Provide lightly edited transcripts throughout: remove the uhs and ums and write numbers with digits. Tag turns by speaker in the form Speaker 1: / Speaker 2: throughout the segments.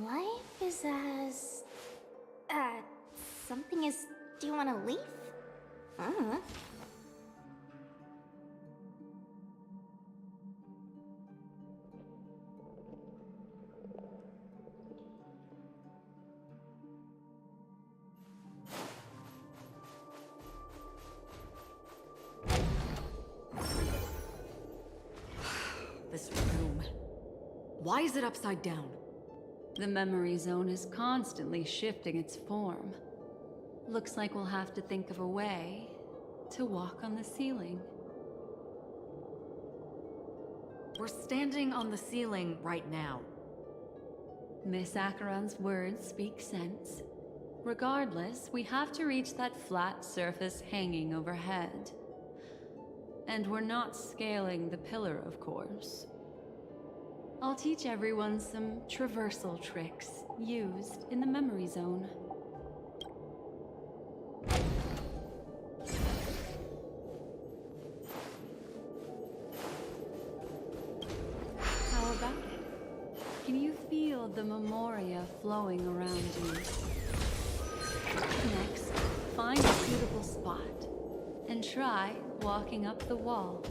Speaker 1: Life is as... something is... Do you want to leave?
Speaker 2: This room. Why is it upside down?
Speaker 3: The memory zone is constantly shifting its form. Looks like we'll have to think of a way to walk on the ceiling.
Speaker 2: We're standing on the ceiling right now.
Speaker 3: Miss Acheron's words speak sense. Regardless, we have to reach that flat surface hanging overhead. And we're not scaling the pillar, of course. I'll teach everyone some traversal tricks used in the memory zone. How about it? Can you feel the memoria flowing around you? Next, find a suitable spot and try walking up the wall.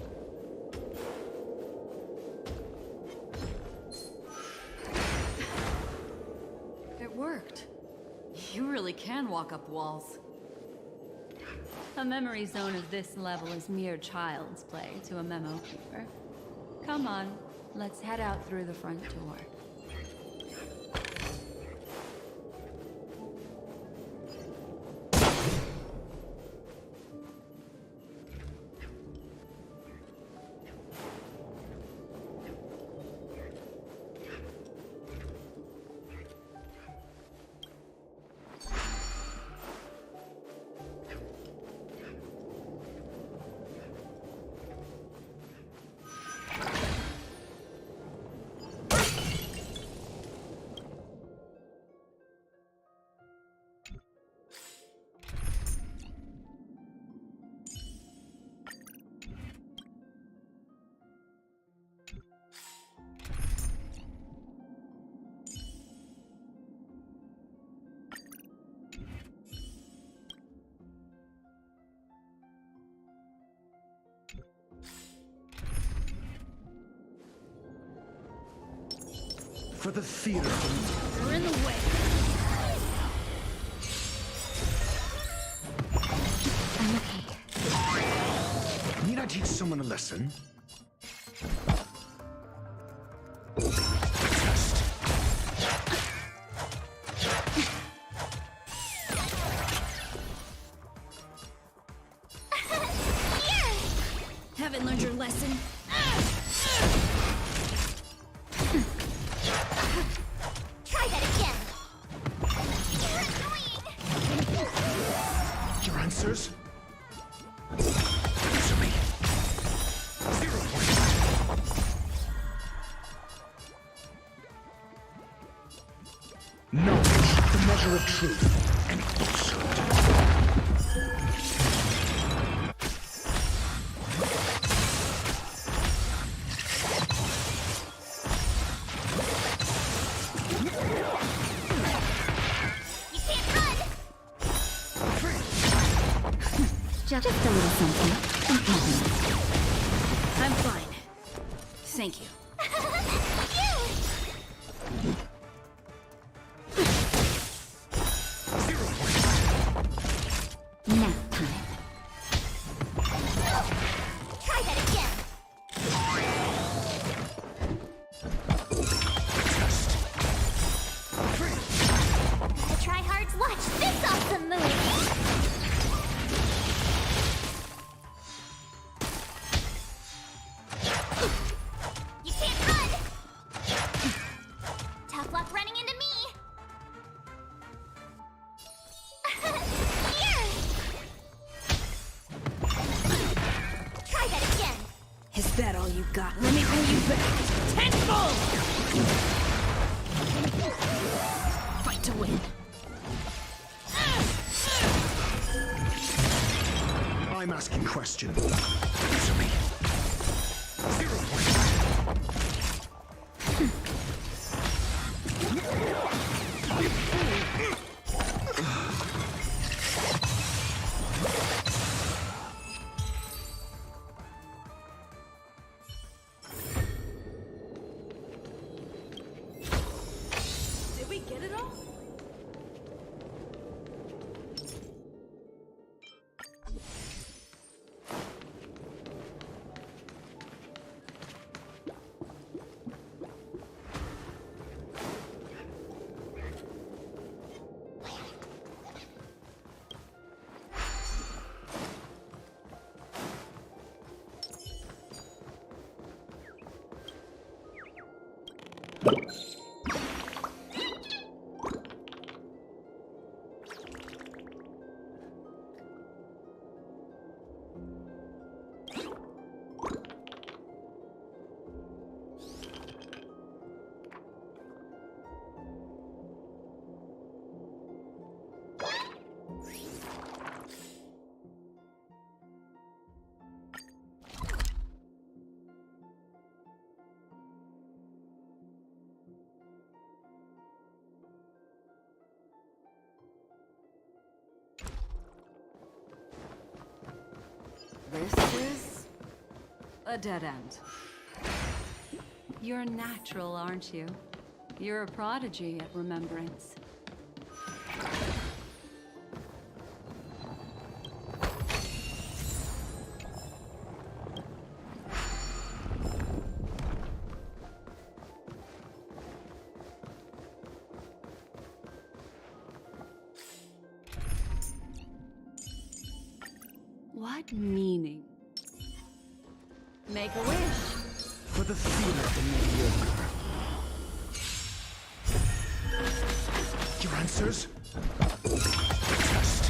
Speaker 2: It worked. You really can walk up walls.
Speaker 3: A memory zone of this level is mere child's play to a memo keeper. Come on, let's head out through the front door.
Speaker 4: For the fear.
Speaker 3: You're in the way.
Speaker 1: I'm okay.
Speaker 4: Need I teach someone a lesson?
Speaker 3: Haven't learned your lesson?
Speaker 1: Try that again! You're annoying!
Speaker 4: Your answers? Answer me. 0 points. Knowledge, the measure of truth, and falsehood.
Speaker 1: Just a little something.
Speaker 2: I'm fine. Thank you.
Speaker 1: Nap time. Try that again. The tryhards watch this awesome move. You can't run. Tough luck running into me. Here. Try that again.
Speaker 2: Is that all you got? Let me pay you back. Tenfold! Fight to win.
Speaker 4: I'm asking questions. Answer me. 0 points.
Speaker 2: This is a dead end.
Speaker 3: You're natural, aren't you? You're a prodigy at remembrance. What meaning? Make a wish.
Speaker 4: For the fear of the mediocre. Your answers? Test.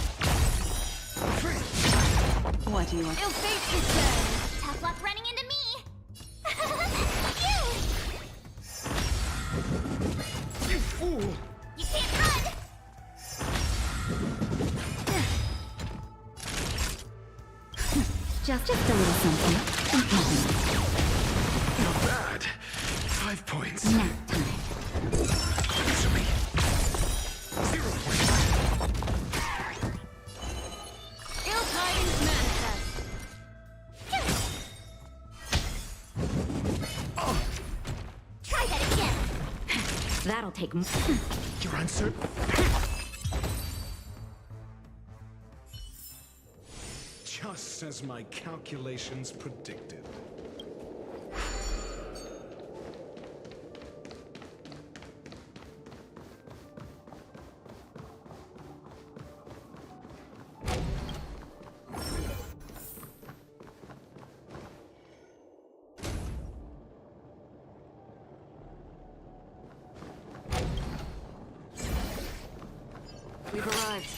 Speaker 4: Free.
Speaker 3: What do you want?
Speaker 2: Ill fate is dead!
Speaker 1: Tough luck running into me!
Speaker 4: You fool!
Speaker 1: You can't run!
Speaker 3: Just a little something. And nothing.
Speaker 4: Not bad. 5 points.
Speaker 3: Nap time.
Speaker 4: Answer me. 0 points.
Speaker 2: Ill tidings manifest!
Speaker 1: Try that again!
Speaker 3: That'll take
Speaker 4: Your answer? Just as my calculations predicted.
Speaker 2: We've arrived.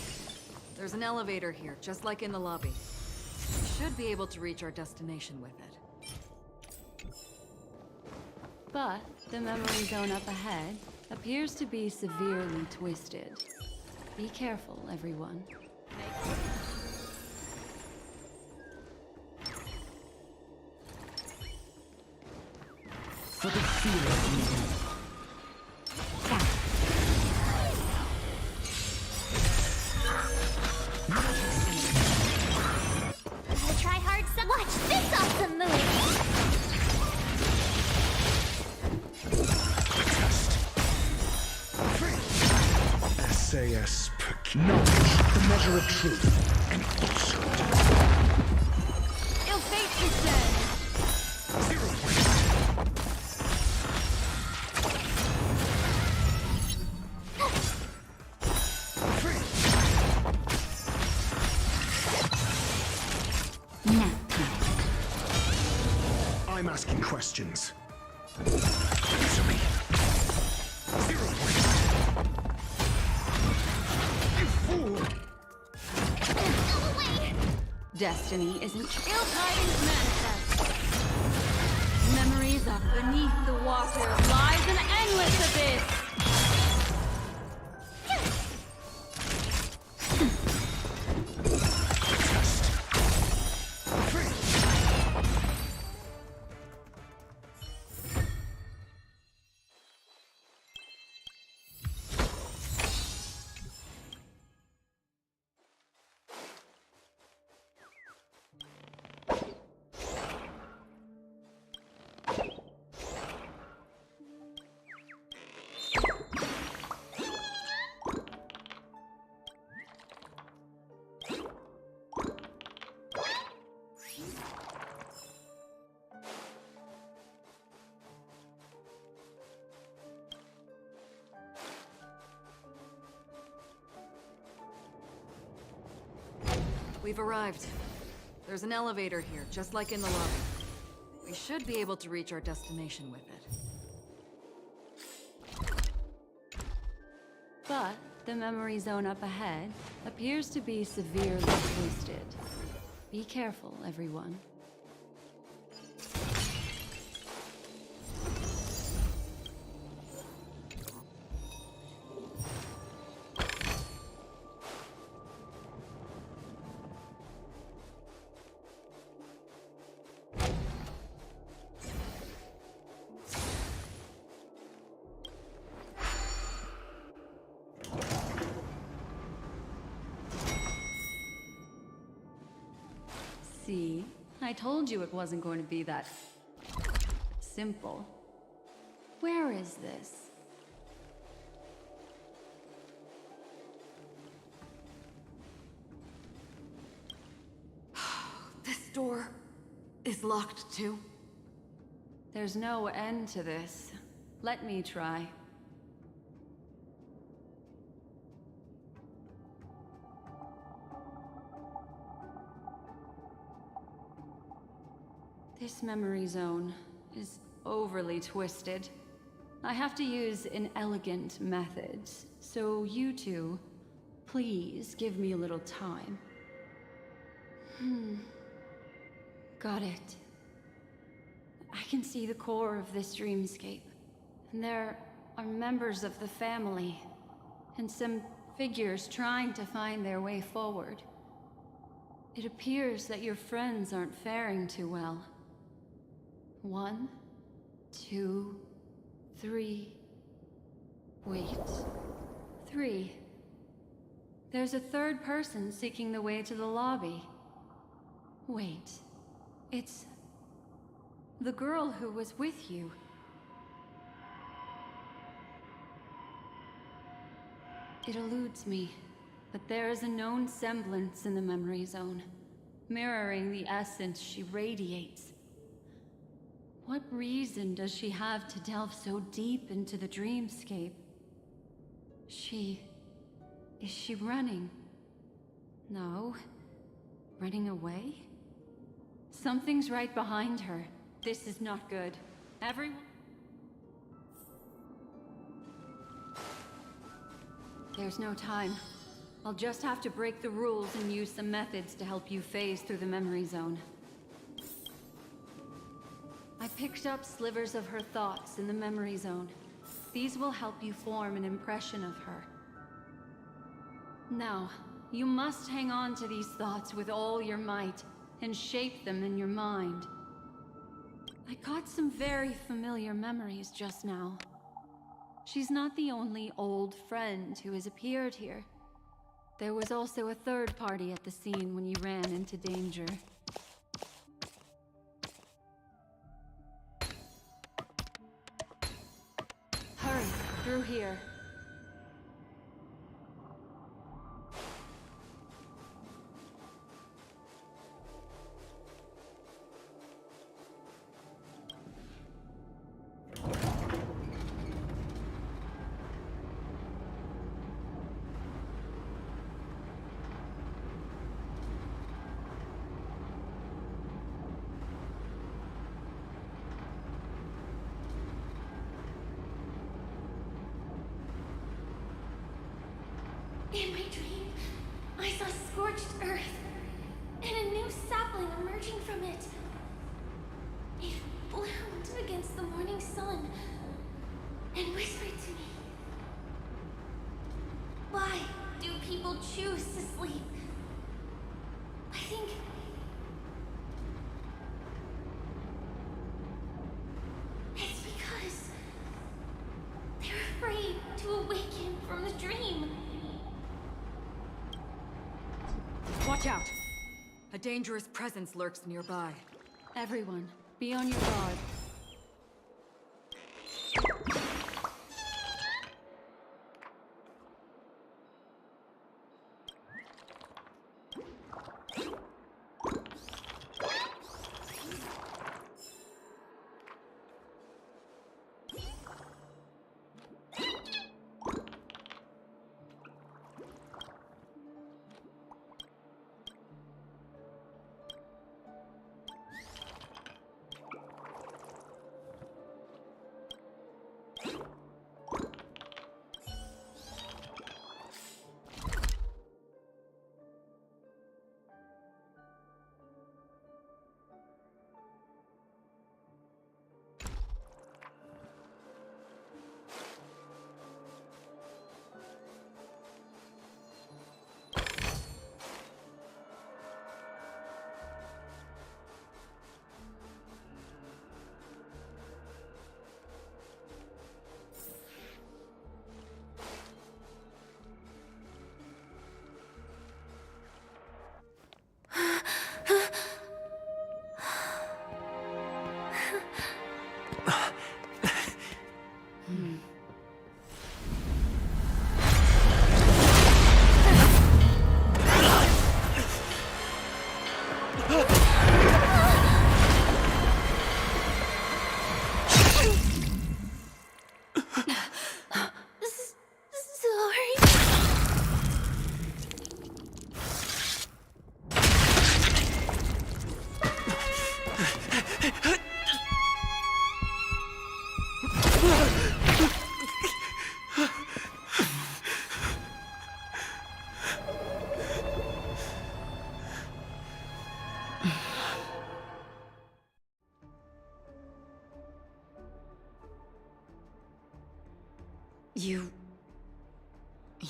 Speaker 2: There's an elevator here, just like in the lobby. We should be able to reach our destination with it.
Speaker 3: But the memory zone up ahead appears to be severely twisted. Be careful, everyone.
Speaker 4: For the fear of me.
Speaker 1: Gotta try hard some. Watch this awesome move!
Speaker 4: SAS per knowledge, the measure of truth and falsehood.
Speaker 2: Ill fate is dead!
Speaker 4: 0 points. Free.
Speaker 3: Nap time.
Speaker 4: I'm asking questions. Answer me. 0 points. You fool!
Speaker 1: Go away!
Speaker 3: Destiny isn't true.
Speaker 2: Ill tidings manifest!
Speaker 3: Memories of beneath the water lies an endless abyss.
Speaker 4: Free.
Speaker 2: We've arrived. There's an elevator here, just like in the lobby. We should be able to reach our destination with it.
Speaker 3: But the memory zone up ahead appears to be severely twisted. Be careful, everyone. See? I told you it wasn't going to be that simple. Where is this?
Speaker 2: This door is locked too.
Speaker 3: There's no end to this. Let me try. This memory zone is overly twisted. I have to use an elegant method, so you two, please give me a little time. Got it. I can see the core of this dreamscape, and there are members of the family, and some figures trying to find their way forward. It appears that your friends aren't faring too well. 1, 2, 3. Wait. 3. There's a third person seeking the way to the lobby. Wait. It's the girl who was with you. It eludes me, but there is a known semblance in the memory zone, mirroring the essence she radiates. What reason does she have to delve so deep into the dreamscape? Is she running? No. Running away? Something's right behind her. This is not good. Everyone... There's no time. I'll just have to break the rules and use some methods to help you phase through the memory zone. I picked up slivers of her thoughts in the memory zone. These will help you form an impression of her. Now, you must hang on to these thoughts with all your might and shape them in your mind. I got some very familiar memories just now. She's not the only old friend who has appeared here. There was also a third party at the scene when you ran into danger. Hurry, through here.
Speaker 1: In my dream, I saw scorched earth, and a new sapling emerging from it. It bloomed against the morning sun, and whispered to me, "Why do people choose to sleep?" I think... it's because they're afraid to awaken from the dream.
Speaker 2: Watch out! A dangerous presence lurks nearby.
Speaker 3: Everyone, be on your guard.
Speaker 1: Sorry.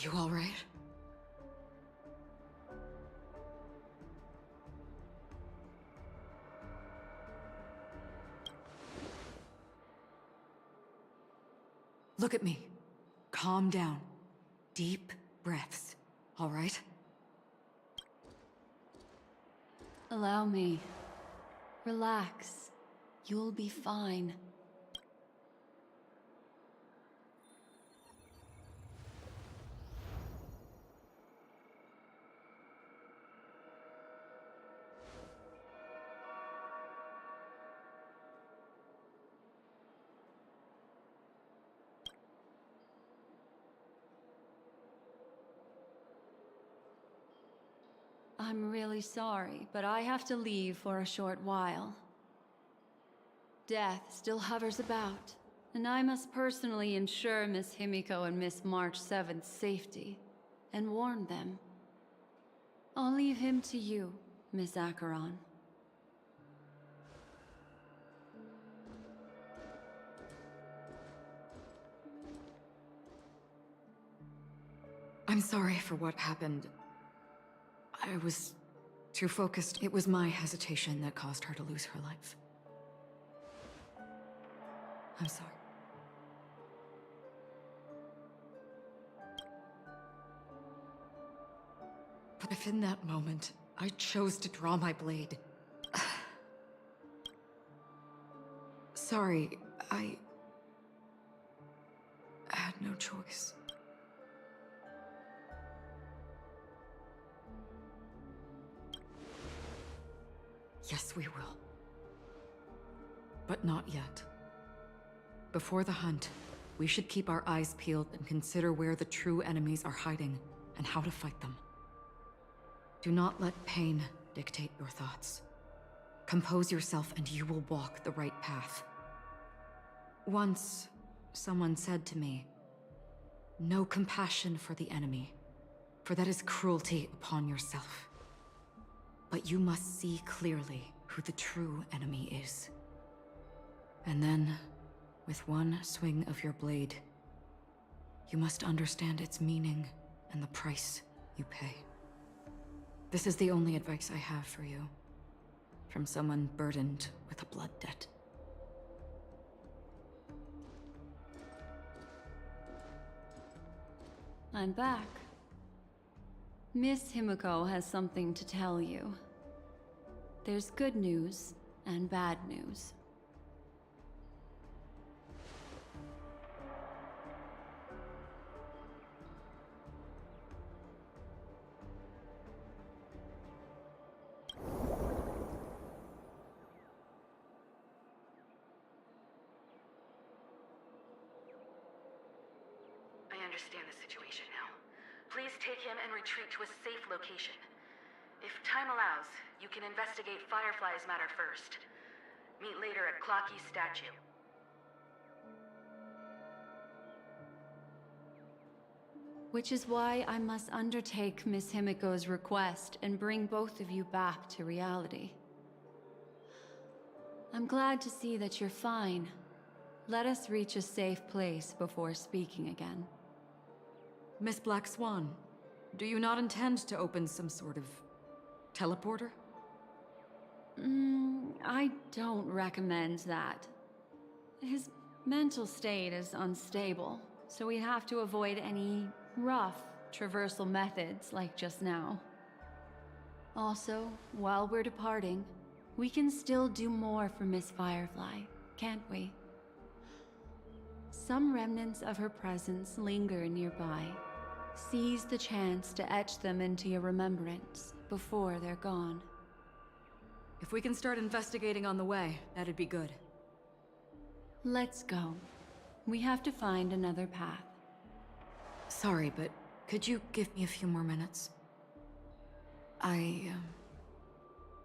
Speaker 2: You all right? Look at me. Calm down. Deep breaths, all right?
Speaker 3: Allow me. Relax. You'll be fine. I'm really sorry, but I have to leave for a short while. Death still hovers about, and I must personally ensure Miss Himiko and Miss March 7th's safety, and warn them. I'll leave him to you, Miss Acheron.
Speaker 2: I'm sorry for what happened. I was too focused. It was my hesitation that caused her to lose her life. I'm sorry. But if in that moment, I chose to draw my blade... Sorry, I had no choice. Yes, we will. But not yet. Before the hunt, we should keep our eyes peeled and consider where the true enemies are hiding and how to fight them. Do not let pain dictate your thoughts. Compose yourself and you will walk the right path. Once, someone said to me, "No compassion for the enemy, for that is cruelty upon yourself. But you must see clearly who the true enemy is. And then, with one swing of your blade, you must understand its meaning and the price you pay." This is the only advice I have for you, from someone burdened with a blood debt.
Speaker 3: I'm back. Miss Himiko has something to tell you. There's good news and bad news.
Speaker 5: I understand the situation now. Please take him and retreat to a safe location. If time allows, you can investigate Firefly's matter first. Meet later at Clocky's statue.
Speaker 3: Which is why I must undertake Miss Himiko's request and bring both of you back to reality. I'm glad to see that you're fine. Let us reach a safe place before speaking again.
Speaker 2: Miss Black Swan, do you not intend to open some sort of teleporter?
Speaker 3: I don't recommend that. His mental state is unstable, so we'd have to avoid any rough traversal methods like just now. Also, while we're departing, we can still do more for Miss Firefly, can't we? Some remnants of her presence linger nearby. Seize the chance to etch them into your remembrance before they're gone.
Speaker 2: If we can start investigating on the way, that'd be good.
Speaker 3: Let's go. We have to find another path.
Speaker 2: Sorry, but could you give me a few more minutes? I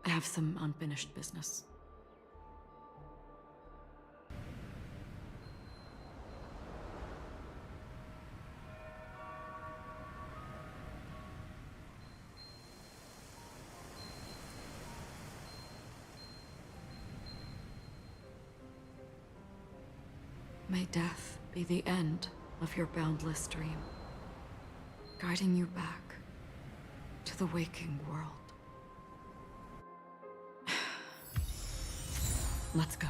Speaker 2: have some unfinished business. May death be the end of your boundless dream, guiding you back to the waking world. Let's go.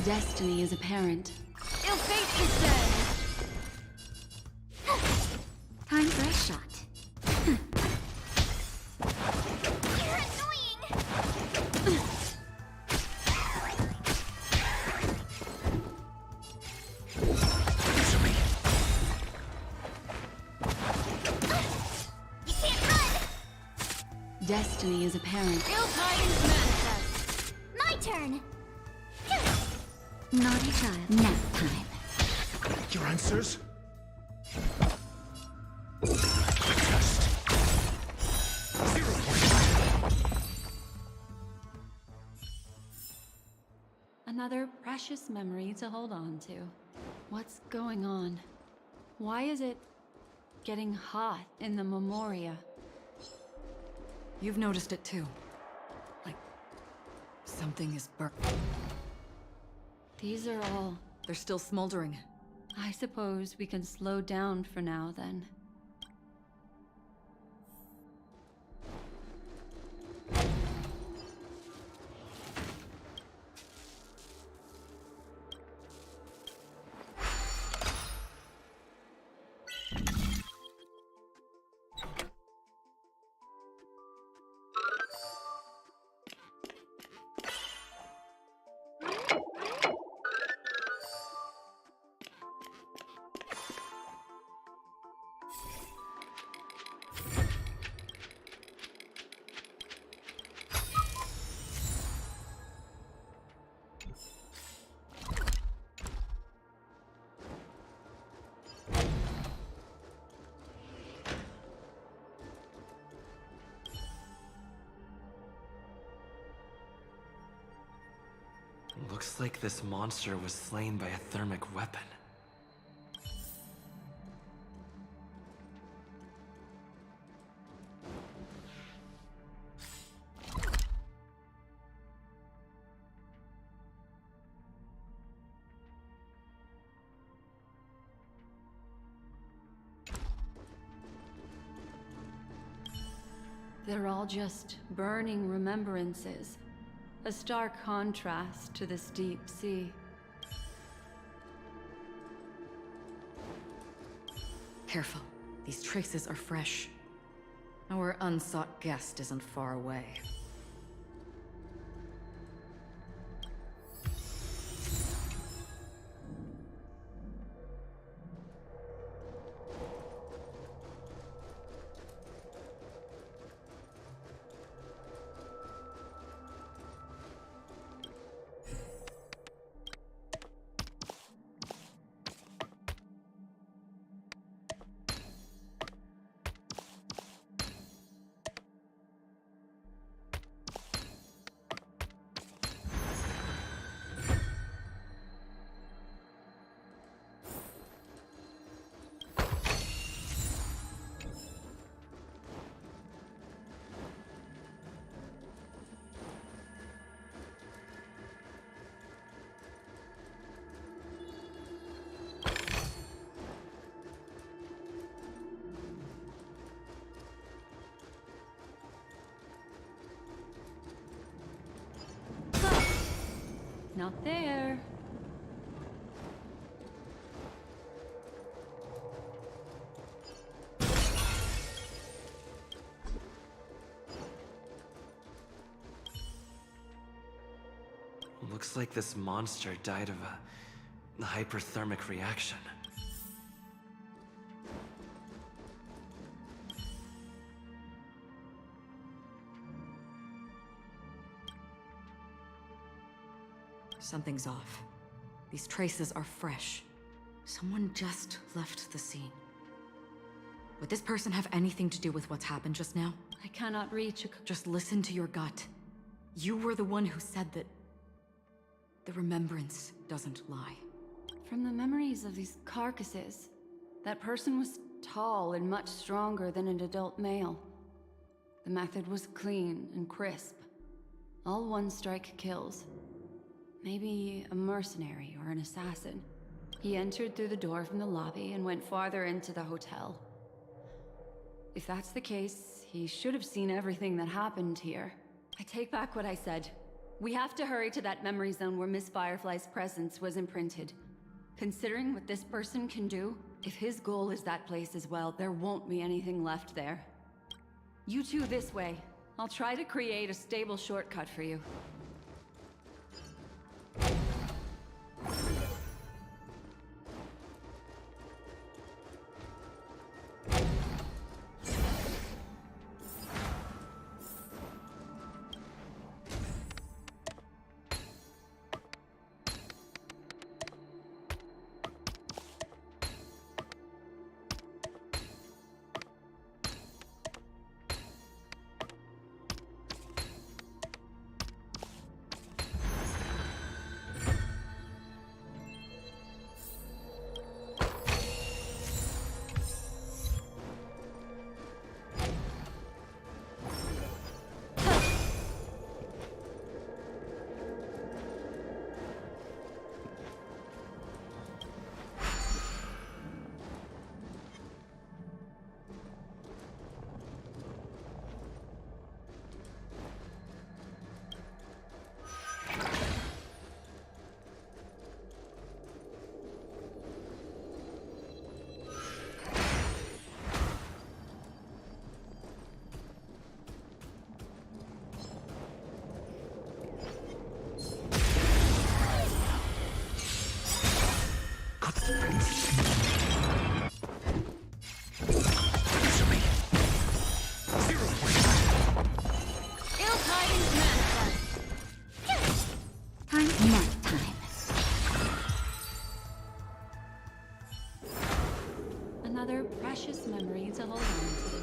Speaker 3: Destiny is apparent. Ill fate is dead!
Speaker 6: Time for a shot.
Speaker 1: You're annoying!
Speaker 4: Answer me.
Speaker 1: You can't run!
Speaker 3: Destiny is apparent.
Speaker 1: Ill tidings manifest! My turn.
Speaker 6: Naughty child. Nap time.
Speaker 4: Your answers? Zero point.
Speaker 3: Another precious memory to hold on to. What's going on? Why is it getting hot in the Memoria?
Speaker 2: You've noticed it too. Like, something is burnt.
Speaker 3: These are all...
Speaker 2: They're still smoldering.
Speaker 3: I suppose we can slow down for now, then.
Speaker 7: Looks like this monster was slain by a thermic weapon.
Speaker 3: They're all just burning remembrances. A stark contrast to this deep sea.
Speaker 2: Careful. These traces are fresh. Our unsought guest isn't far away.
Speaker 3: Not there.
Speaker 7: Looks like this monster died of a hyperthermic reaction.
Speaker 2: Something's off. These traces are fresh. Someone just left the scene. Would this person have anything to do with what's happened just now?
Speaker 3: I cannot reach a...
Speaker 2: Just listen to your gut. You were the one who said that the remembrance doesn't lie.
Speaker 3: From the memories of these carcasses, that person was tall and much stronger than an adult male. The method was clean and crisp. All one-strike kills. Maybe a mercenary or an assassin. He entered through the door from the lobby and went farther into the hotel. If that's the case, he should have seen everything that happened here. I take back what I said. We have to hurry to that memory zone where Miss Firefly's presence was imprinted. Considering what this person can do, if his goal is that place as well, there won't be anything left there. You two this way. I'll try to create a stable shortcut for you. Ill tidings manifest.
Speaker 6: Time nap time.
Speaker 3: Another precious memory to hold on to.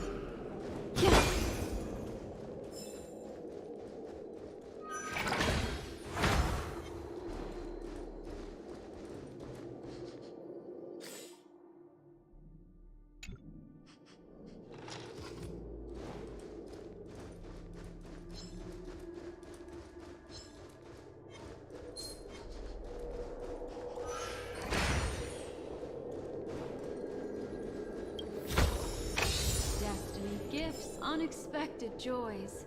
Speaker 3: Destiny gifts unexpected joys.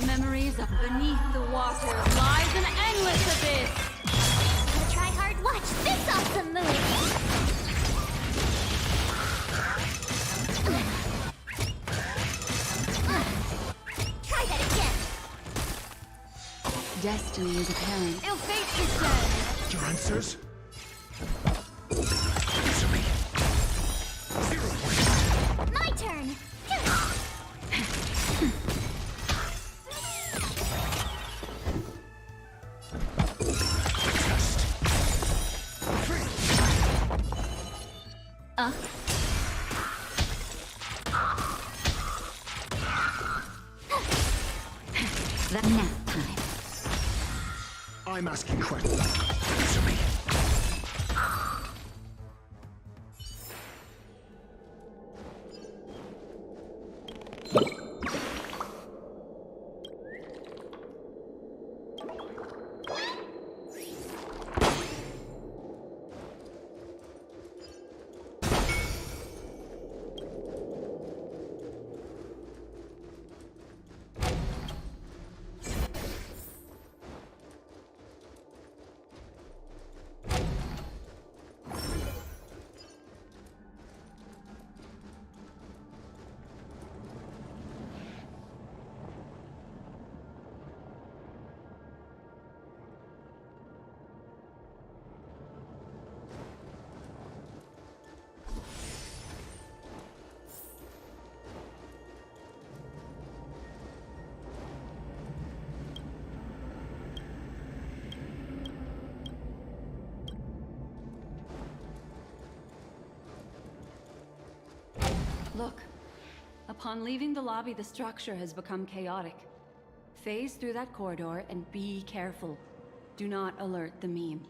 Speaker 3: Memories of beneath the water lies an endless abyss.
Speaker 1: Gotta try hard. Watch this awesome move. Try that again.
Speaker 3: Destiny is apparent. Ill fate is dead.
Speaker 4: Your answers? Answer me. 0 points.
Speaker 1: My turn.
Speaker 6: That nap time.
Speaker 4: I'm asking questions. Answer me.
Speaker 3: Look, Upon leaving the lobby, the structure has become chaotic. Phase through that corridor and be careful. Do not alert the meme.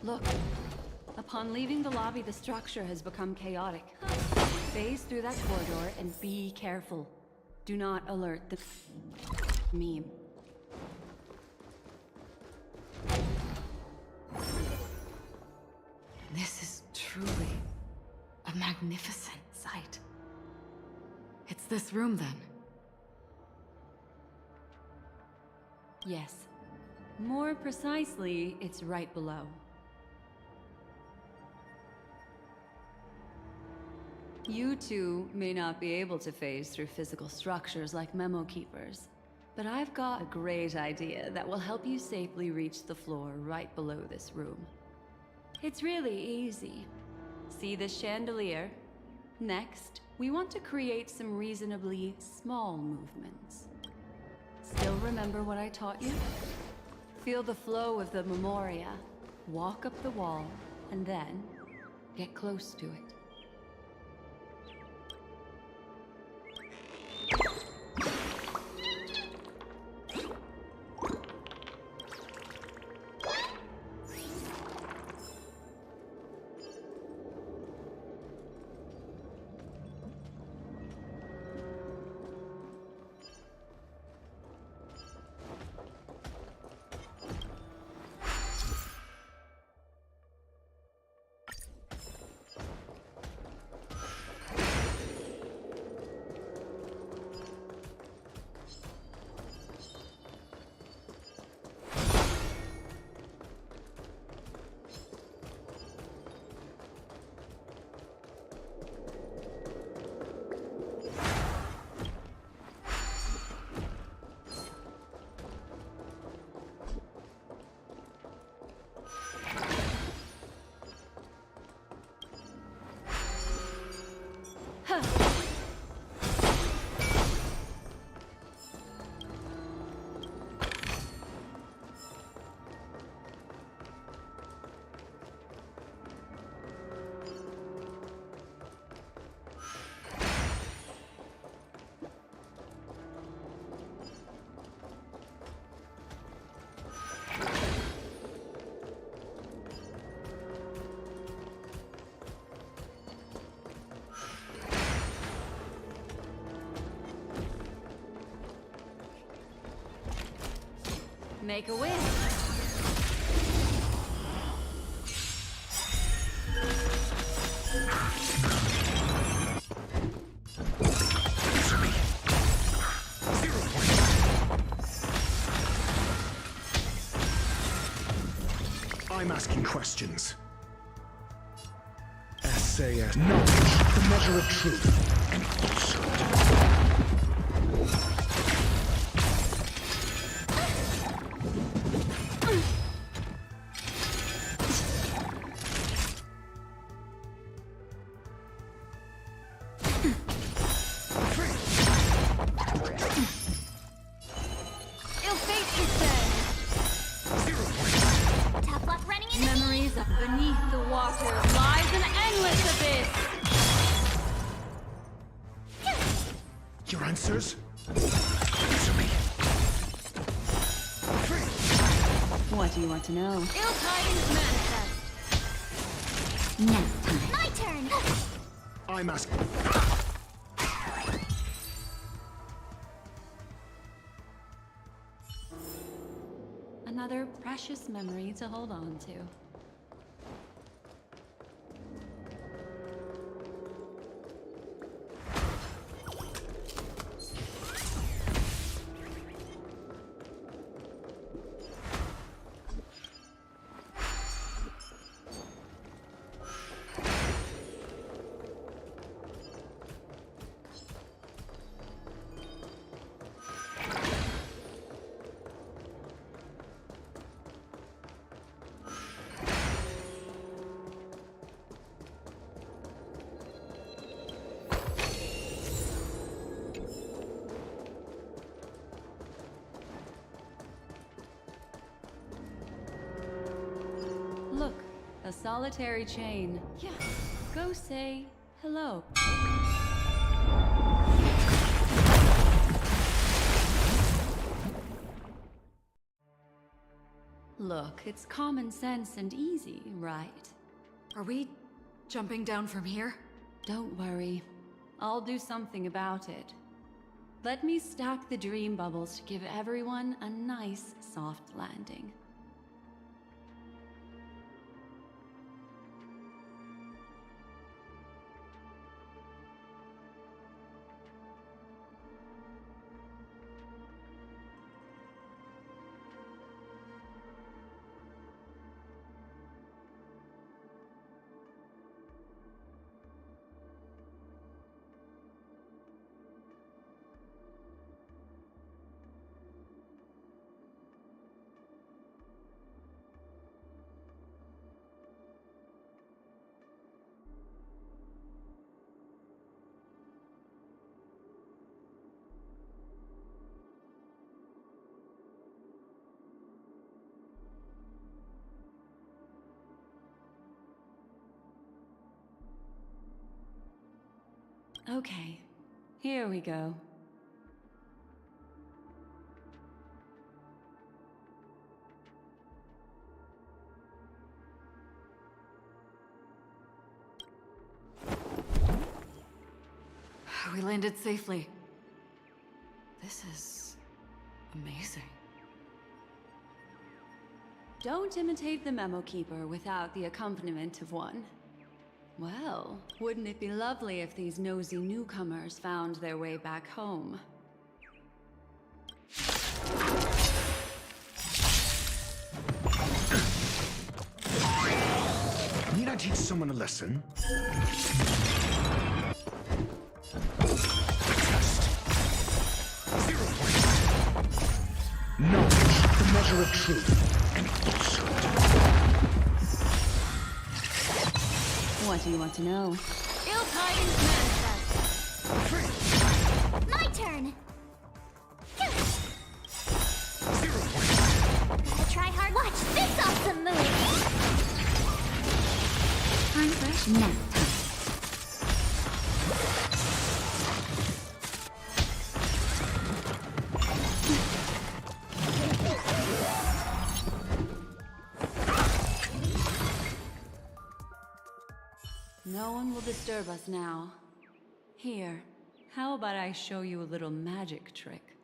Speaker 3: Look. Upon leaving the lobby, the structure has become chaotic. Phase through that corridor and be careful. Do not alert the meme.
Speaker 2: This is truly a magnificent sight. It's this room, then.
Speaker 3: Yes. More precisely, it's right below. You two may not be able to phase through physical structures like memo keepers, but I've got a great idea that will help you safely reach the floor right below this room. It's really easy. See this chandelier? Next, we want to create some reasonably small movements. Still remember what I taught you? Feel the flow of the memoria, walk up the wall, and then get close to it. Make a wish.
Speaker 4: I'm asking questions. SAS. Knowledge, the measure of truth and falsehood.
Speaker 3: Ill fate is said.
Speaker 1: Tough luck running into
Speaker 3: Memories of beneath the water lies an endless abyss.
Speaker 4: Your answers? Answer me.
Speaker 3: What do you want to know? Ill tidings manifest.
Speaker 6: Nap time.
Speaker 1: my turn.
Speaker 4: I'm asking.
Speaker 3: Another precious memory to hold on to. Look, a solitary chain. Yeah, go say hello. Look, it's common sense and easy, right?
Speaker 2: Are we jumping down from here?
Speaker 3: Don't worry. I'll do something about it. Let me stack the dream bubbles to give everyone a nice, soft landing. Okay, here we go.
Speaker 2: We landed safely. This is amazing.
Speaker 3: Don't imitate the memo keeper without the accompaniment of one. Well, wouldn't it be lovely if these nosy newcomers found their way back home?
Speaker 4: Need I teach someone a lesson? Knowledge, the measure of truth and falsehood.
Speaker 3: What do you want to know?
Speaker 1: Ill tidings manifest. My turn. Gotta try hard. Watch this awesome move.
Speaker 6: Time fresh nap time.
Speaker 3: No one will disturb us now. Here, how about I show you a little magic trick?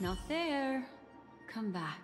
Speaker 3: Not there. Come back.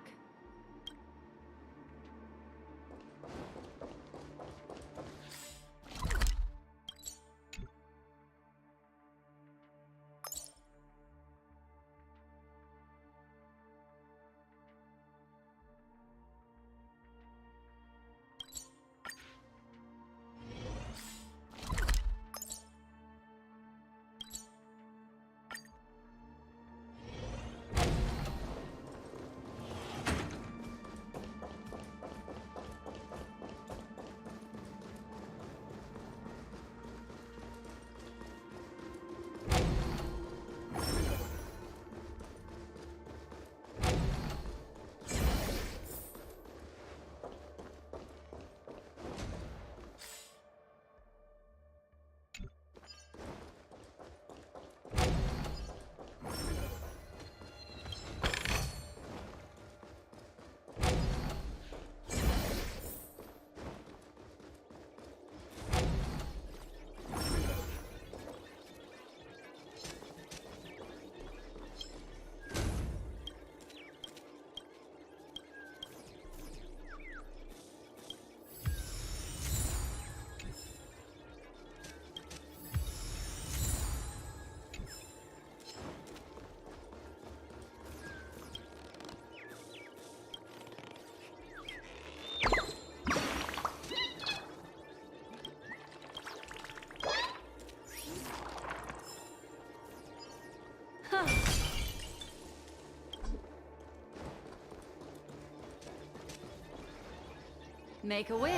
Speaker 3: Make a wish.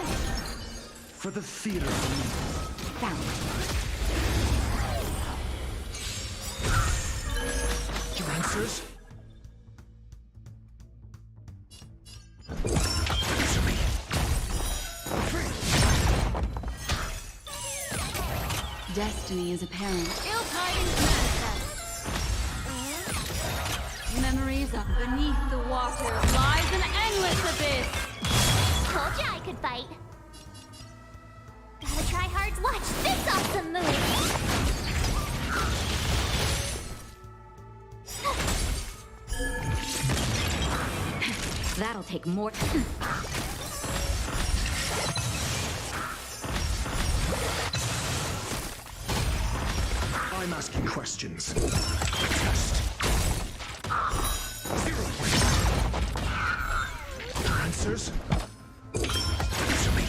Speaker 4: For the theater of
Speaker 6: Found.
Speaker 4: your answers. Answer me.
Speaker 3: Destiny is apparent.
Speaker 1: Ill tidings manifest.
Speaker 3: Memories of beneath the water lies an endless abyss.
Speaker 1: Told ya I could fight. Gotta try hard to watch this awesome move.
Speaker 6: That'll take more time.
Speaker 4: I'm asking questions. Test. 0 points. Your answers. Answer me.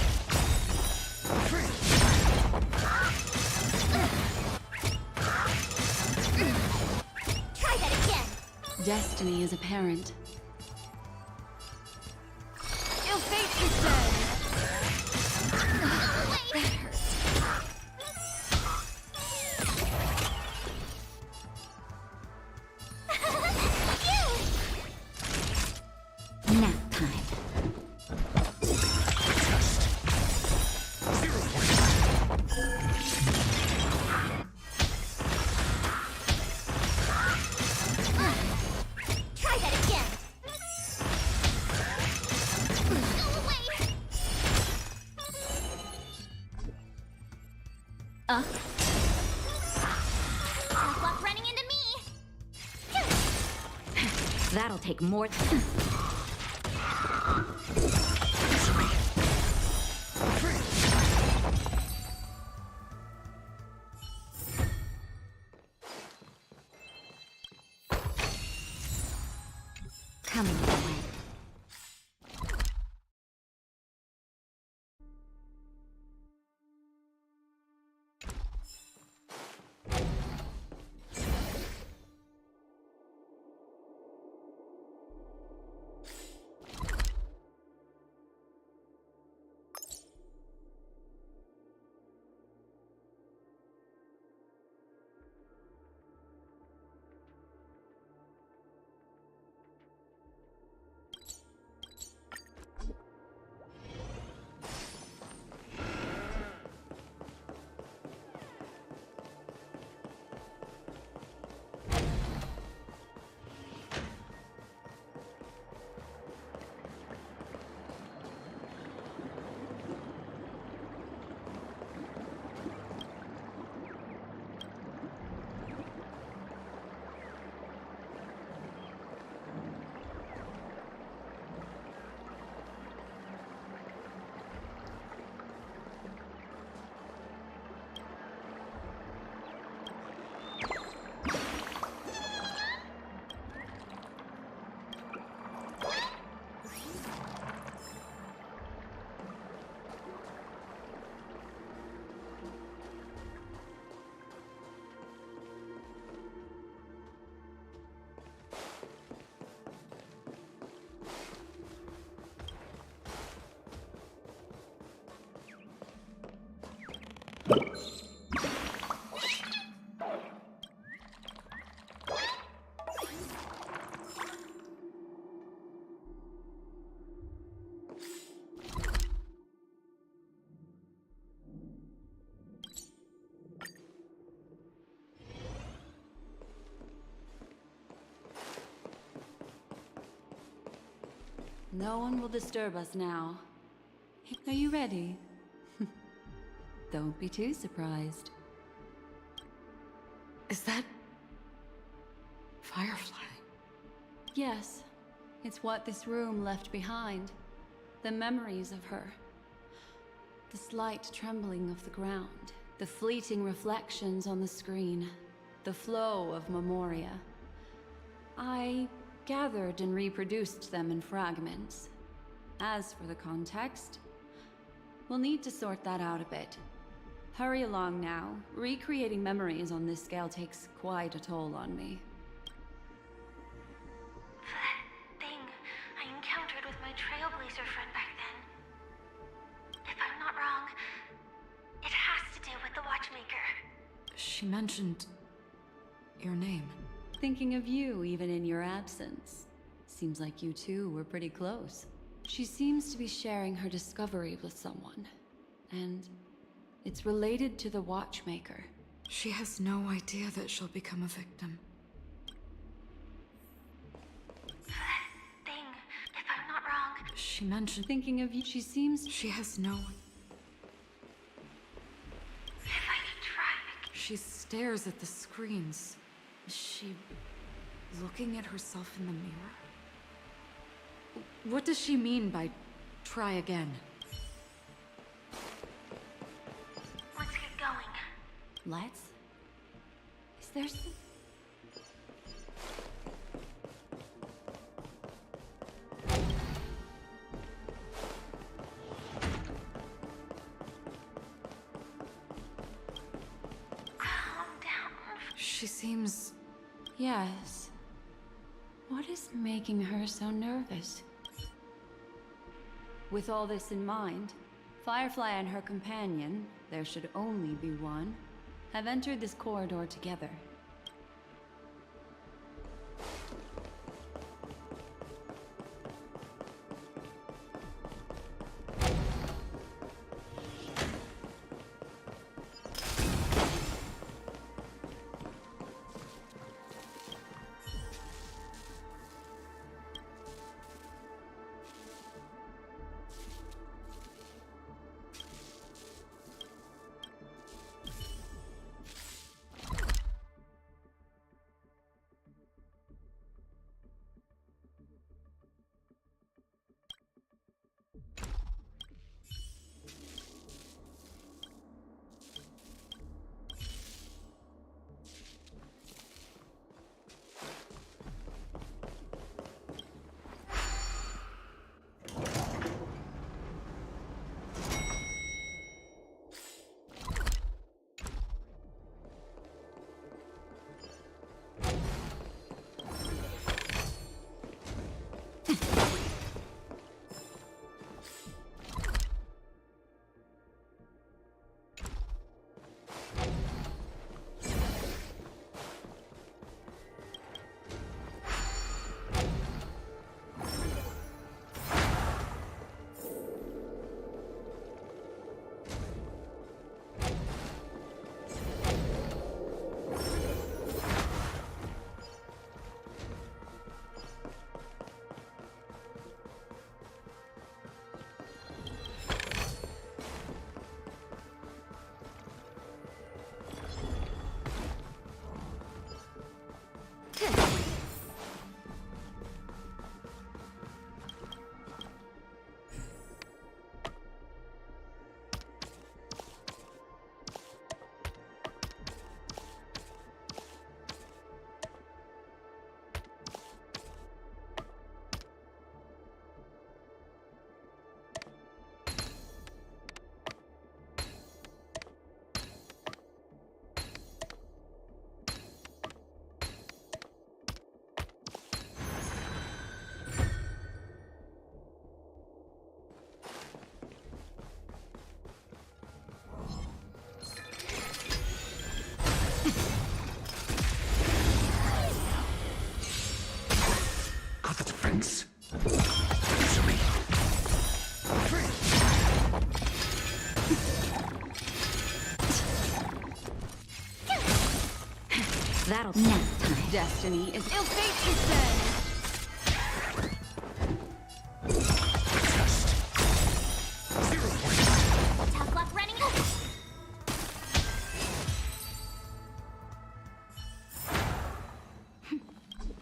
Speaker 1: Try that again.
Speaker 3: Destiny is apparent.
Speaker 1: Ill fate is dead. Go away. That hurts.
Speaker 6: Nap time.
Speaker 4: Test. 0 points.
Speaker 1: Try that again. Go away. Tough luck running into me.
Speaker 6: That'll take more time.
Speaker 4: Answer me.
Speaker 6: Coming that way.
Speaker 3: No one will disturb us now. Are you ready? Don't be too surprised.
Speaker 2: Is that... Firefly?
Speaker 3: Yes, it's what this room left behind. The memories of her. The slight trembling of the ground. The fleeting reflections on the screen. The flow of memoria. I gathered and reproduced them in fragments. As for the context, we'll need to sort that out a bit. Hurry along now. Recreating memories on this scale takes quite a toll on me.
Speaker 1: That thing I encountered with my Trailblazer friend back then. If I'm not wrong, it has to do with the Watchmaker.
Speaker 2: She mentioned... your name.
Speaker 3: Thinking of you even in your absence. Seems like you two were pretty close. She seems to be sharing her discovery with someone. And it's related to the Watchmaker.
Speaker 2: She has no idea that she'll become a victim.
Speaker 1: That thing, if I'm not wrong.
Speaker 2: She mentioned...
Speaker 3: Thinking of you, she seems...
Speaker 2: She has no...
Speaker 1: If I could try.
Speaker 2: She stares at the screens. Is she... looking at herself in the mirror? What does she mean by... try again?
Speaker 1: Let's get going.
Speaker 3: Let's? Is there some...
Speaker 1: Calm down.
Speaker 2: She seems...
Speaker 3: Yes. What is making her so nervous? With all this in mind, Firefly and her companion, there should only be one, have entered this corridor together.
Speaker 6: That'll nap time.
Speaker 3: Destiny is ill fate descends.
Speaker 1: Tough luck running up.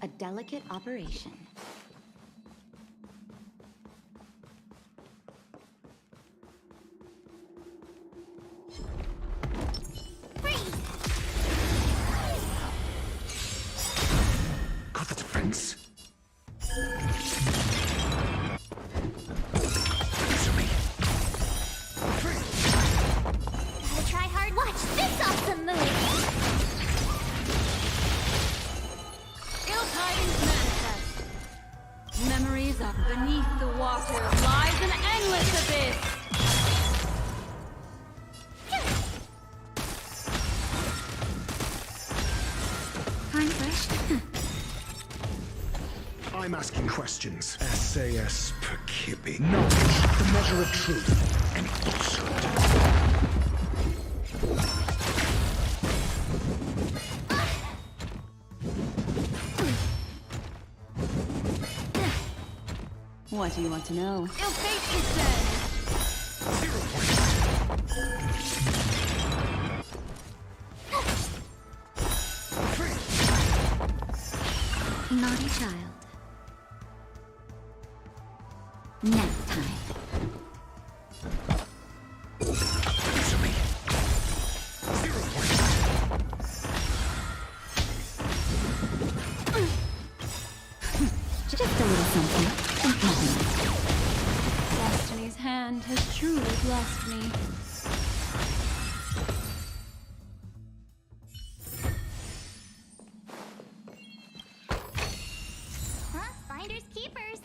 Speaker 6: A delicate operation.
Speaker 4: Got the defense. Answer me.
Speaker 1: Gotta try hard. Watch this awesome move.
Speaker 3: Ill tidings manifest. Memories of beneath the water lies an endless abyss.
Speaker 6: I'm fresh.
Speaker 4: I'm asking questions. SAS per Kibby. Knowledge, the measure of truth and falsehood.
Speaker 3: What do you want to know? Ill fate descends.
Speaker 4: 0 points.
Speaker 6: Naughty child. Nap time.
Speaker 4: Answer me. 0 points.
Speaker 6: Just a little something. Nothing.
Speaker 3: Destiny's hand has truly blessed me.
Speaker 1: Huh? Finders keepers.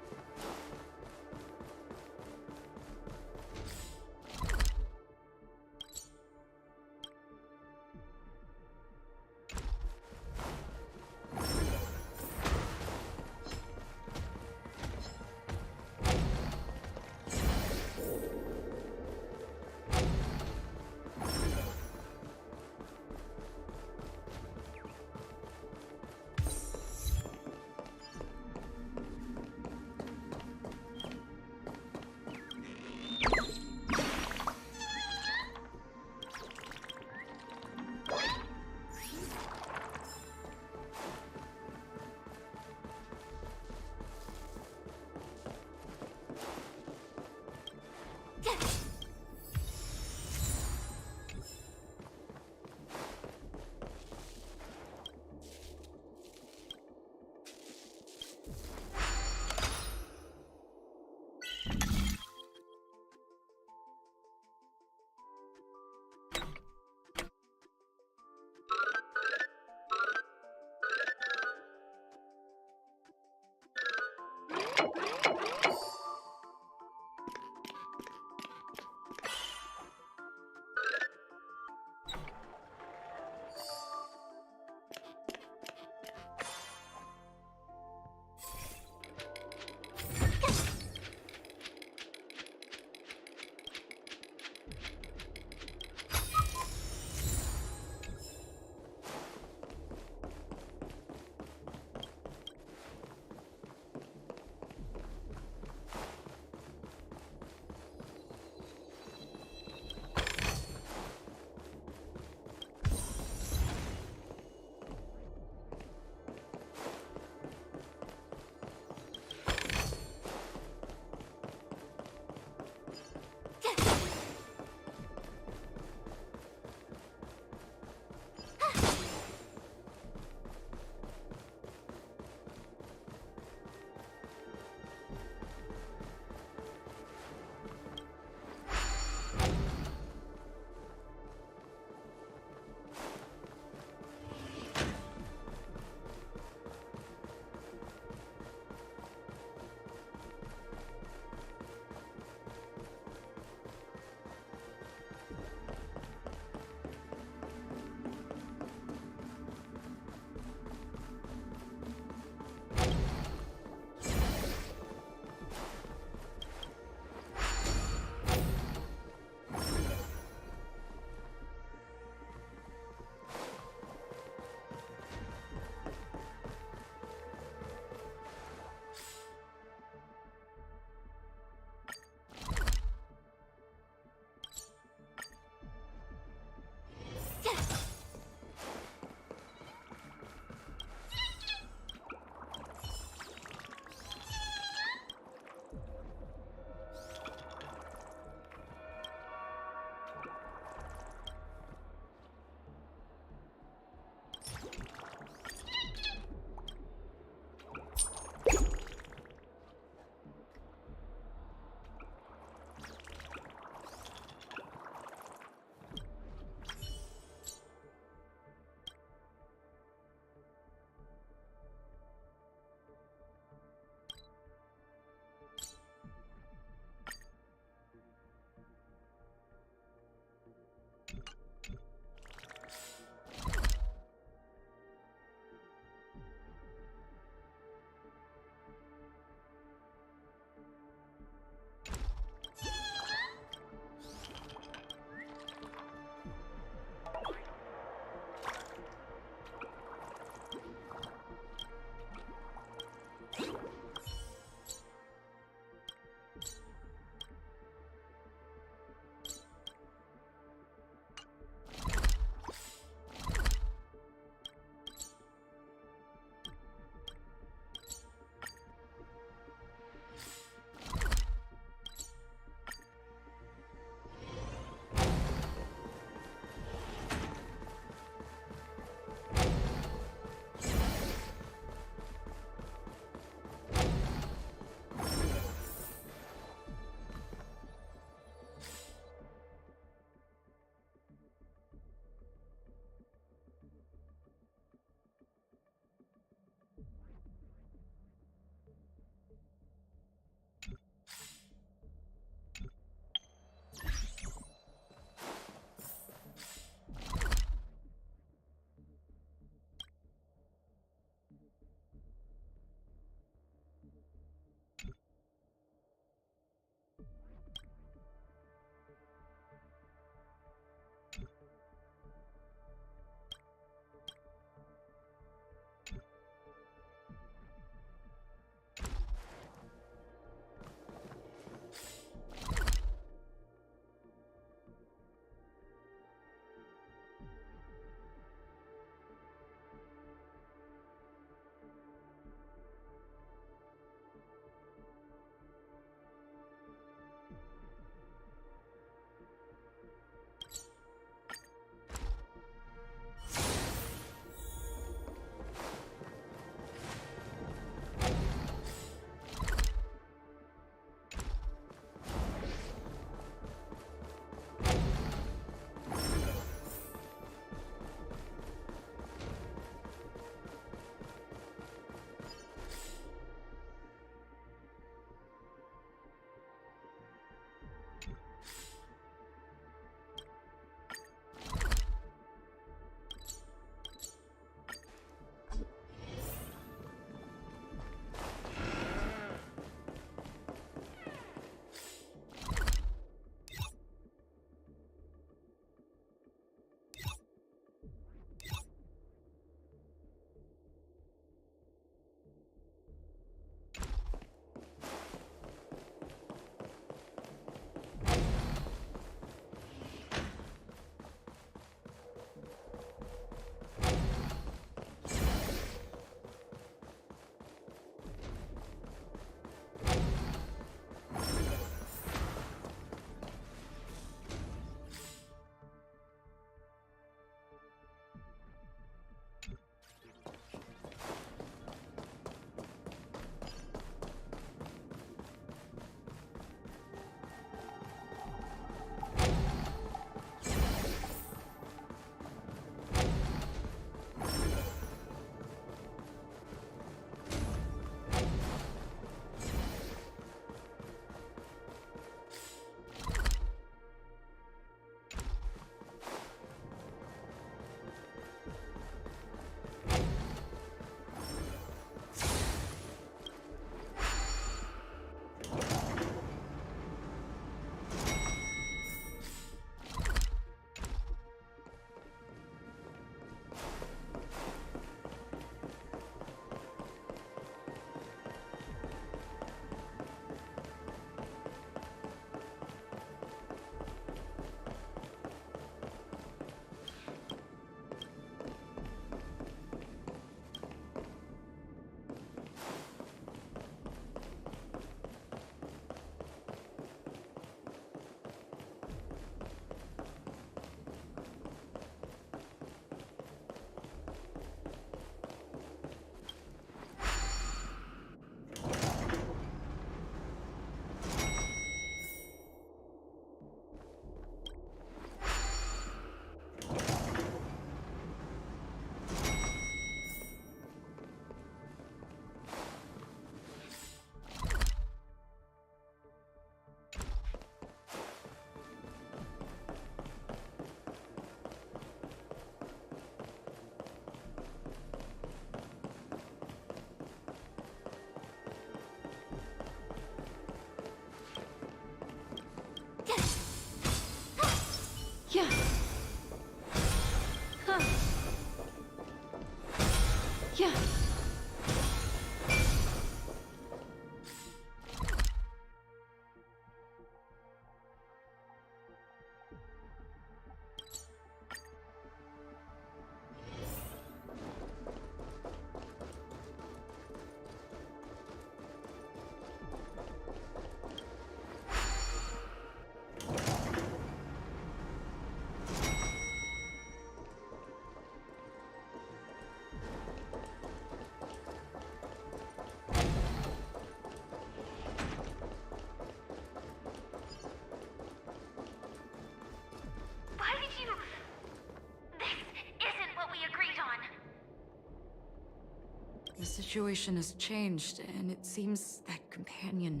Speaker 2: The situation has changed, and it seems that companion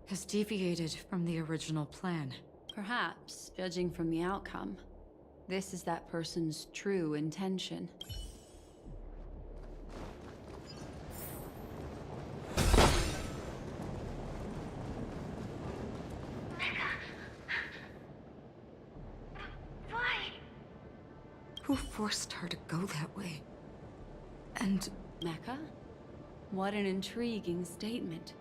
Speaker 2: has deviated from the original plan.
Speaker 3: Perhaps, judging from the outcome, this is that person's true intention.
Speaker 1: Why?
Speaker 2: Who forced her to go that way? And
Speaker 3: Mecca? What an intriguing statement.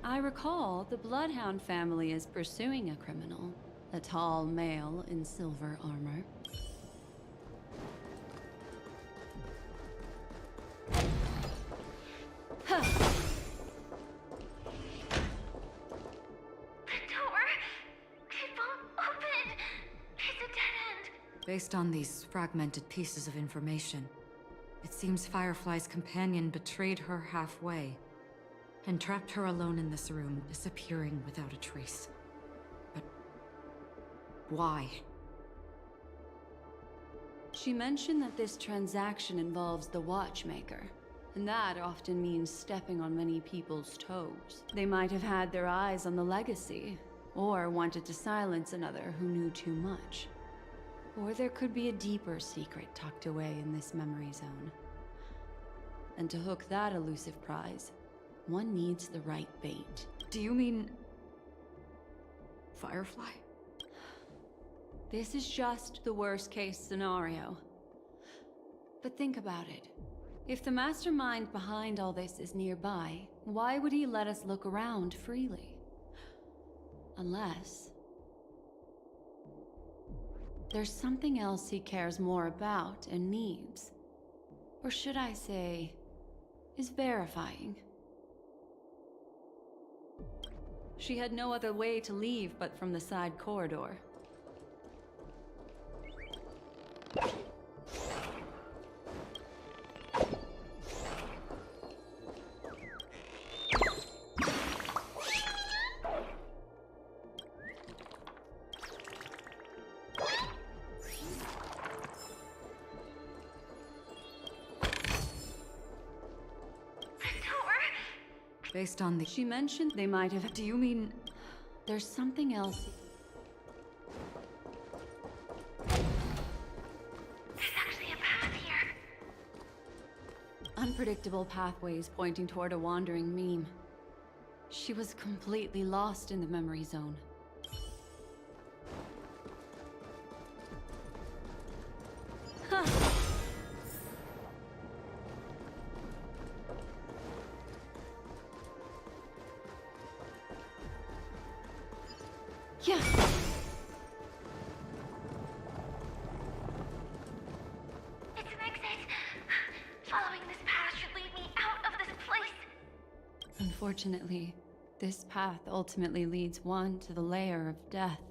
Speaker 3: I recall the Bloodhound family is pursuing a criminal, a tall male in silver armor. Huh.
Speaker 1: The door! It won't open! It's a dead end!
Speaker 2: based on these fragmented pieces of information, it seems Firefly's companion betrayed her halfway and trapped her alone in this room, disappearing without a trace. But why?
Speaker 3: She mentioned that this transaction involves the Watchmaker, and that often means stepping on many people's toes. They might have had their eyes on the legacy, or wanted to silence another who knew too much. Or there could be a deeper secret tucked away in this memory zone. And to hook that elusive prize, one needs the right bait.
Speaker 2: Do you mean Firefly?
Speaker 3: This is just the worst-case scenario. But think about it. If the mastermind behind all this is nearby, why would he let us look around freely? Unless there's something else he cares more about and needs. Or should I say, is verifying. She had no other way to leave but from the side corridor.
Speaker 2: Based on the...
Speaker 3: She mentioned they might have...
Speaker 2: Do you mean...
Speaker 3: There's something else.
Speaker 1: There's actually a path here.
Speaker 3: Unpredictable pathways pointing toward a wandering meme. She was completely lost in the memory zone. Huh. Yeah.
Speaker 1: It's an exit. Following this path should lead me out of this place.
Speaker 3: Unfortunately, this path ultimately leads one to the lair of death.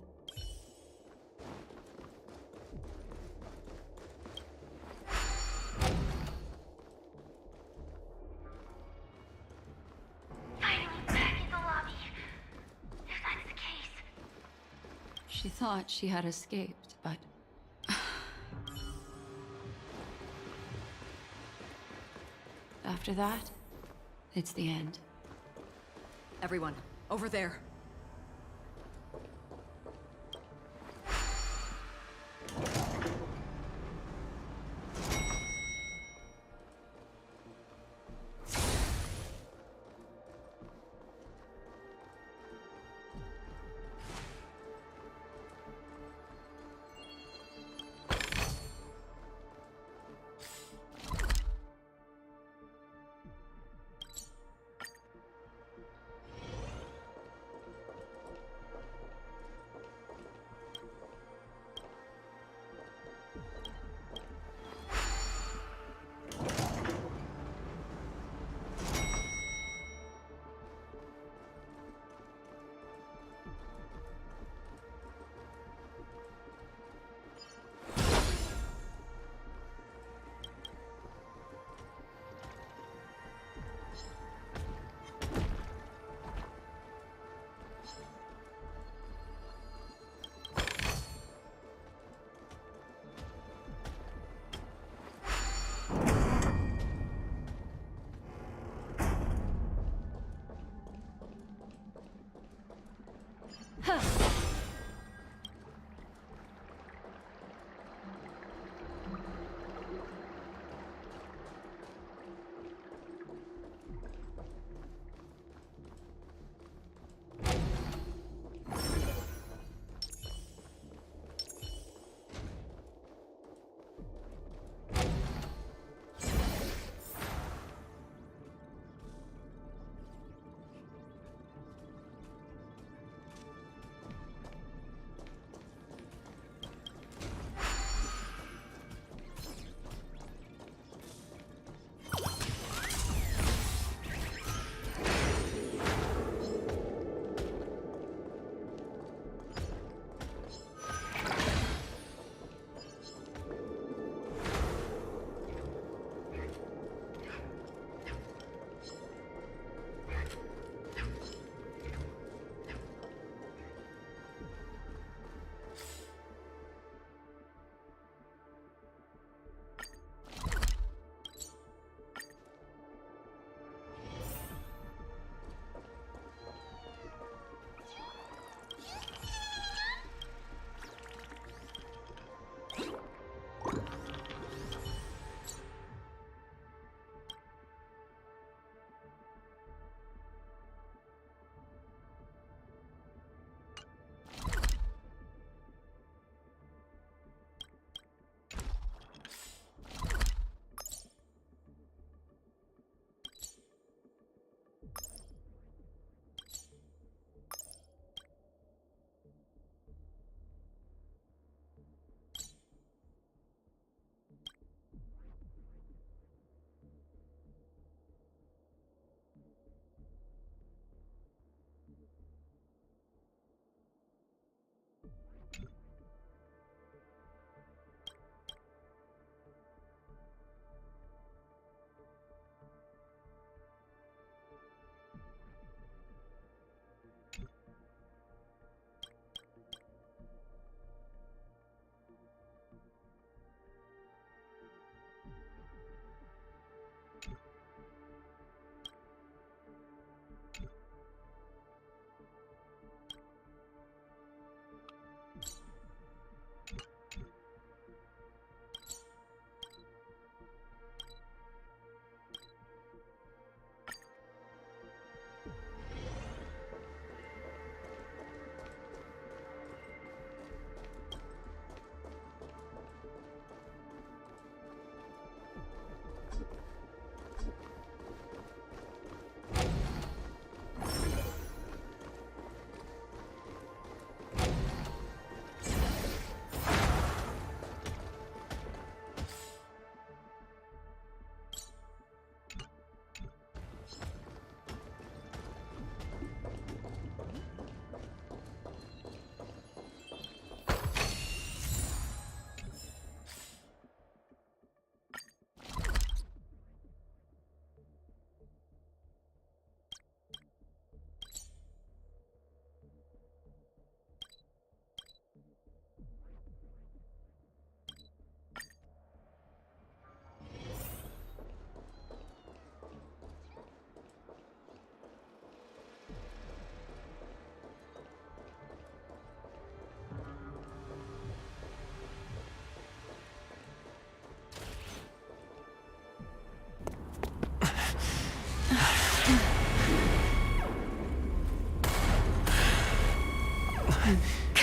Speaker 1: Finally back in the lobby. If that's the case.
Speaker 3: She thought she had escaped, but... After that, it's the end.
Speaker 2: Everyone, over there.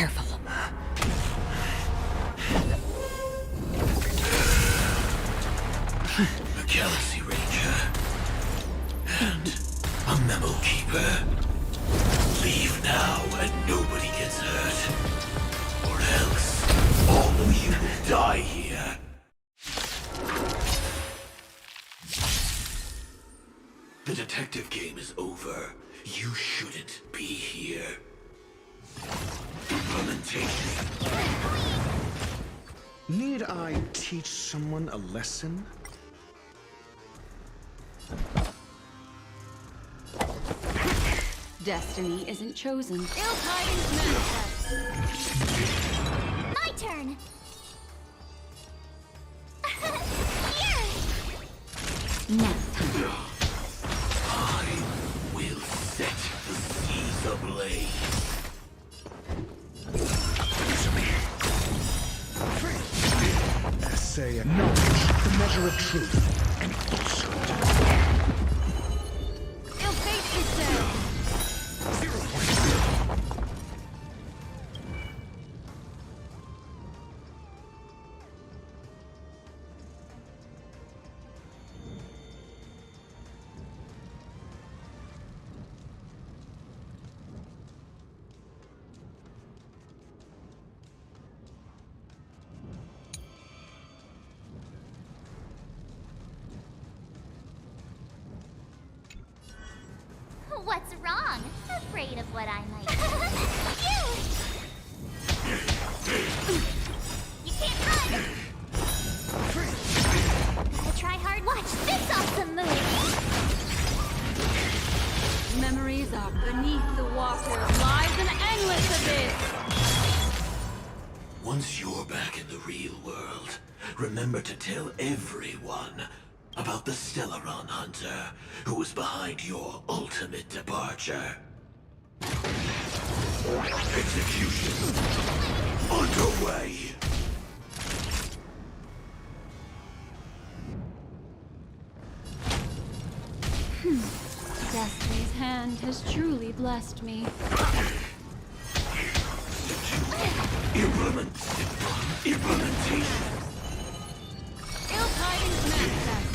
Speaker 2: careful.
Speaker 4: A Galaxy Ranger. And a Memo Keeper. Leave now and nobody gets hurt. Or else, all of you will die here. The detective game is over. You shouldn't be here. Implementation.
Speaker 8: Need I teach someone a lesson?
Speaker 3: Destiny isn't chosen.
Speaker 1: Ill tidings manifest. My turn. Here.
Speaker 6: Next time.
Speaker 4: I will set the seas ablaze.
Speaker 8: Essay knowledge, the measure of truth, and falsehood.
Speaker 1: Ill fate is dead. What's wrong? Afraid of what I might. You can't run! Gotta try hard. Watch this awesome move!
Speaker 3: Memories are beneath the water. Lies an endless abyss.
Speaker 4: Once you're back in the real world, remember to tell everyone about the Stellaron Hunter who was behind your ultimate departure. Execution underway.
Speaker 3: Destiny's hand has truly blessed me.
Speaker 4: Implementation.
Speaker 3: Ill tidings manifest.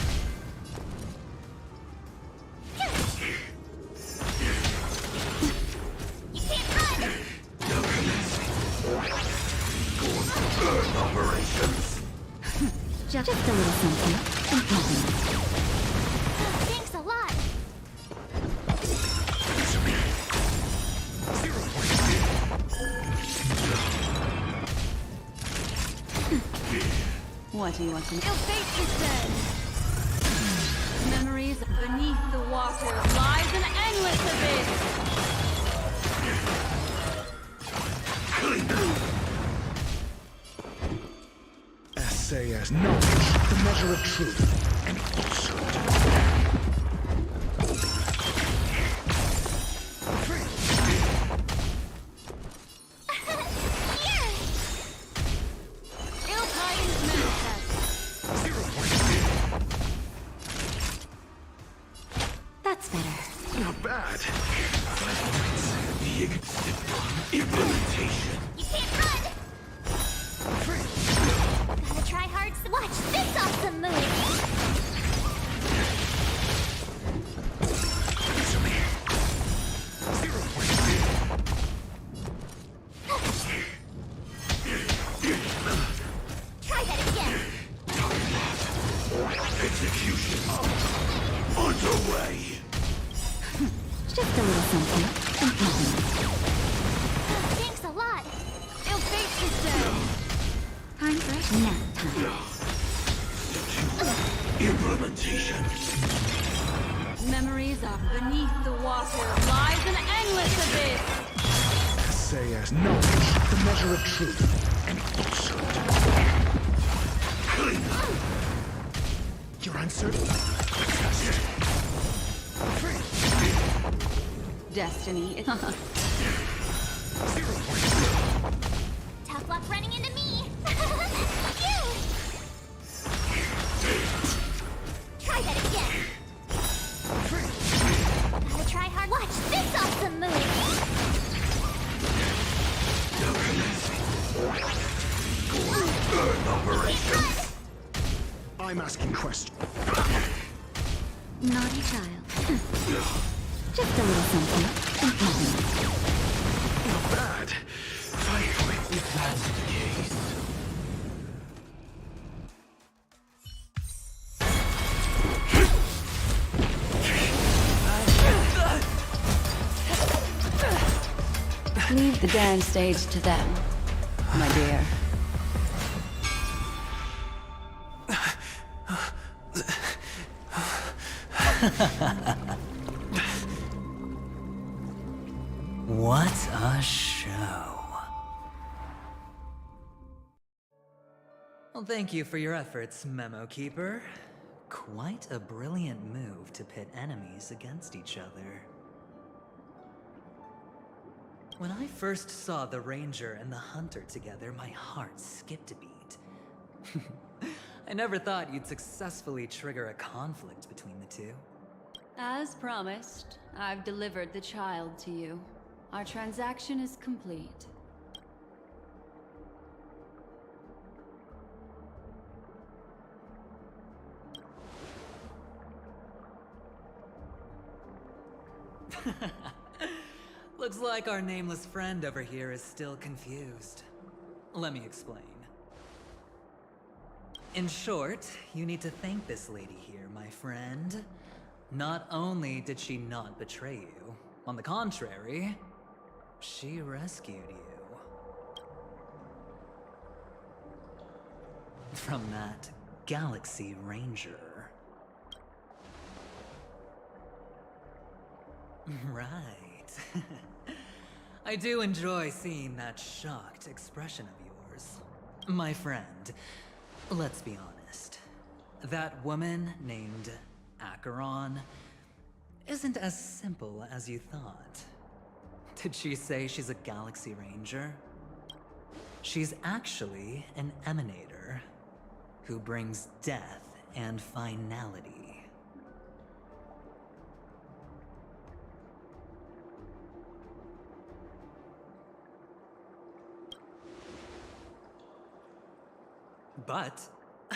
Speaker 1: You can't run!
Speaker 4: Now commencing. Going to burn operations.
Speaker 6: Just a little something. Important.
Speaker 1: Thanks a lot.
Speaker 3: What do you want to know?
Speaker 1: Ill fate is dead.
Speaker 3: Memories beneath the water. Lies an endless abyss.
Speaker 8: Essay as knowledge, the measure of truth, and falsehood.
Speaker 1: Here! Ill tidings manifest.
Speaker 6: That's better.
Speaker 8: Not bad.
Speaker 4: The implementation.
Speaker 1: You can't run! Gotta try hard. Watch this awesome move! Try that again!
Speaker 4: Execution underway.
Speaker 6: Just a little something. Important.
Speaker 1: Thanks a lot. Ill fate is dead.
Speaker 6: Time for nap time.
Speaker 4: Implementation.
Speaker 3: Memories are beneath the water. Lies an endless abyss.
Speaker 8: Essay as knowledge, the measure of truth, and falsehood. Your answer?
Speaker 3: Destiny is...
Speaker 1: Tough luck running into me. Try that again. Gotta try hard. Watch this awesome move.
Speaker 8: I'm asking questions.
Speaker 6: Naughty child. Just a little something. Important.
Speaker 8: Not bad. Finally.
Speaker 4: If that's the case.
Speaker 3: Leave the dance stage to them, my dear.
Speaker 9: What a show. Well, thank you for your efforts, Memo Keeper. Quite a brilliant move to pit enemies against each other. When I first saw the Ranger and the Hunter together, my heart skipped a beat. I never thought you'd successfully trigger a conflict between the two.
Speaker 3: As promised, I've delivered the child to you. Our transaction is complete.
Speaker 9: Looks like our nameless friend over here is still confused. Let me explain. In short, you need to thank this lady here, my friend. Not only did she not betray you, on the contrary, she rescued you. From that Galaxy Ranger. Right. I do enjoy seeing that shocked expression of yours. My friend, let's be honest. That woman named Acheron isn't as simple as you thought. Did she say she's a Galaxy Ranger? She's actually an Emanator who brings death and finality. But,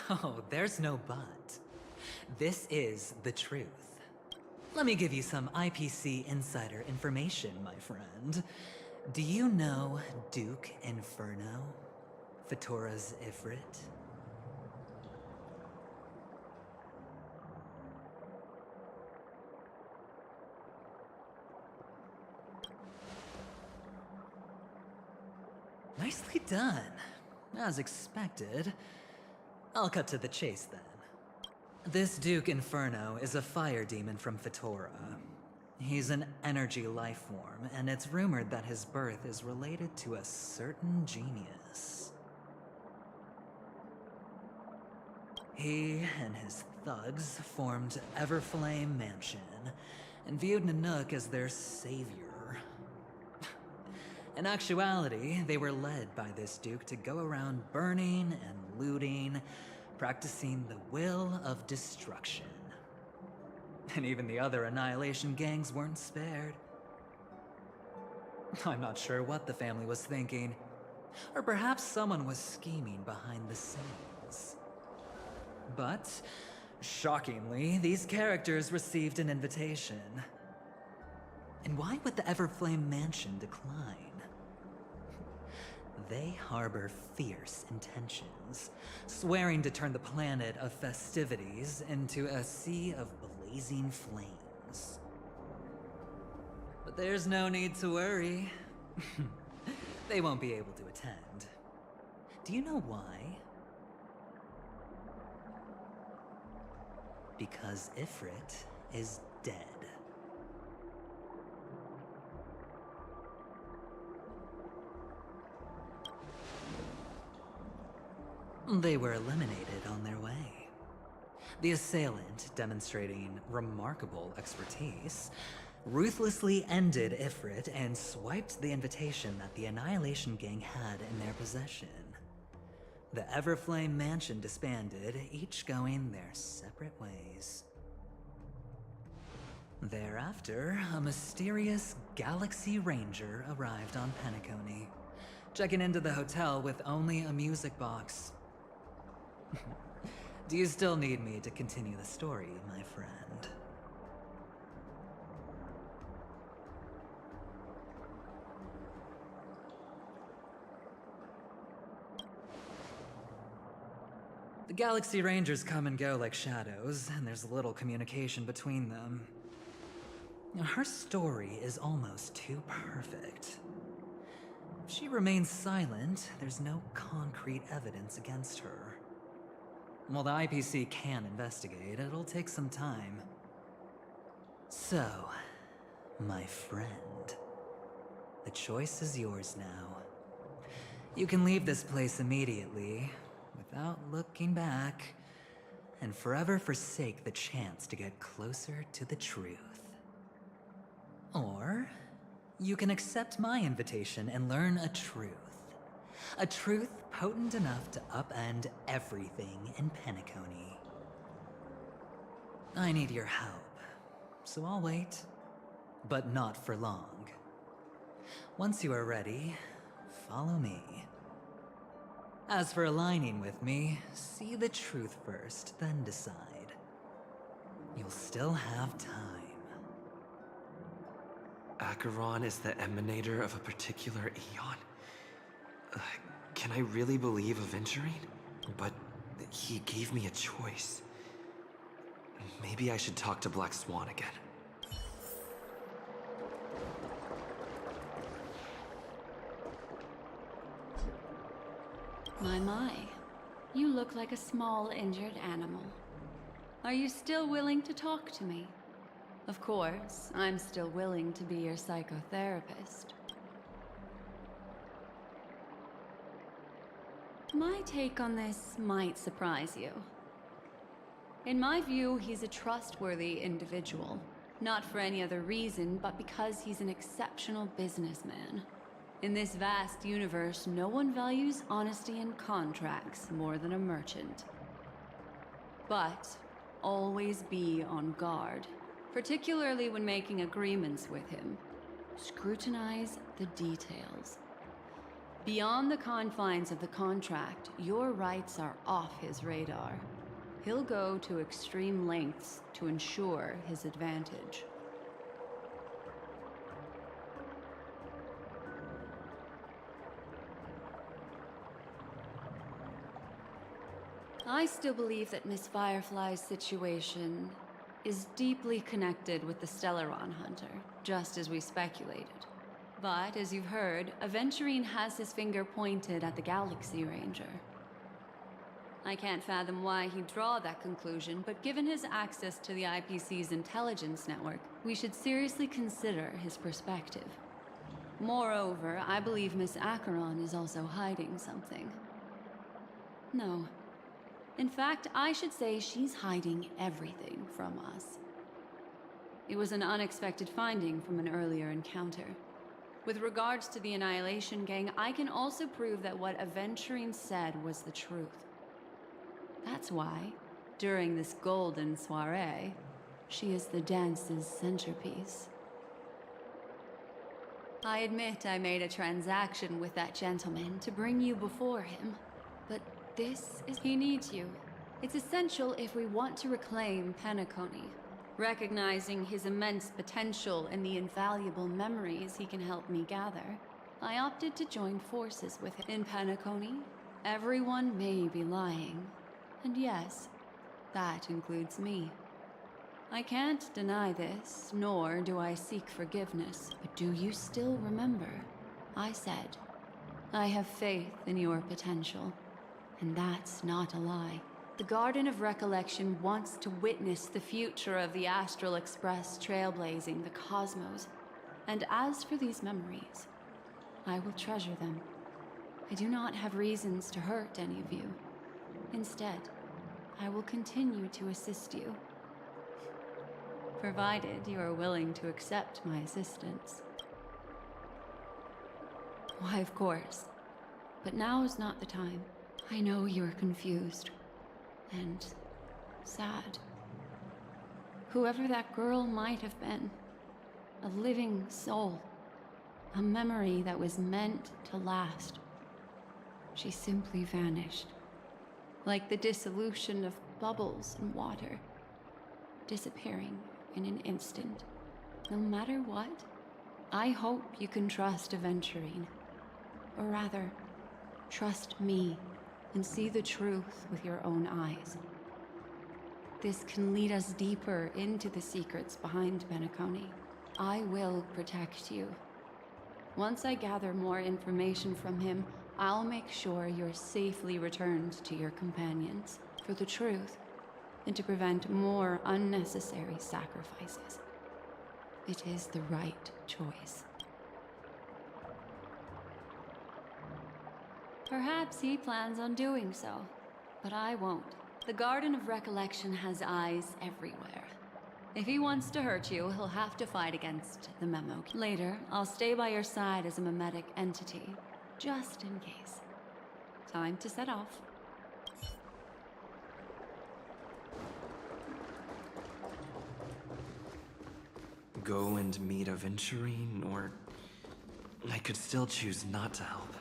Speaker 9: oh, there's no but. This is the truth. Let me give you some IPC insider information, my friend. Do you know Duke Inferno? Fatora's Ifrit? Nicely done. As expected. I'll cut to the chase then. This Duke Inferno is a fire demon from Fatora. He's an energy life form, and it's rumored that his birth is related to a certain genius. He and his thugs formed Everflame Mansion, and viewed Nanook as their savior. In actuality, they were led by this Duke to go around burning and looting, practicing the will of destruction. And even the other Annihilation gangs weren't spared. I'm not sure what the family was thinking, or perhaps someone was scheming behind the scenes. But, shockingly, these characters received an invitation. And why would the Everflame Mansion decline? They harbor fierce intentions, swearing to turn the planet of festivities into a sea of blazing flames. But there's no need to worry. They won't be able to attend. Do you know why? Because Ifrit is dead. They were eliminated on their way. The assailant, demonstrating remarkable expertise, ruthlessly ended Ifrit and swiped the invitation that the Annihilation Gang had in their possession. The Everflame Mansion disbanded, each going their separate ways. Thereafter, a mysterious Galaxy Ranger arrived on Penacony, checking into the hotel with only a music box. Do you still need me to continue the story, my friend? The Galaxy Rangers come and go like shadows, and there's little communication between them. Her story is almost too perfect. If she remains silent, there's no concrete evidence against her. While the IPC can investigate, it'll take some time. So, my friend, the choice is yours now. You can leave this place immediately, without looking back, and forever forsake the chance to get closer to the truth. Or, you can accept my invitation and learn a truth. A truth potent enough to upend everything in Penacony. I need your help, so I'll wait. But not for long. Once you are ready, follow me. As for aligning with me, see the truth first, then decide. You'll still have time.
Speaker 7: Acheron is the emanator of a particular eon? Can I really believe Aventurine? But he gave me a choice. Maybe I should talk to Black Swan again.
Speaker 3: My. You look like a small injured animal. Are you still willing to talk to me? Of course, I'm still willing to be your psychotherapist. My take on this might surprise you. In my view, he's a trustworthy individual. Not for any other reason, but because he's an exceptional businessman. In this vast universe, no one values honesty in contracts more than a merchant. But always be on guard, particularly when making agreements with him. Scrutinize the details. Beyond the confines of the contract, your rights are off his radar. He'll go to extreme lengths to ensure his advantage. I still believe that Miss Firefly's situation is deeply connected with the Stellaron Hunter, just as we speculated. But, as you've heard, Aventurine has his finger pointed at the Galaxy Ranger. I can't fathom why he'd draw that conclusion, but given his access to the IPC's intelligence network, we should seriously consider his perspective. Moreover, I believe Miss Acheron is also hiding something. No. In fact, I should say she's hiding everything from us. It was an unexpected finding from an earlier encounter. With regards to the Annihilation Gang, I can also prove that what Aventurine said was the truth. That's why, during this golden soiree, she is the dance's centerpiece. I admit I made a transaction with that gentleman to bring you before him, but he needs you. It's essential if we want to reclaim Penacony. Recognizing his immense potential and the invaluable memories he can help me gather, I opted to join forces with him. In Penacony, everyone may be lying. And yes, that includes me. I can't deny this, nor do I seek forgiveness. But do you still remember? I said, I have faith in your potential. And that's not a lie. The Garden of Recollection wants to witness the future of the Astral Express trailblazing the cosmos. And as for these memories, I will treasure them. I do not have reasons to hurt any of you. Instead, I will continue to assist you. Provided you are willing to accept my assistance. Why, of course. But now is not the time. I know you are confused. And sad. Whoever that girl might have been. A living soul. A memory that was meant to last. She simply vanished. Like the dissolution of bubbles in water, disappearing in an instant. No matter what, I hope you can trust Aventurine. Or rather, trust me and see the truth with your own eyes. This can lead us deeper into the secrets behind Penacony. I will protect you. Once I gather more information from him, I'll make sure you're safely returned to your companions for the truth and to prevent more unnecessary sacrifices. It is the right choice. Perhaps he plans on doing so, but I won't. The Garden of Recollection has eyes everywhere. If he wants to hurt you, he'll have to fight against the memo. Later, I'll stay by your side as a mimetic entity, just in case. Time to set off.
Speaker 7: Go and meet Aventurine, or I could still choose not to help.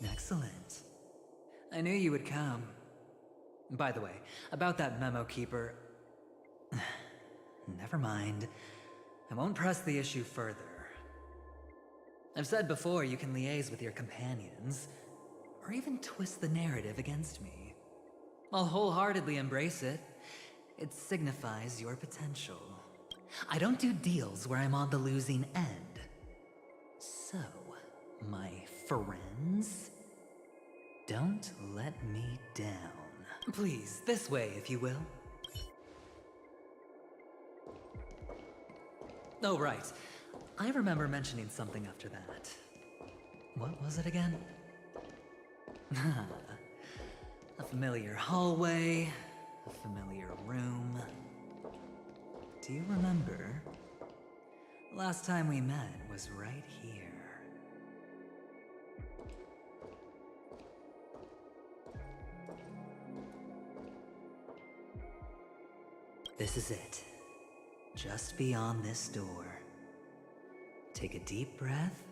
Speaker 9: Excellent. I knew you would come. By the way, about that memo keeper... Never mind. I won't press the issue further. I've said before you can liaise with your companions, or even twist the narrative against me. I'll wholeheartedly embrace it. It signifies your potential. I don't do deals where I'm on the losing end. So, my friends, don't let me down. Please, this way, if you will. Oh, right. I remember mentioning something after that. What was it again? A familiar hallway, a familiar room. Do you remember? Last time we met was right here. This is it. Just beyond this door. Take a deep breath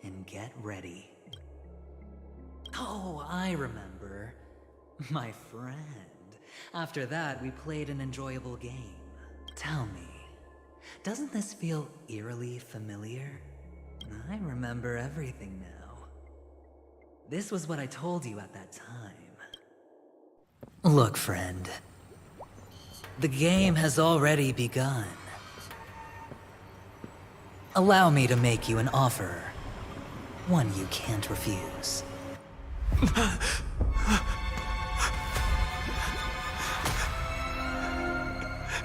Speaker 9: and get ready. Oh, I remember. My friend. After that, we played an enjoyable game. Tell me, doesn't this feel eerily familiar? I remember everything now. This was what I told you at that time. Look, friend. The game has already begun. Allow me to make you an offer. One you can't refuse.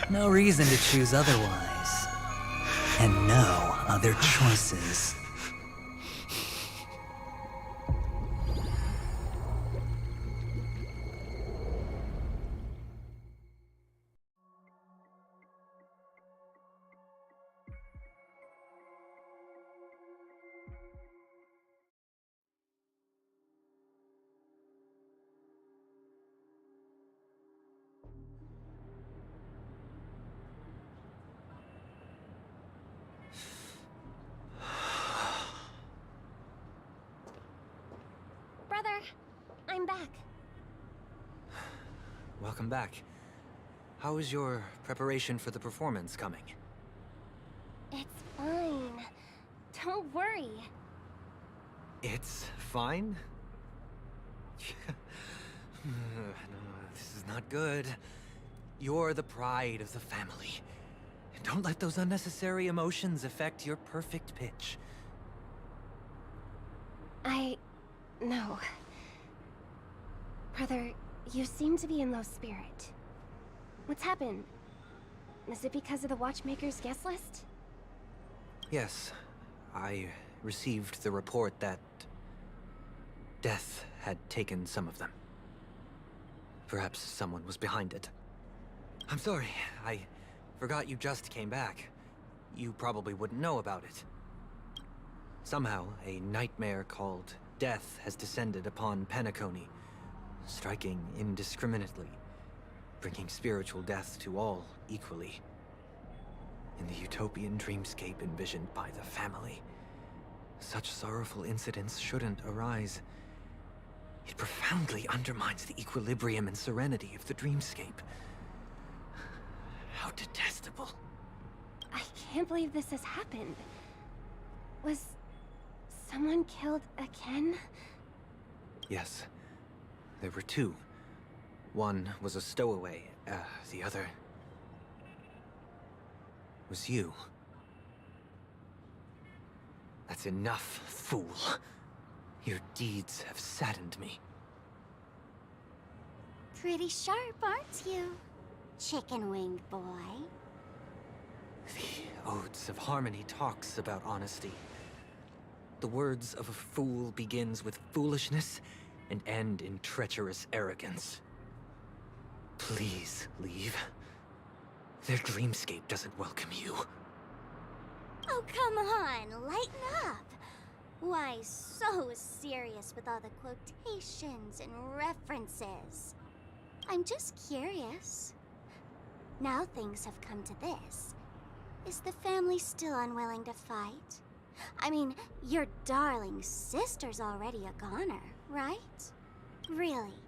Speaker 9: No reason to choose otherwise. And no other choices.
Speaker 1: Brother, I'm back.
Speaker 10: Welcome back. How is your preparation for the performance coming?
Speaker 1: It's fine. Don't worry.
Speaker 10: It's fine? No, this is not good. You're the pride of the family. Don't let those unnecessary emotions affect your perfect pitch.
Speaker 1: No. Brother, you seem to be in low spirit. What's happened? Is it because of the Watchmaker's guest list?
Speaker 10: Yes, I received the report that death had taken some of them. Perhaps someone was behind it. I'm sorry, I forgot you just came back. You probably wouldn't know about it. Somehow, a nightmare called Death has descended upon Penacony, striking indiscriminately, bringing spiritual death to all equally. In the utopian dreamscape envisioned by the family, such sorrowful incidents shouldn't arise. It profoundly undermines the equilibrium and serenity of the dreamscape. How detestable.
Speaker 6: I can't believe this has happened. Was someone killed again?
Speaker 10: Yes. There were two. One was a stowaway, the other was you. That's enough, fool. Your deeds have saddened me.
Speaker 6: Pretty sharp, aren't you, chicken-winged boy?
Speaker 10: The Odes of Harmony talks about honesty. The words of a fool begins with foolishness and end in treacherous arrogance. Please leave. Their dreamscape doesn't welcome you.
Speaker 6: Oh, come on, lighten up. Why so serious with all the quotations and references? I'm just curious. Now things have come to this. Is the family still unwilling to fight? I mean, your darling sister's already a goner, right? Really?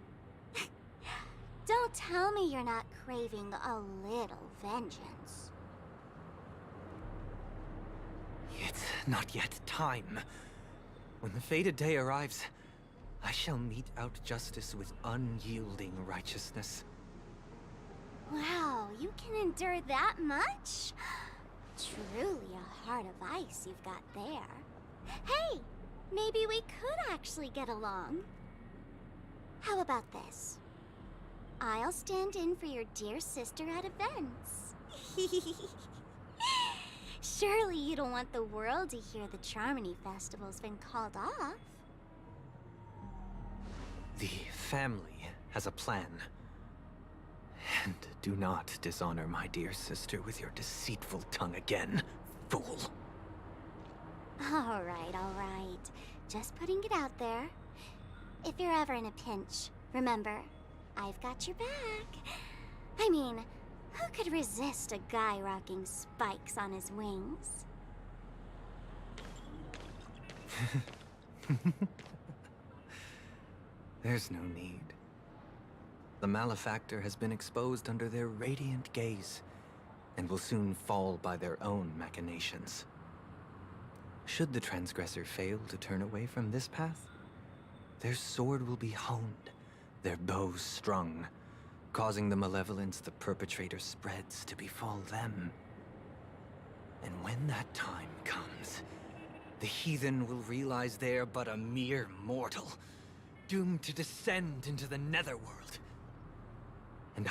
Speaker 6: Don't tell me you're not craving a little vengeance.
Speaker 10: It's not yet time. When the fated day arrives, I shall mete out justice with unyielding righteousness.
Speaker 6: Wow, you can endure that much? Truly a heart of ice you've got there. Hey, maybe we could actually get along. How about this? I'll stand in for your dear sister at events. Surely you don't want the world to hear the Charmony Festival's been called off.
Speaker 10: The family has a plan. And do not dishonor my dear sister with your deceitful tongue again, fool.
Speaker 6: All right. Just putting it out there. If you're ever in a pinch, remember, I've got your back. I mean, who could resist a guy rocking spikes on his wings?
Speaker 10: There's no need. The malefactor has been exposed under their radiant gaze, and will soon fall by their own machinations. Should the transgressor fail to turn away from this path, their sword will be honed, their bows strung, causing the malevolence the perpetrator spreads to befall them. And when that time comes, the heathen will realize they're but a mere mortal, doomed to descend into the netherworld. And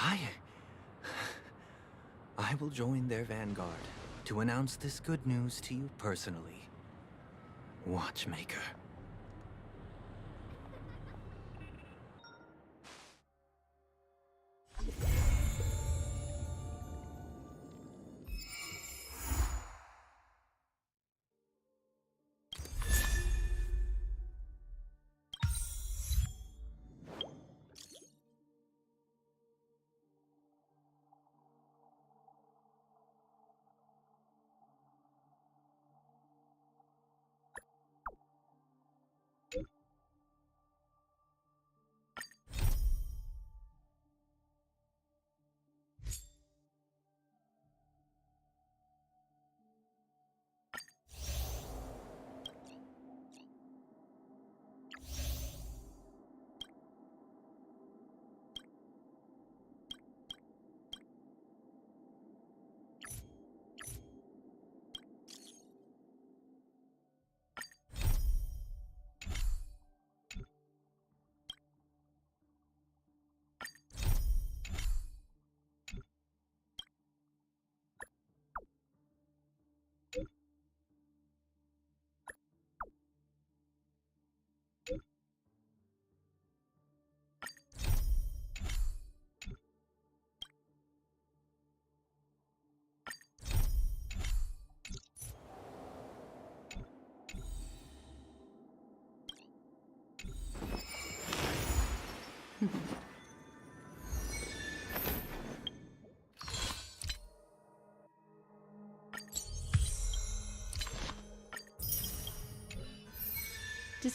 Speaker 10: I will join their vanguard to announce this good news to you personally, Watchmaker.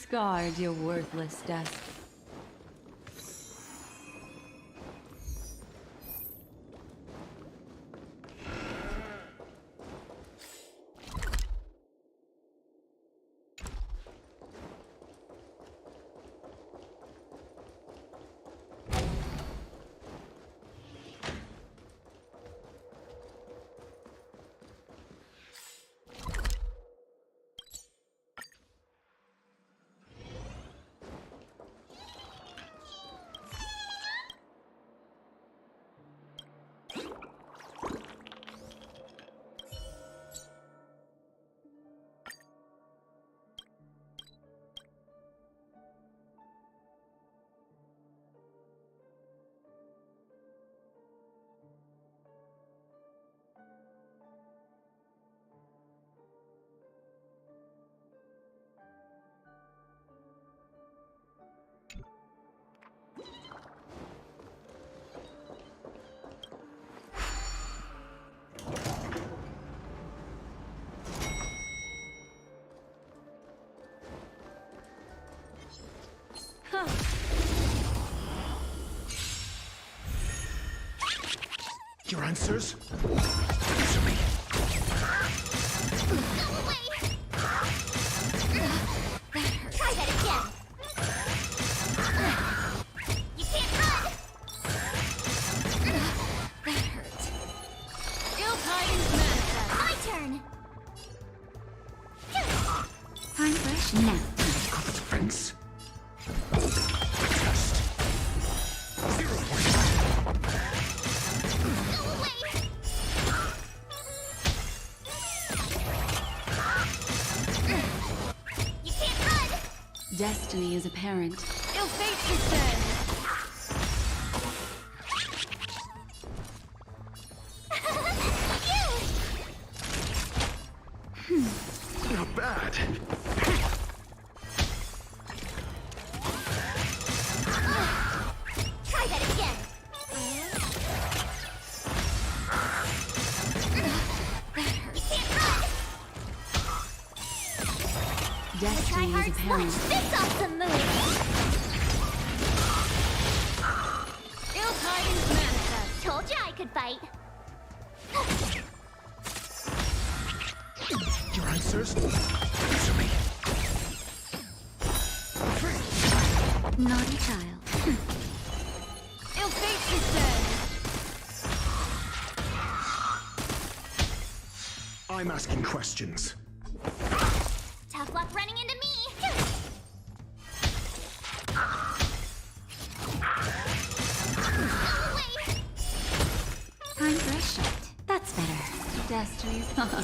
Speaker 3: discard your worthless desk.
Speaker 8: Your answers? Answer me.
Speaker 6: Go away! Try that again! You can't run! That hurt.
Speaker 3: Ill tidings manifest.
Speaker 6: My turn!
Speaker 2: I'm fresh now.
Speaker 8: Cover the fence. Test. 0 points.
Speaker 6: Go away! You can't run!
Speaker 3: Destiny is apparent. Ill fate descend.
Speaker 8: Not bad.
Speaker 6: Try that again! You can't run! Try
Speaker 3: Destiny is
Speaker 6: hard
Speaker 3: apparent.
Speaker 6: slash this off the move!
Speaker 3: Ill tidings manifest.
Speaker 6: Told you I could fight.
Speaker 8: Your answers? Answer me.
Speaker 2: Naughty child.
Speaker 3: Ill fate descend.
Speaker 8: I'm asking questions.
Speaker 6: Tough luck running into me! Go away!
Speaker 2: Time for a shot. That's better.
Speaker 3: Destiny's
Speaker 8: Test.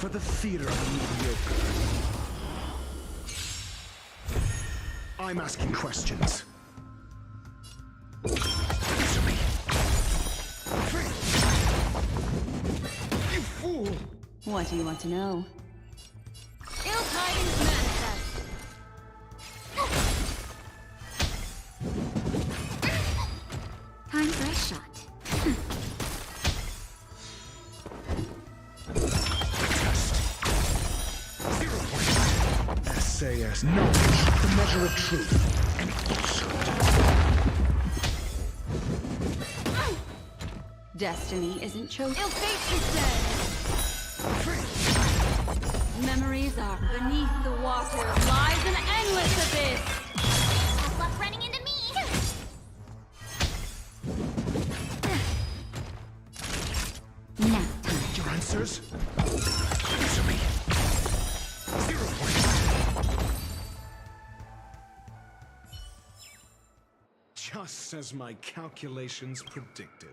Speaker 8: for the theater of the mediocre. I'm asking questions. Answer me. You fool!
Speaker 3: What do you want to know? Ill tidings manifest.
Speaker 6: Time for a shot.
Speaker 8: SAS knowledge, the measure of truth, and falsehood.
Speaker 3: Destiny isn't chosen. Ill fate descends. Memories are beneath the water. Lies an endless abyss.
Speaker 6: Good luck running into me! Now,
Speaker 8: Your answers? Answer me. 0 points. Just as my calculations predicted.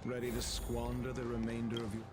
Speaker 8: Ready to squander the remainder of your...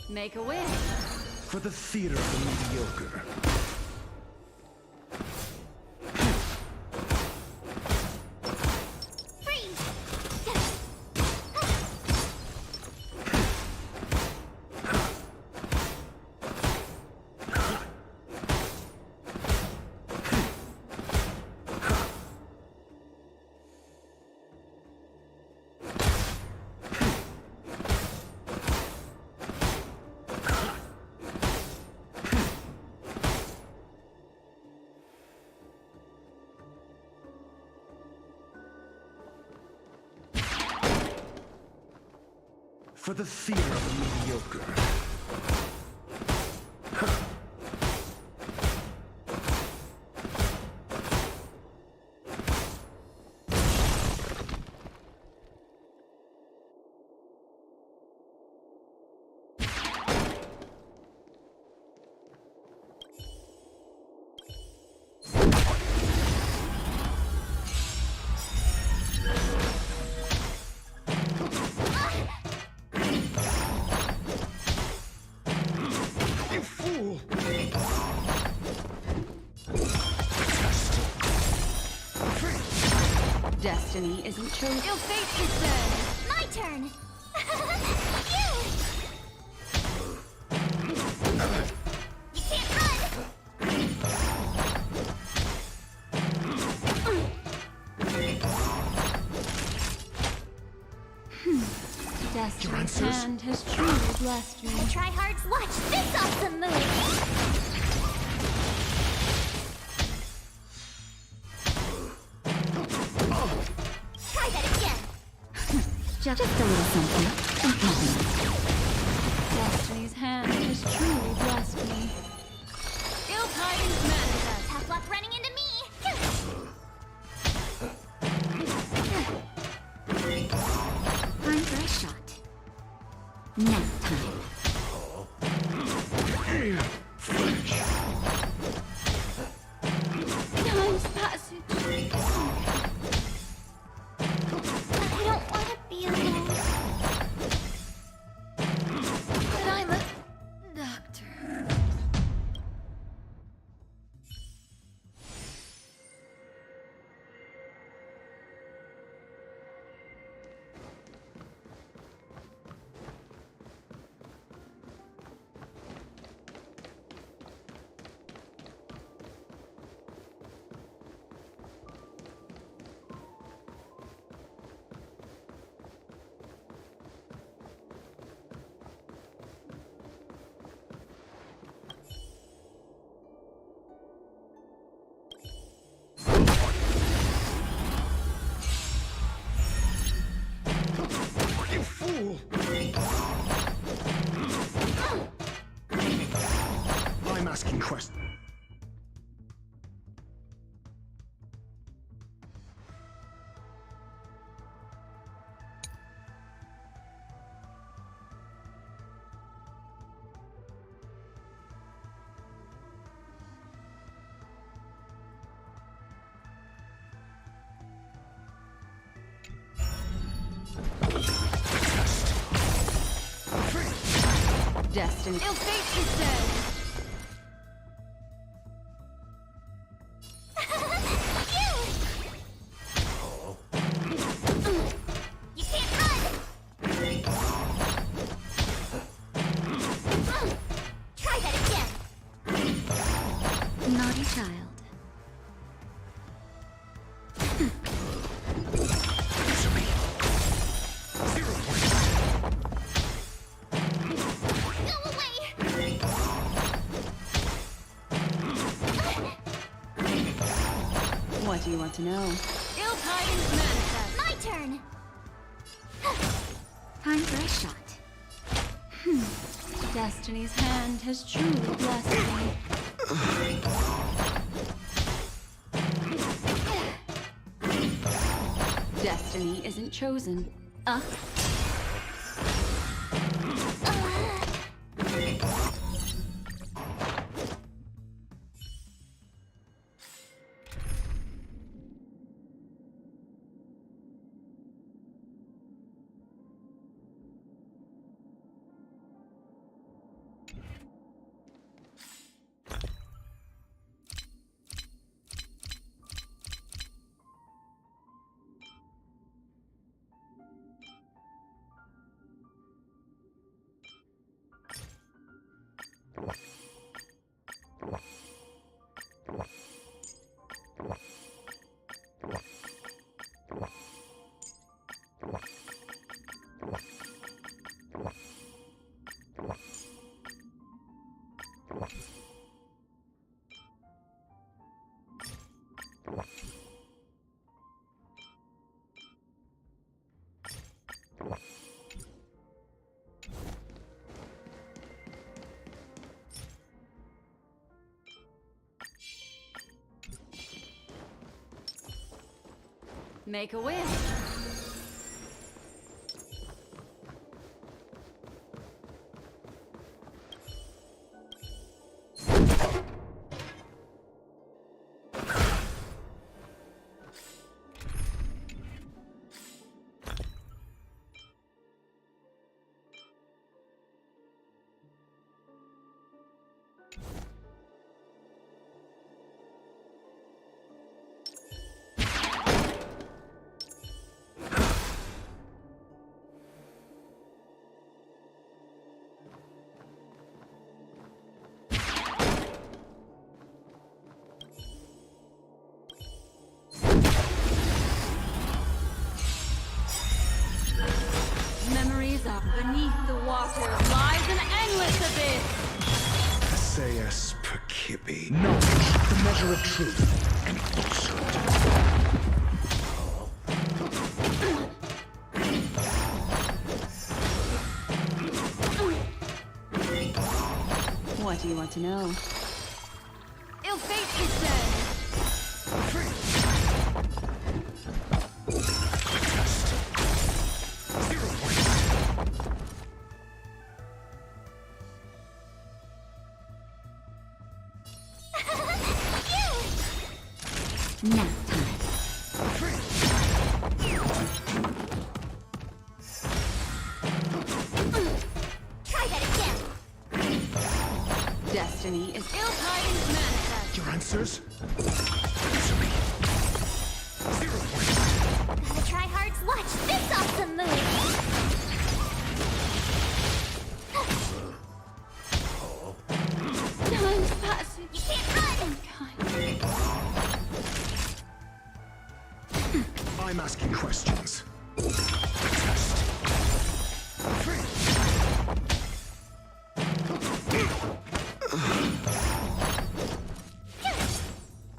Speaker 3: Make a wish.
Speaker 8: For the theater of the mediocre. For the theater of the mediocre.
Speaker 3: Destiny isn't true. Your fate is sealed.
Speaker 6: My turn! You can't run!
Speaker 3: Destiny's hand has truly blessed me.
Speaker 6: Tryhards, watch this awesome move! Try that again!
Speaker 3: Just a little something. Destiny's hand has truly blessed me. Ill tidings manifest.
Speaker 6: Tough luck running into me!
Speaker 11: Time for a shot. Nap time.
Speaker 6: Time's passage. I don't want to be alone.
Speaker 8: asking questions.
Speaker 3: Destiny. Ill fate, it says.
Speaker 6: You can't run! Try that again!
Speaker 11: Naughty child.
Speaker 8: Answer me. 0 points.
Speaker 6: Go away!
Speaker 3: What do you want to know? Ill tidings manifest.
Speaker 6: My turn!
Speaker 11: Time for a shot.
Speaker 3: Destiny's hand has truly blessed me. Destiny isn't chosen. Make a wish. Beneath the water lies an endless abyss.
Speaker 8: Sayas Perkibi. Knowledge, the measure of truth and falsehood.
Speaker 3: What do you want to know? Ill fate, it says.
Speaker 11: Nap time.
Speaker 6: Try that again!
Speaker 3: Destiny is ill tidings manifest.
Speaker 8: Your answers? Answer me. 0 points.
Speaker 6: Gotta try hard to watch this awesome move!
Speaker 3: Time's passing.
Speaker 6: You can't run!
Speaker 8: I'm asking questions.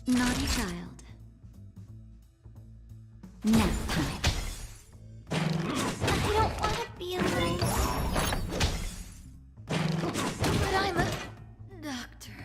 Speaker 11: Naughty child. Nap time.
Speaker 6: I don't want to be alone. But I'm a doctor.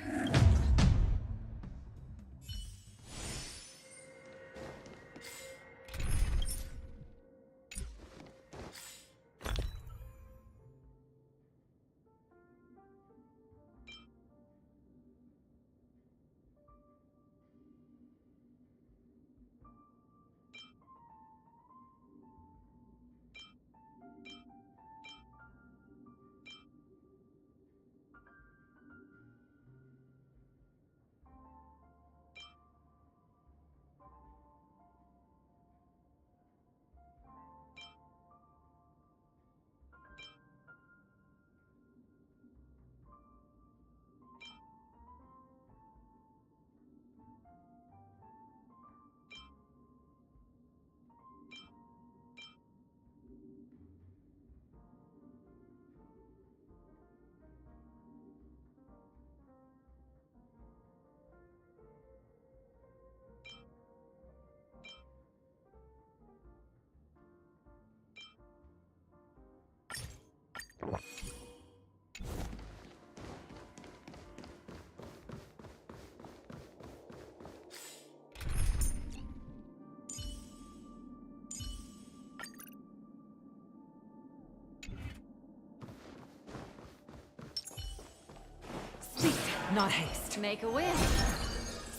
Speaker 2: not haste.
Speaker 3: Make a wish.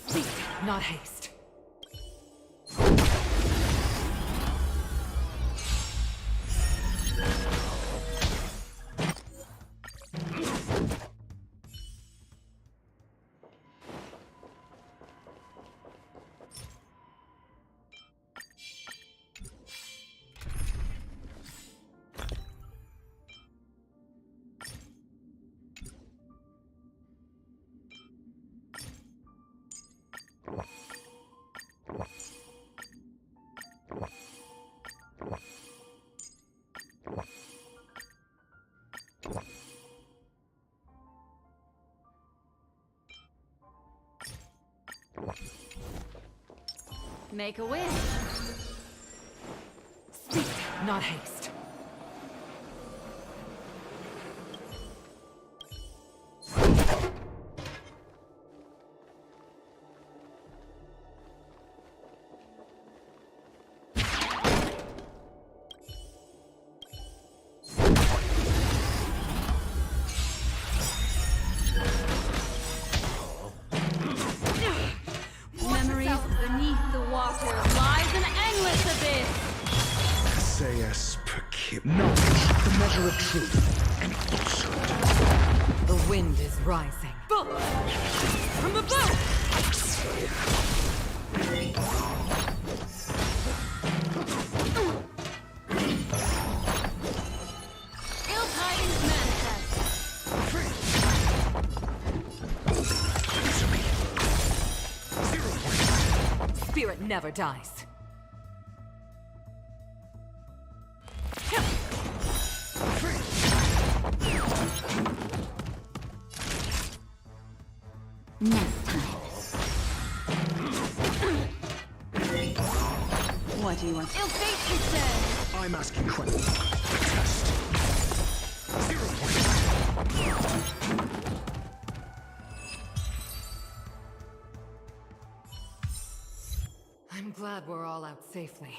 Speaker 2: Speak, not haste.
Speaker 3: Make a wish.
Speaker 2: Speak, not haste.
Speaker 3: Memories beneath the water lies an endless abyss.
Speaker 8: Pt.2. Knowledge, the measure of truth and falsehood.
Speaker 2: The wind is rising. From the boat!
Speaker 3: Ill tidings manifest.
Speaker 2: Spirit never dies.
Speaker 11: Nap time.
Speaker 3: What do you want? Ill fate, you said.
Speaker 8: I'm asking questions. Test. 0 points.
Speaker 2: I'm glad we're all out safely.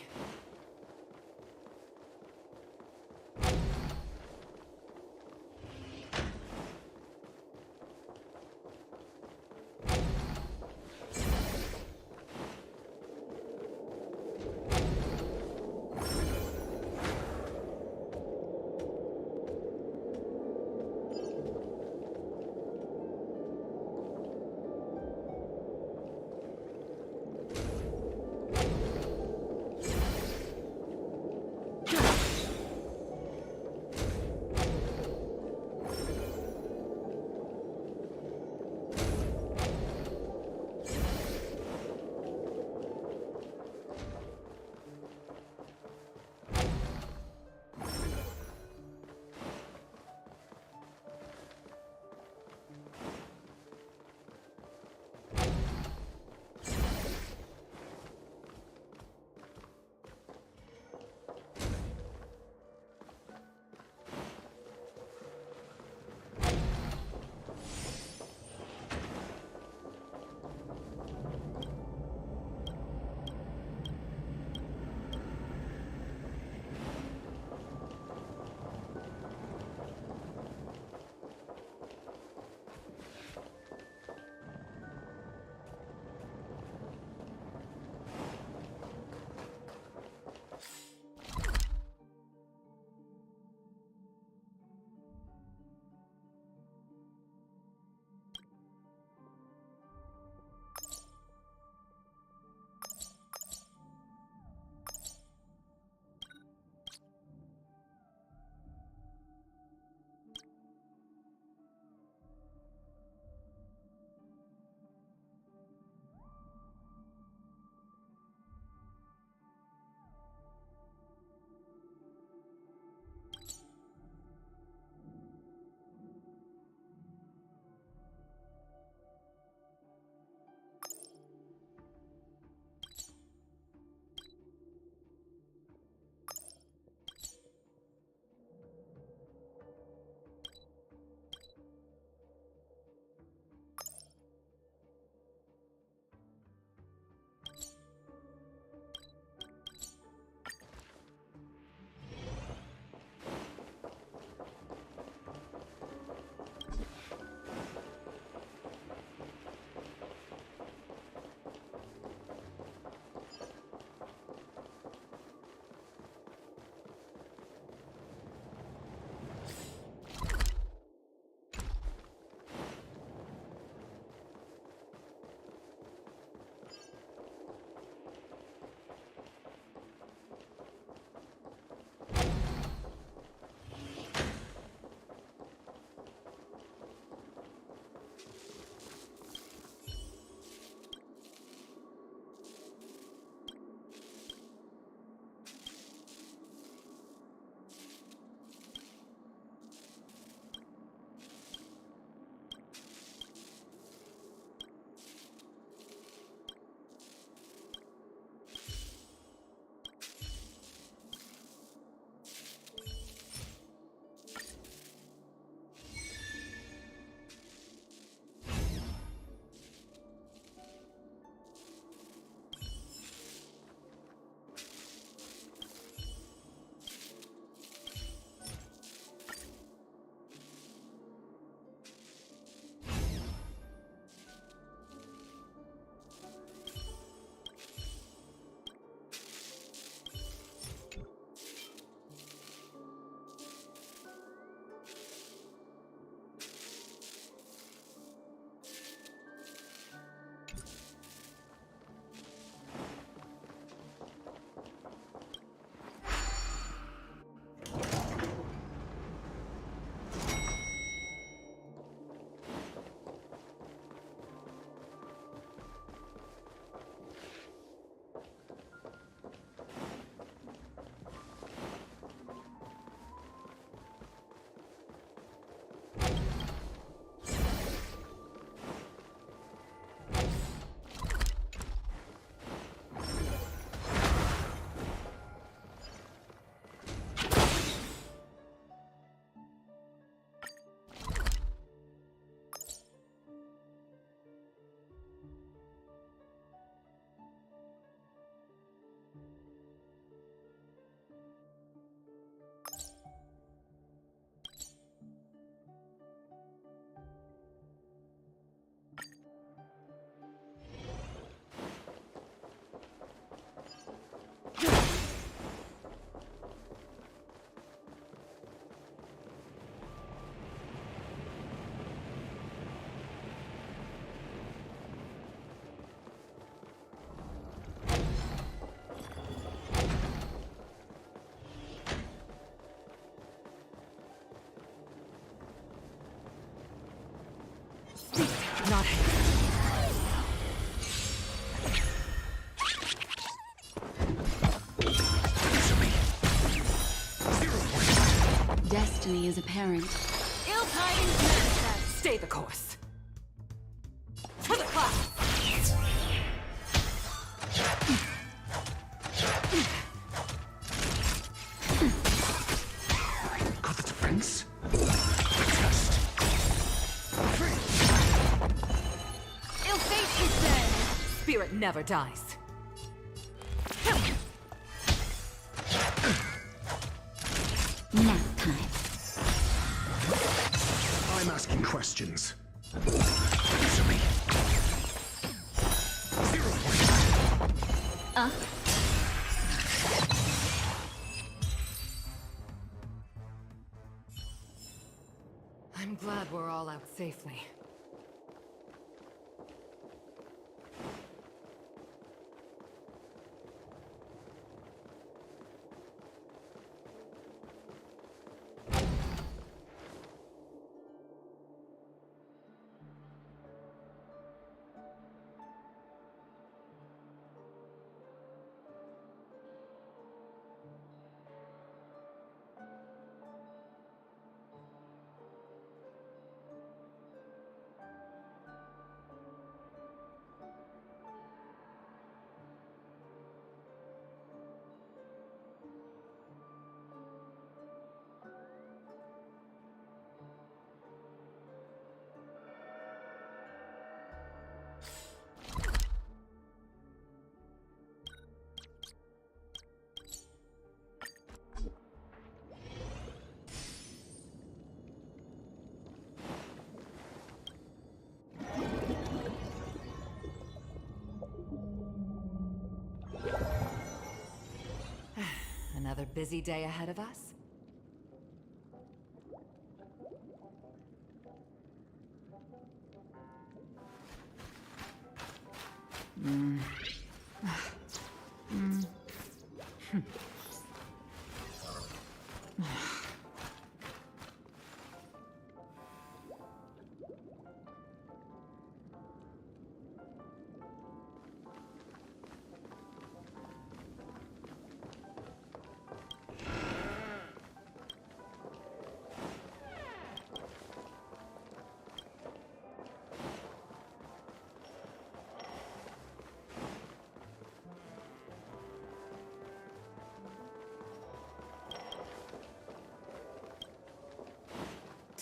Speaker 3: Destiny is apparent.
Speaker 2: Ill tidings manifest. Stay the course. To the class.
Speaker 8: Got the defense? Test.
Speaker 2: Ill fate is dead. Spirit never dies.
Speaker 11: Nap time.
Speaker 8: I'm asking questions. Answer me. 0 points.
Speaker 2: I'm glad we're all out safely. Another busy day ahead of us?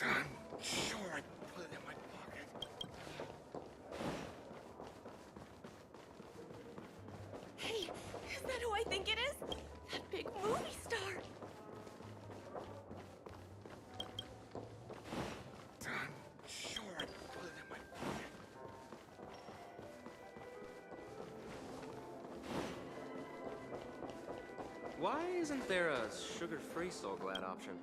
Speaker 8: I'm sure I put it in my pocket.
Speaker 1: Hey, is that who I think it is? That big movie star.
Speaker 8: I'm sure I put it in my pocket.
Speaker 7: Why isn't there a sugar-free Soul Glad option?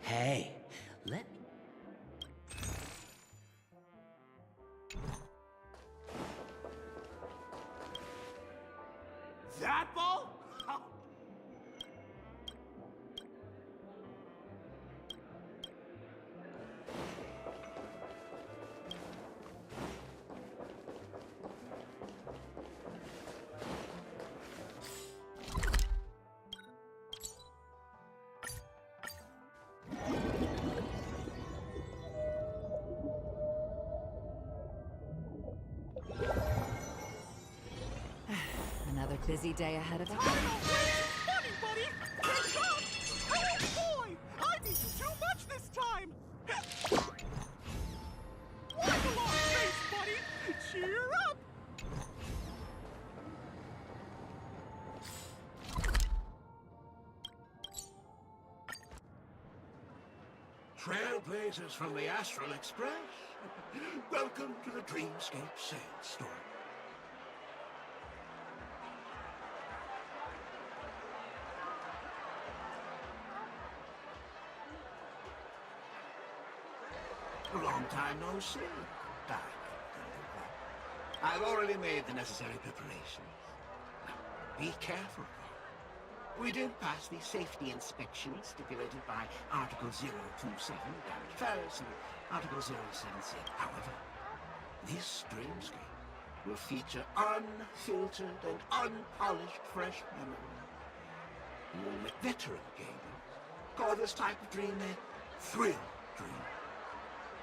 Speaker 9: Hey, let
Speaker 4: That ball?
Speaker 2: Busy day ahead of you?
Speaker 12: Buddy, buddy! Catch up! Oh boy! I need you too much this time! Wipe along, face, buddy! Cheer up!
Speaker 4: Trailblazers from the Astral Express. Welcome to the Dreamscape Sandstorm. Long time no see, darling. I've already made the necessary preparations. Now, be careful. We did pass the safety inspection stipulated by Article 027, damage first, and Article 076. However, this dreamscape will feature unfiltered and unpolished fresh memory. Veteran gamers call this type of dream a thrill dream.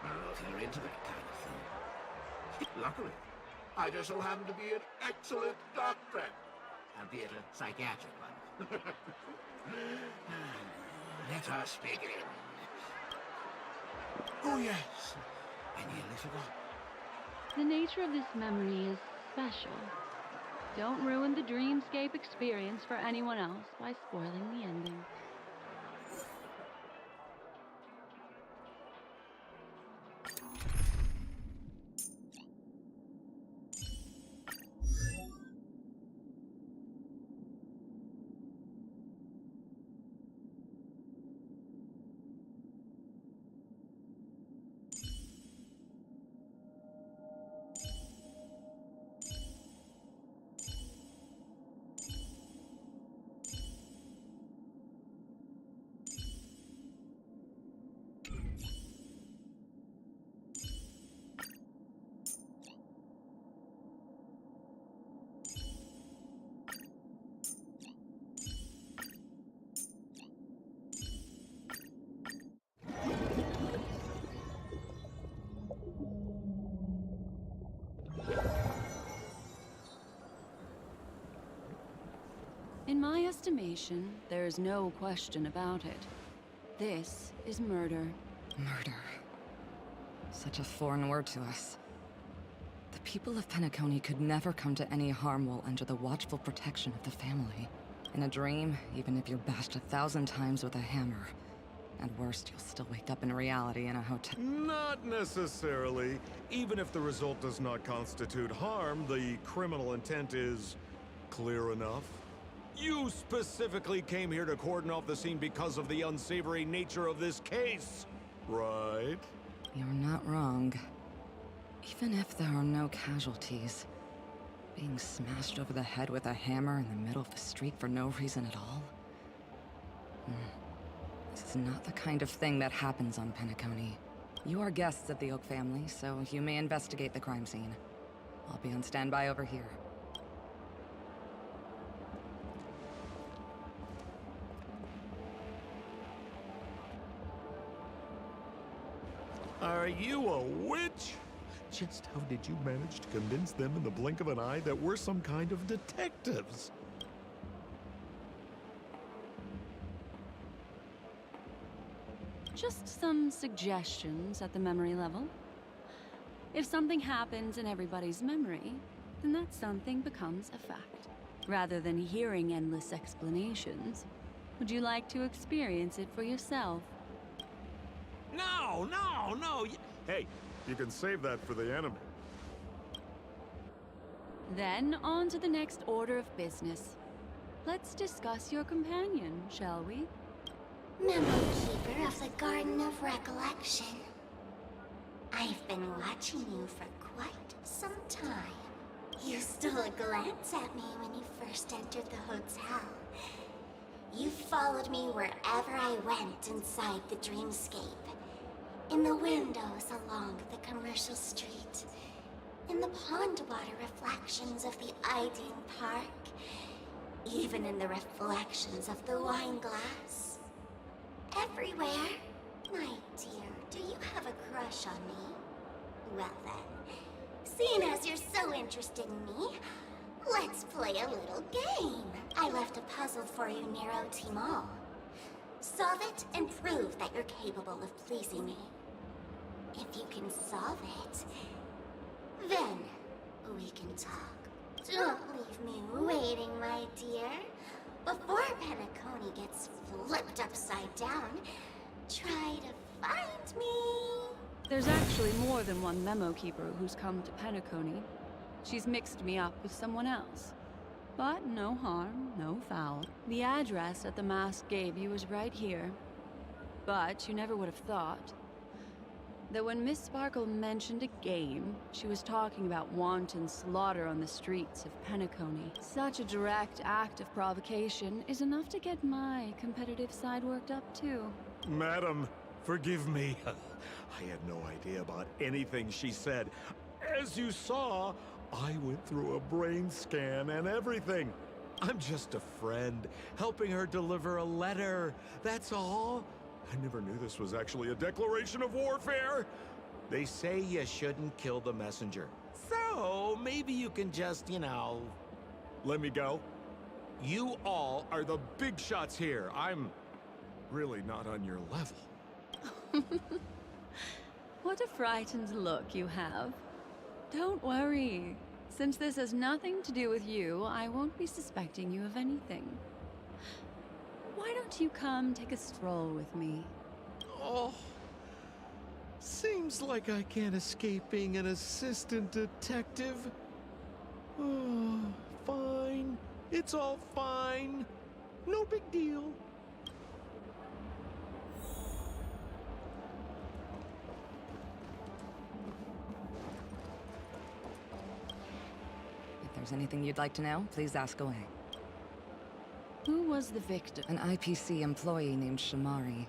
Speaker 4: I don't know if you're into that kind of thing. Luckily, I just so happen to be an excellent doctor, albeit a psychiatric one. Let us begin. Oh yes, I nearly forgot.
Speaker 3: The nature of this memory is special. Don't ruin the dreamscape experience for anyone else by spoiling the ending. In my estimation, there is no question about it. This is murder.
Speaker 2: Murder. Such a foreign word to us. The people of Penacony could never come to any harm while under the watchful protection of the family. In a dream, even if you're bashed 1,000 times with a hammer, at worst, you'll still wake up in reality in a hotel.
Speaker 8: Not necessarily. Even if the result does not constitute harm, the criminal intent is clear enough. You specifically came here to cordon off the scene because of the unsavory nature of this case, right?
Speaker 2: You're not wrong. Even if there are no casualties, being smashed over the head with a hammer in the middle of the street for no reason at all? This is not the kind of thing that happens on Penacony. You are guests of the Oak family, so you may investigate the crime scene. I'll be on standby over here.
Speaker 8: Are you a witch? Just how did you manage to convince them in the blink of an eye that we're some kind of detectives?
Speaker 3: Just some suggestions at the memory level. If something happens in everybody's memory, then that something becomes a fact. Rather than hearing endless explanations, would you like to experience it for yourself?
Speaker 8: No! Hey, you can save that for the enemy.
Speaker 3: Then on to the next order of business. Let's discuss your companion, shall we?
Speaker 6: Memory Keeper of the Garden of Recollection. I've been watching you for quite some time. You stole a glance at me when you first entered the hotel. You followed me wherever I went inside the dreamscape. In the windows along the commercial street. In the pond water reflections of the Ideen Park. Even in the reflections of the wine glass. Everywhere. My dear, do you have a crush on me? Well then, seeing as you're so interested in me, Let's play a little game. I left a puzzle for you, Nero Timol. Solve it and prove that you're capable of pleasing me. If you can solve it, then we can talk. Don't leave me waiting, my dear. Before Penacony gets flipped upside down, try to find me.
Speaker 3: There's actually more than one memo keeper who's come to Penacony. She's mixed me up with someone else. But no harm, no foul. The address that the mask gave you is right here. But you never would have thought that when Miss Sparkle mentioned a game, she was talking about wanton slaughter on the streets of Penacony. Such a direct act of provocation is enough to get my competitive side worked up too.
Speaker 8: Madam, forgive me. I had no idea about anything she said. As you saw, I went through a brain scan and everything. I'm just a friend, helping her deliver a letter. That's all. I never knew this was actually a declaration of warfare. They say you shouldn't kill the messenger. So, maybe you can just, let me go. You all are the big shots here. I'm really not on your level.
Speaker 3: What a frightened look you have. Don't worry. Since this has nothing to do with you, I won't be suspecting you of anything. Why don't you come take a stroll with me?
Speaker 8: Oh, seems like I can't escape being an assistant detective. Oh, fine. It's all fine. No big deal.
Speaker 2: If there's anything you'd like to know, please ask away.
Speaker 3: Who was the victim?
Speaker 2: An IPC employee named Shamari.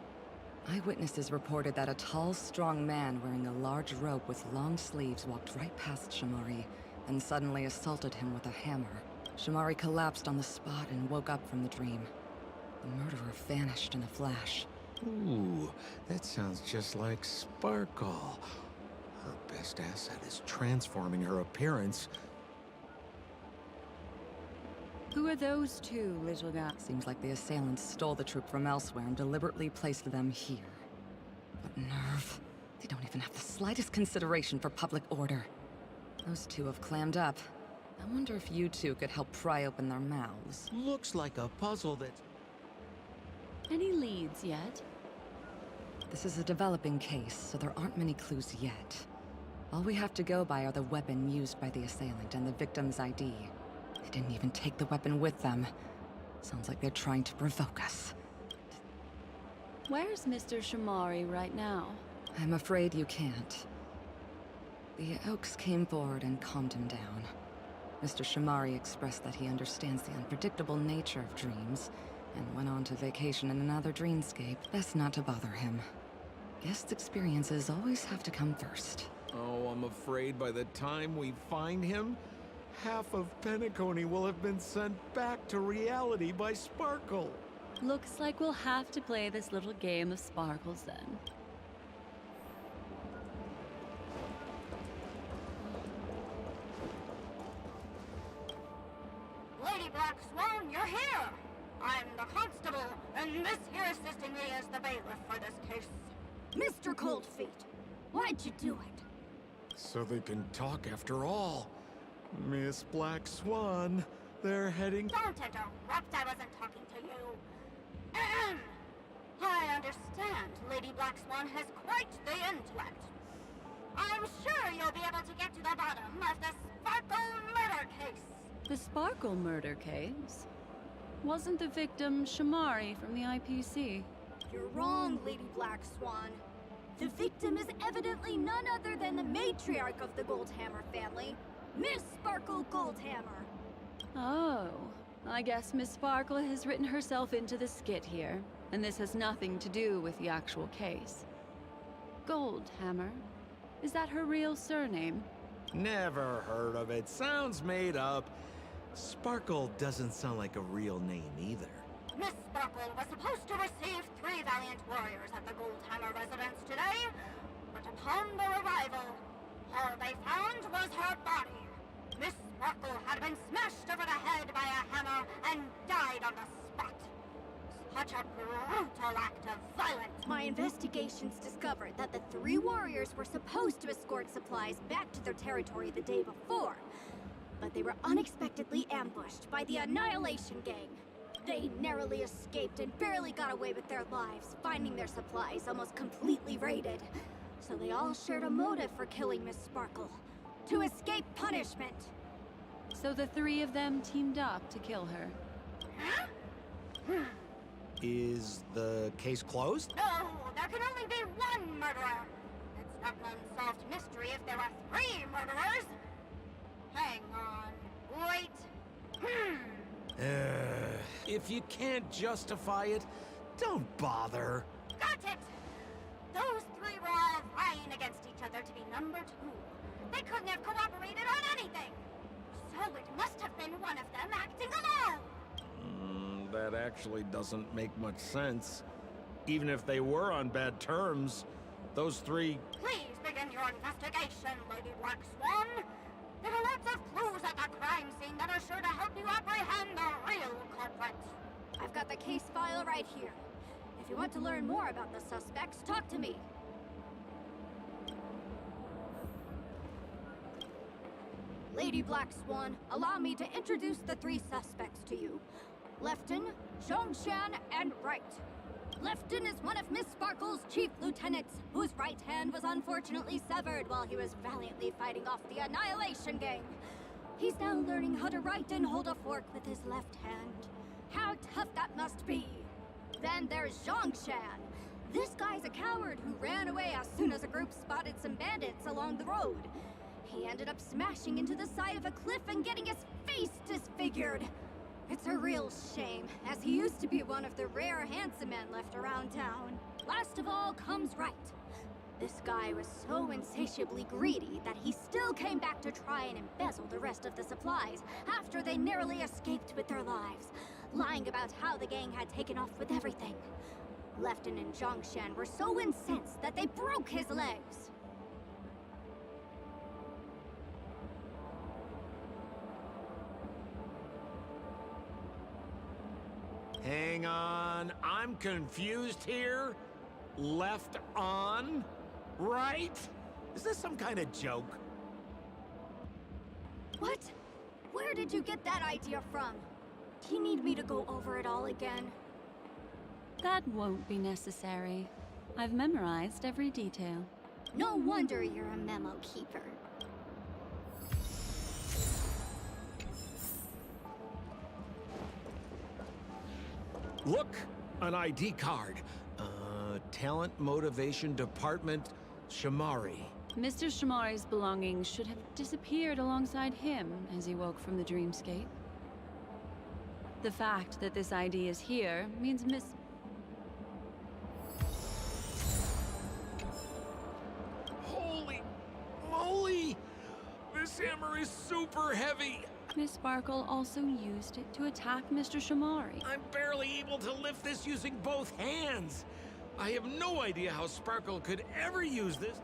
Speaker 2: Eyewitnesses reported that a tall, strong man wearing a large robe with long sleeves walked right past Shamari, and suddenly assaulted him with a hammer. Shamari collapsed on the spot and woke up from the dream. The murderer vanished in a flash.
Speaker 8: Ooh, that sounds just like Sparkle. Her best asset is transforming her appearance.
Speaker 3: Who are those two, little guy?
Speaker 2: Seems like the assailants stole the troop from elsewhere and deliberately placed them here. What nerve. They don't even have the slightest consideration for public order. Those two have clammed up. I wonder if you two could help pry open their mouths.
Speaker 8: Looks like a puzzle that...
Speaker 3: Any leads yet?
Speaker 2: This is a developing case, so there aren't many clues yet. All we have to go by are the weapon used by the assailant and the victim's ID. They didn't even take the weapon with them. Sounds like they're trying to provoke us.
Speaker 3: Where's Mr. Shamari right now?
Speaker 2: I'm afraid you can't. The Oaks came forward and calmed him down. Mr. Shamari expressed that he understands the unpredictable nature of dreams, and went on to vacation in another dreamscape. Best not to bother him. Guest experiences always have to come first.
Speaker 8: Oh, I'm afraid by the time we find him, half of Penacony will have been sent back to reality by Sparkle.
Speaker 3: Looks like we'll have to play this little game of sparkles then.
Speaker 12: Lady Black Swan, you're here! I'm the constable, and this here assisting me is the bailiff for this case.
Speaker 13: Mr. Coldfeet, why'd you do it?
Speaker 8: So they can talk after all. Miss Black Swan, they're heading...
Speaker 12: Don't interrupt, I wasn't talking to you. Ahem. I understand Lady Black Swan has quite the intellect. I'm sure you'll be able to get to the bottom of the Sparkle murder case.
Speaker 3: The Sparkle murder case? Wasn't the victim Shamari from the IPC?
Speaker 13: You're wrong, Lady Black Swan. The victim is evidently none other than the matriarch of the Goldhammer family, Miss Sparkle Goldhammer.
Speaker 3: Oh, I guess Miss Sparkle has written herself into the skit here, and this has nothing to do with the actual case. Goldhammer? Is that her real surname?
Speaker 8: Never heard of it. Sounds made up. Sparkle doesn't sound like a real name either.
Speaker 12: Miss Sparkle was supposed to receive 3 valiant warriors at the Goldhammer residence today, but upon their arrival, all they found was her body. Miss Sparkle had been smashed over the head by a hammer and died on the spot. Such a brutal act of violence.
Speaker 13: My investigations discovered that the three warriors were supposed to escort supplies back to their territory the day before, but they were unexpectedly ambushed by the Annihilation Gang. They narrowly escaped and barely got away with their lives, finding their supplies almost completely raided. So they all shared a motive for killing Miss Sparkle, to escape punishment.
Speaker 3: So the three of them teamed up to kill her.
Speaker 8: Is the case closed?
Speaker 12: No, there can only be one murderer. It's not an unsolved mystery if there are three murderers. Hang on. Wait.
Speaker 8: If you can't justify it, don't bother.
Speaker 12: Got it! Those three were all vying against each other to be number two. They couldn't have cooperated on anything. So it must have been one of them acting alone.
Speaker 8: That actually doesn't make much sense. Even if they were on bad terms, those three...
Speaker 12: Please begin your investigation, Lady Black Swan. There are lots of clues at the crime scene that are sure to help you apprehend the real culprit.
Speaker 13: I've got the case file right here. If you want to learn more about the suspects, talk to me. Lady Black Swan, allow me to introduce the three suspects to you. Lefton, Zhongshan, and Wright. Lefton is one of Miss Sparkle's chief lieutenants, whose right hand was unfortunately severed while he was valiantly fighting off the Annihilation Gang. He's now learning how to write and hold a fork with his left hand. How tough that must be! Then there's Zhongshan. This guy's a coward who ran away as soon as a group spotted some bandits along the road. He ended up smashing into the side of a cliff and getting his face disfigured. It's a real shame, as he used to be one of the rare handsome men left around town. Last of all comes Wright. This guy was so insatiably greedy that he still came back to try and embezzle the rest of the supplies after they narrowly escaped with their lives, lying about how the gang had taken off with everything. Lefton and Zhongshan were so incensed that they broke his legs.
Speaker 8: Hang on, I'm confused here. Left on? Right? Is this some kind of joke?
Speaker 13: What? Where did you get that idea from? Do you need me to go over it all again?
Speaker 3: That won't be necessary. I've memorized every detail.
Speaker 6: No wonder you're a memo keeper.
Speaker 8: Look, an ID card. Talent Motivation Department, Shamari.
Speaker 3: Mr. Shamari's belongings should have disappeared alongside him as he woke from the dreamscape. The fact that this ID is here means
Speaker 8: Holy moly! This hammer is super heavy!
Speaker 3: Miss Sparkle also used it to attack Mr. Shamari.
Speaker 8: I'm barely able to lift this using both hands. I have no idea how Sparkle could ever use this.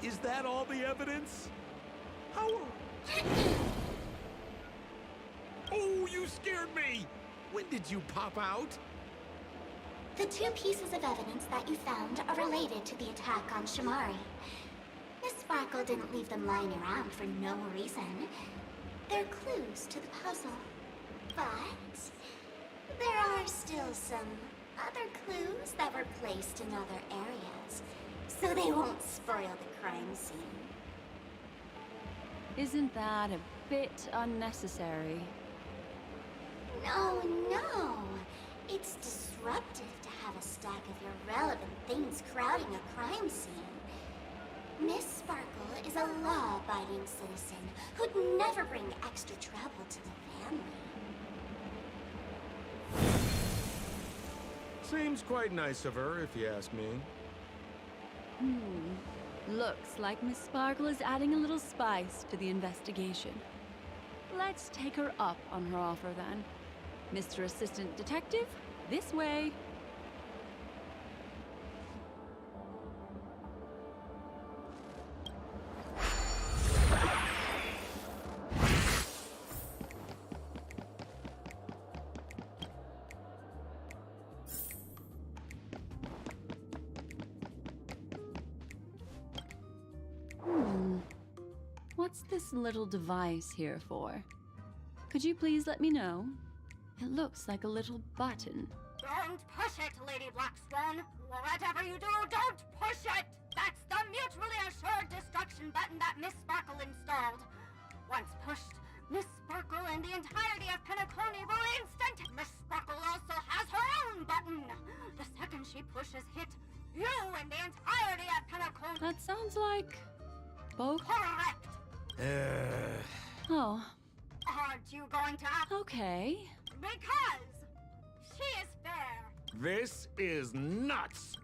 Speaker 8: Is that all the evidence? How... Oh, you scared me! When did you pop out?
Speaker 6: The two pieces of evidence that you found are related to the attack on Shamari. Miss Sparkle didn't leave them lying around for no reason. They're clues to the puzzle. But there are still some other clues that were placed in other areas, so they won't spoil the crime scene.
Speaker 3: Isn't that a bit unnecessary?
Speaker 6: No. It's disruptive to have a stack of irrelevant things crowding a crime scene. Miss Sparkle is a law-abiding citizen who'd never bring extra trouble to the family.
Speaker 8: Seems quite nice of her, if you ask me.
Speaker 3: Looks like Miss Sparkle is adding a little spice to the investigation. Let's take her up on her offer then. Mr. Assistant Detective, this way. this little device here for? Could you please let me know? It looks like a little button.
Speaker 12: Don't push it, Lady Black Swan. Whatever you do, don't push it! That's the mutually assured destruction button that Miss Sparkle installed. Once pushed, Miss Sparkle and the entirety of Penacony will instant. Miss Sparkle also has her own button. The second she pushes hit, you and the entirety of Penacony.
Speaker 3: That sounds like both.
Speaker 12: Correct.
Speaker 3: Oh,
Speaker 12: Aren't you going to ask?
Speaker 3: okay.
Speaker 12: Because she is fair.
Speaker 8: This is nuts!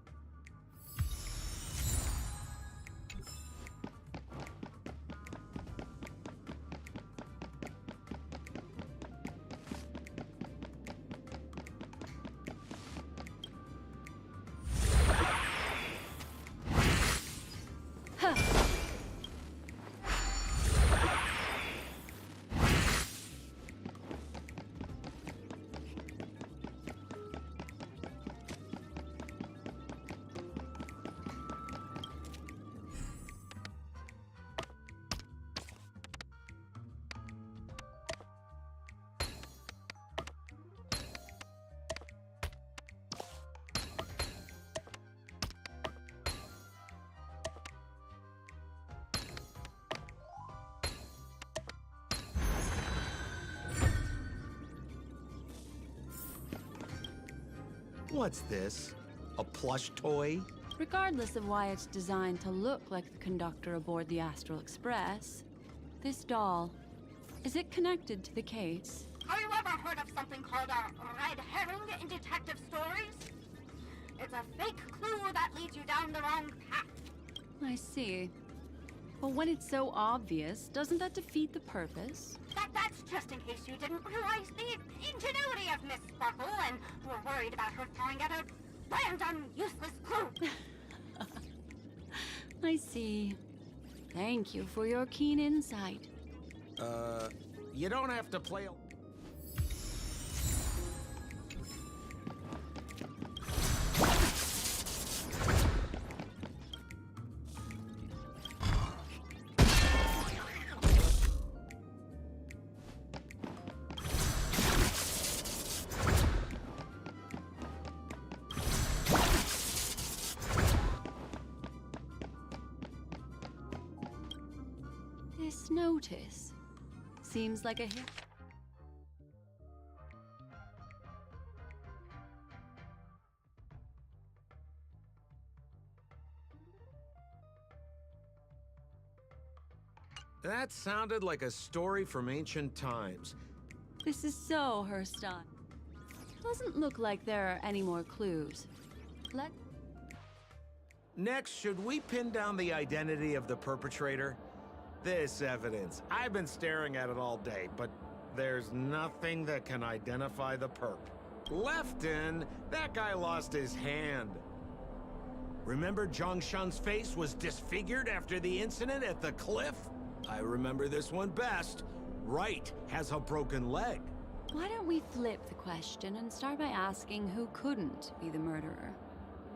Speaker 8: What's this? A plush toy?
Speaker 3: Regardless of why it's designed to look like the conductor aboard the Astral Express, this doll, is it connected to the case?
Speaker 12: Have you ever heard of something called a red herring in detective stories? It's a fake clue that leads you down the wrong path.
Speaker 3: I see. But when it's so obvious, doesn't that defeat the purpose?
Speaker 12: That's just in case you didn't realize the ingenuity of Miss Sparkle and were worried about her throwing out a random, useless clue.
Speaker 3: I see. Thank you for your keen insight.
Speaker 8: You don't have to play a...
Speaker 3: This notice seems like a hit.
Speaker 8: That sounded like a story from ancient times.
Speaker 3: This is so her style. Doesn't look like there are any more clues.
Speaker 8: Next, should we pin down the identity of the perpetrator? This evidence. I've been staring at it all day, but there's nothing that can identify the perp. Lefton, that guy lost his hand. Remember Zhongshan's face was disfigured after the incident at the cliff? I remember this one best. Wright has a broken leg.
Speaker 3: Why don't we flip the question and start by asking who couldn't be the murderer?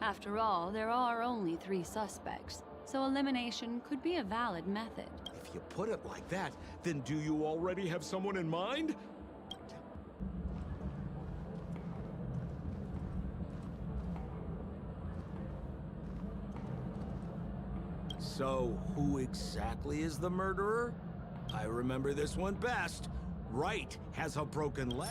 Speaker 3: After all, there are only 3 suspects, so elimination could be a valid method.
Speaker 8: If you put it like that, then do you already have someone in mind? So, who exactly is the murderer? I remember this one best. Wright has a broken leg.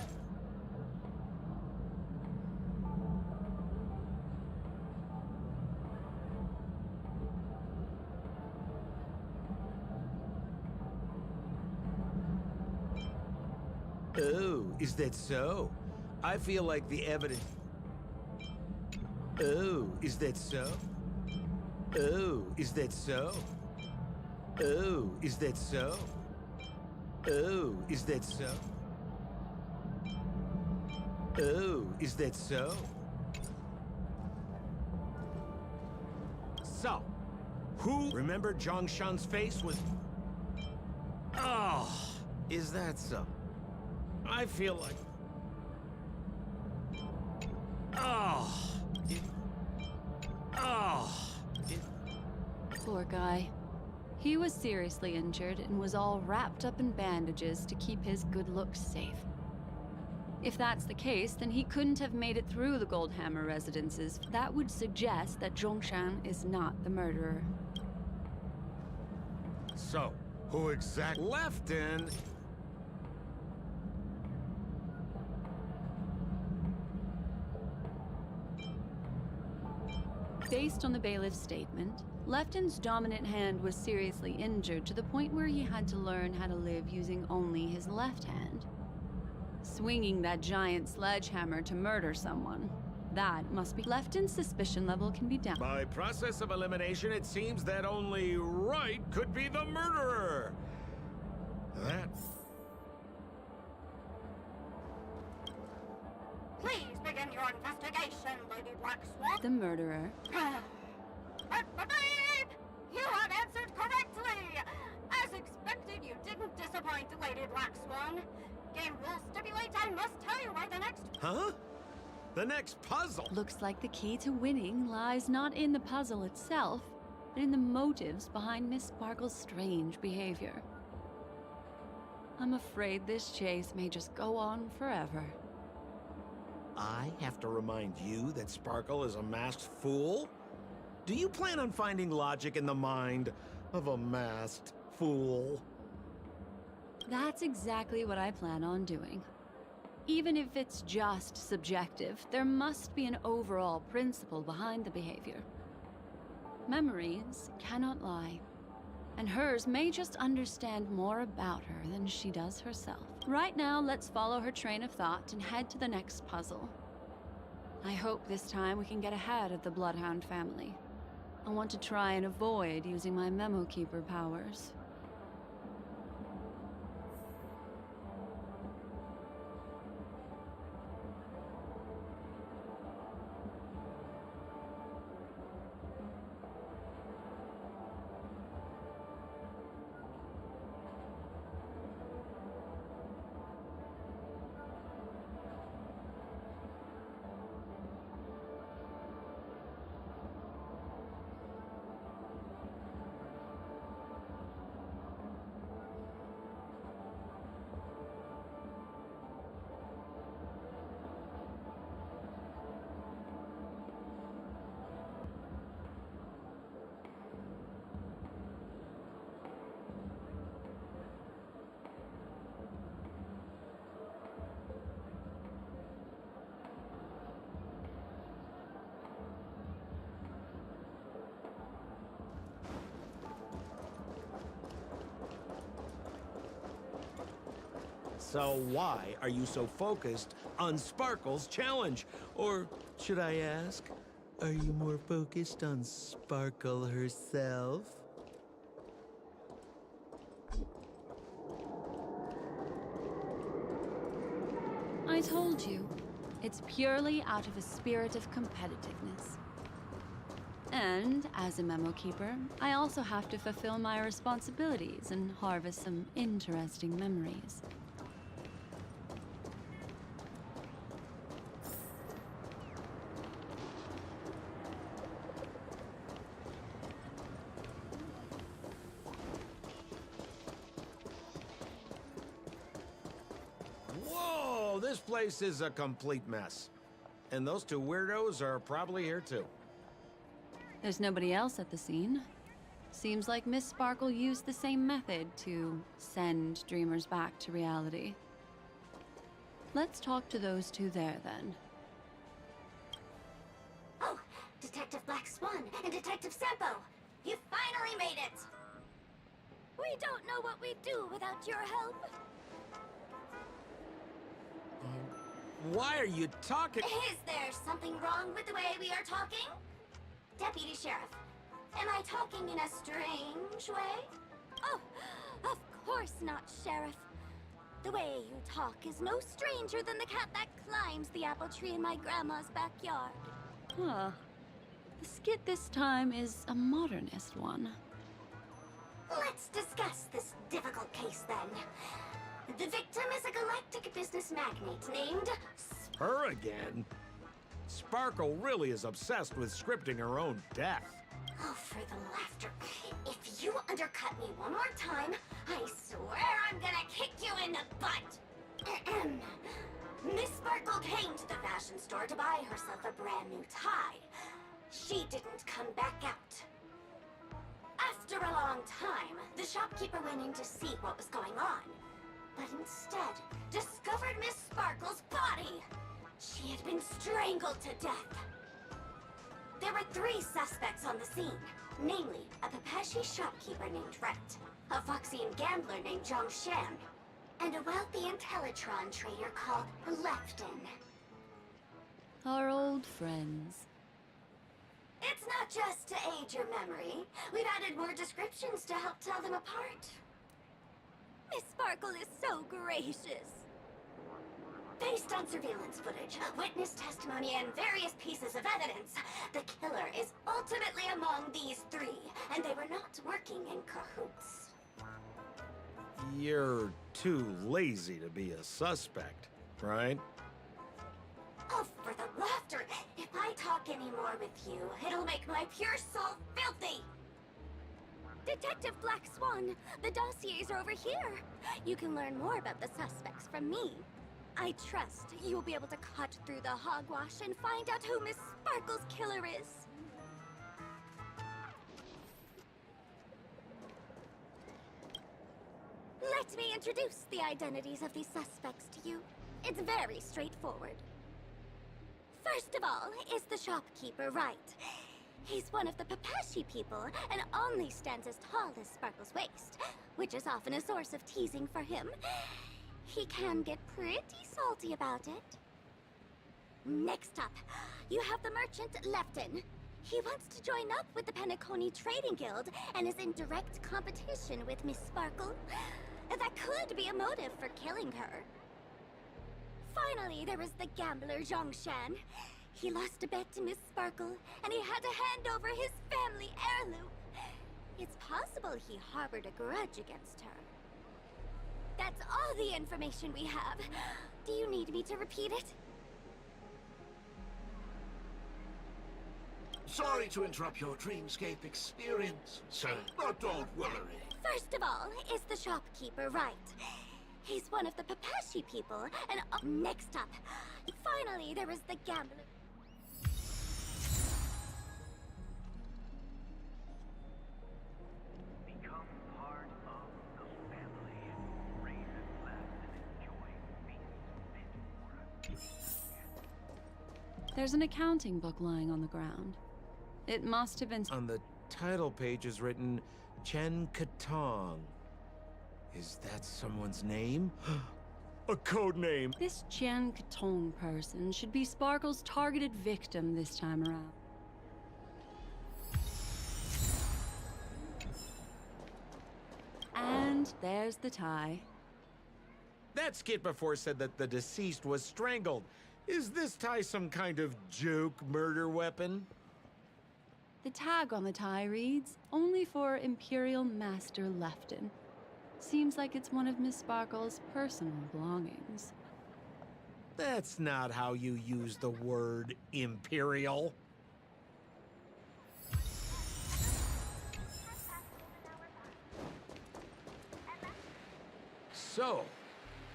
Speaker 8: Oh, is that so? I feel like the evidence... Oh, is that so? Oh, is that so? Oh, is that so? Oh, is that so? Oh, is that so? So, who... Remember Zhongshan's face was... Oh, is that so? I feel like... Oh. Oh.
Speaker 3: Poor guy. He was seriously injured and was all wrapped up in bandages to keep his good looks safe. If that's the case, then he couldn't have made it through the Goldhammer residences. That would suggest that Zhongshan is not the murderer.
Speaker 8: So, who exactly Lefton?
Speaker 3: Based on the bailiff's statement, Lefton's dominant hand was seriously injured to the point where he had to learn how to live using only his left hand. Swinging that giant sledgehammer to murder someone. That must be... Lefton's suspicion level can be down.
Speaker 8: By process of elimination, it seems that only Wright could be the murderer. That's...
Speaker 12: Please begin your investigation, Lady Black Swan.
Speaker 3: The murderer.
Speaker 12: Babe! You have answered correctly! As expected, you didn't disappoint, Lady Black Swan. Game rules stipulate I must tell you where the next...
Speaker 8: Huh? The next puzzle?
Speaker 3: Looks like the key to winning lies not in the puzzle itself, but in the motives behind Miss Sparkle's strange behavior. I'm afraid this chase may just go on forever.
Speaker 8: I have to remind you that Sparkle is a masked fool? Do you plan on finding logic in the mind of a masked fool?
Speaker 3: That's exactly what I plan on doing. Even if it's just subjective, there must be an overall principle behind the behavior. Memories cannot lie, and hers may just understand more about her than she does herself. Right now, let's follow her train of thought and head to the next puzzle. I hope this time we can get ahead of the Bloodhound family. I want to try and avoid using my Memo Keeper powers.
Speaker 8: So why are you so focused on Sparkle's challenge? Or should I ask, are you more focused on Sparkle herself?
Speaker 3: I told you, it's purely out of a spirit of competitiveness. And as a Memo Keeper, I also have to fulfill my responsibilities and harvest some interesting memories.
Speaker 8: Whoa, this place is a complete mess. And those two weirdos are probably here too.
Speaker 3: There's nobody else at the scene. Seems like Miss Sparkle used the same method to send dreamers back to reality. Let's talk to those two there, then.
Speaker 6: Oh, Detective Black Swan and Detective Sampo! You finally made it! We don't know what we'd do without your help.
Speaker 8: Why are you talking?
Speaker 6: Is there something wrong with the way we are talking? Deputy Sheriff, am I talking in a strange way? Oh, of course not, Sheriff. The way you talk is no stranger than the cat that climbs the apple tree in my grandma's backyard.
Speaker 3: Huh. The skit this time is a modernist one.
Speaker 6: Let's discuss this difficult case then. The victim is a galactic business magnate named...
Speaker 8: Her again? Sparkle really is obsessed with scripting her own death.
Speaker 12: Oh, for the laughter. If you undercut me one more time, I swear I'm gonna kick you in the butt. Ahem. Miss Sparkle came to the fashion store to buy herself a brand new tie. She didn't come back out. After a long time, the shopkeeper went in to see what was going on, but instead discovered Miss Sparkle's body. She had been strangled to death. There were 3 suspects on the scene, namely a Pepeshi shopkeeper named Wright, a Foxian gambler named Zhongshan, and a wealthy Intellitron trader called Lefton.
Speaker 3: Our old friends.
Speaker 12: It's not just to aid your memory. We've added more descriptions to help tell them apart.
Speaker 13: Miss Sparkle is so gracious.
Speaker 12: Based on surveillance footage, witness testimony, and various pieces of evidence, the killer is ultimately among these 3, and they were not working in cahoots.
Speaker 8: You're too lazy to be a suspect, right?
Speaker 12: Oh, for the laughter! If I talk anymore with you, it'll make my pure soul filthy!
Speaker 13: Detective Black Swan, the dossiers are over here. You can learn more about the suspects from me. I trust you'll be able to cut through the hogwash and find out who Miss Sparkle's killer is. Let me introduce the identities of these suspects to you. It's very straightforward. First of all is the shopkeeper, Wright. He's one of the Pepeshi people and only stands as tall as Sparkle's waist, which is often a source of teasing for him. He can get pretty salty about it. Next up, you have the merchant Lefton. He wants to join up with the Penacony Trading Guild and is in direct competition with Miss Sparkle. That could be a motive for killing her. Finally, there is the gambler Zhongshan. He lost a bet to Miss Sparkle, and he had to hand over his family heirloom. It's possible he harbored a grudge against her. That's all the information we have. Do you need me to repeat it?
Speaker 4: Sorry to interrupt your dreamscape experience, sir, but don't worry.
Speaker 13: First of all is the shopkeeper, Wright. He's one of the Pepeshi people, and next up, finally, there is the gambler.
Speaker 14: Become part of the family. Raise and laugh and enjoy
Speaker 3: There's an accounting book lying on the ground. It must have been...
Speaker 8: On the title page is written Chen Katong. Is that someone's name? A code name!
Speaker 3: This Jian Katong person should be Sparkle's targeted victim this time around. And there's the tie.
Speaker 8: That skit before said that the deceased was strangled. Is this tie some kind of joke murder weapon?
Speaker 3: The tag on the tie reads, "Only for Imperial Master Lefton." Seems like it's one of Miss Sparkle's personal belongings.
Speaker 8: That's not how you use the word imperial. So,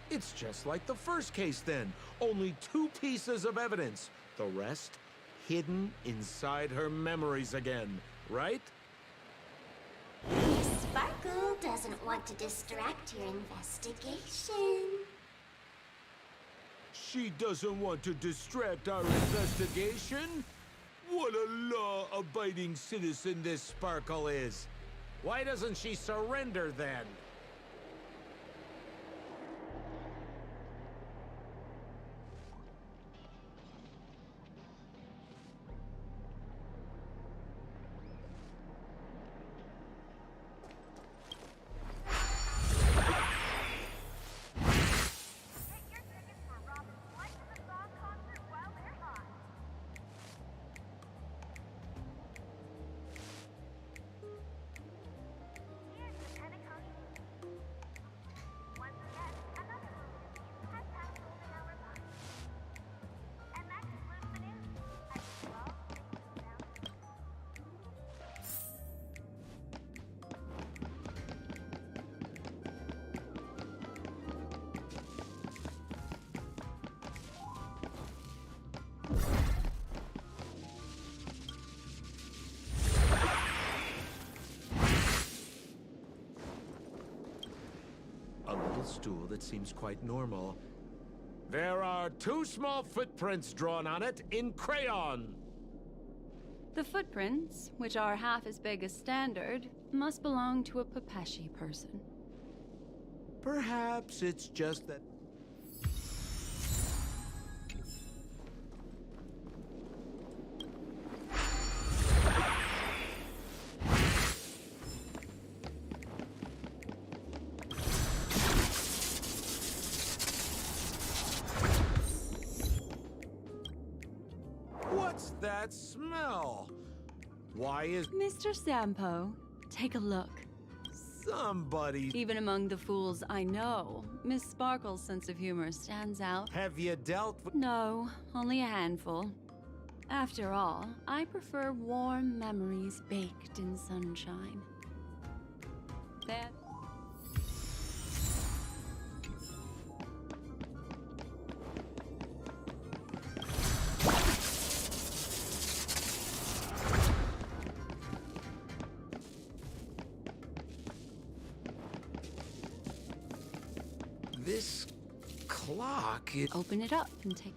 Speaker 8: it's just like the first case then. Only 2 pieces of evidence. The rest hidden inside her memories again, right?
Speaker 6: Miss Sparkle doesn't want to distract your investigation.
Speaker 8: She doesn't want to distract our investigation? What a law-abiding citizen this Sparkle is. Why doesn't she surrender then? stool that seems quite normal. There are 2 small footprints drawn on it in crayon.
Speaker 3: The footprints, which are half as big as standard, must belong to a Pepeshi person.
Speaker 8: Perhaps it's just that... What's that smell? Why is...
Speaker 3: Mr. Sampo, take a look.
Speaker 8: Somebody...
Speaker 3: Even among the fools I know, Miss Sparkle's sense of humor stands out.
Speaker 8: Have you dealt with...
Speaker 3: No, only a handful. After all, I prefer warm memories baked in sunshine. That...
Speaker 8: This clock is...
Speaker 3: Open it up and take...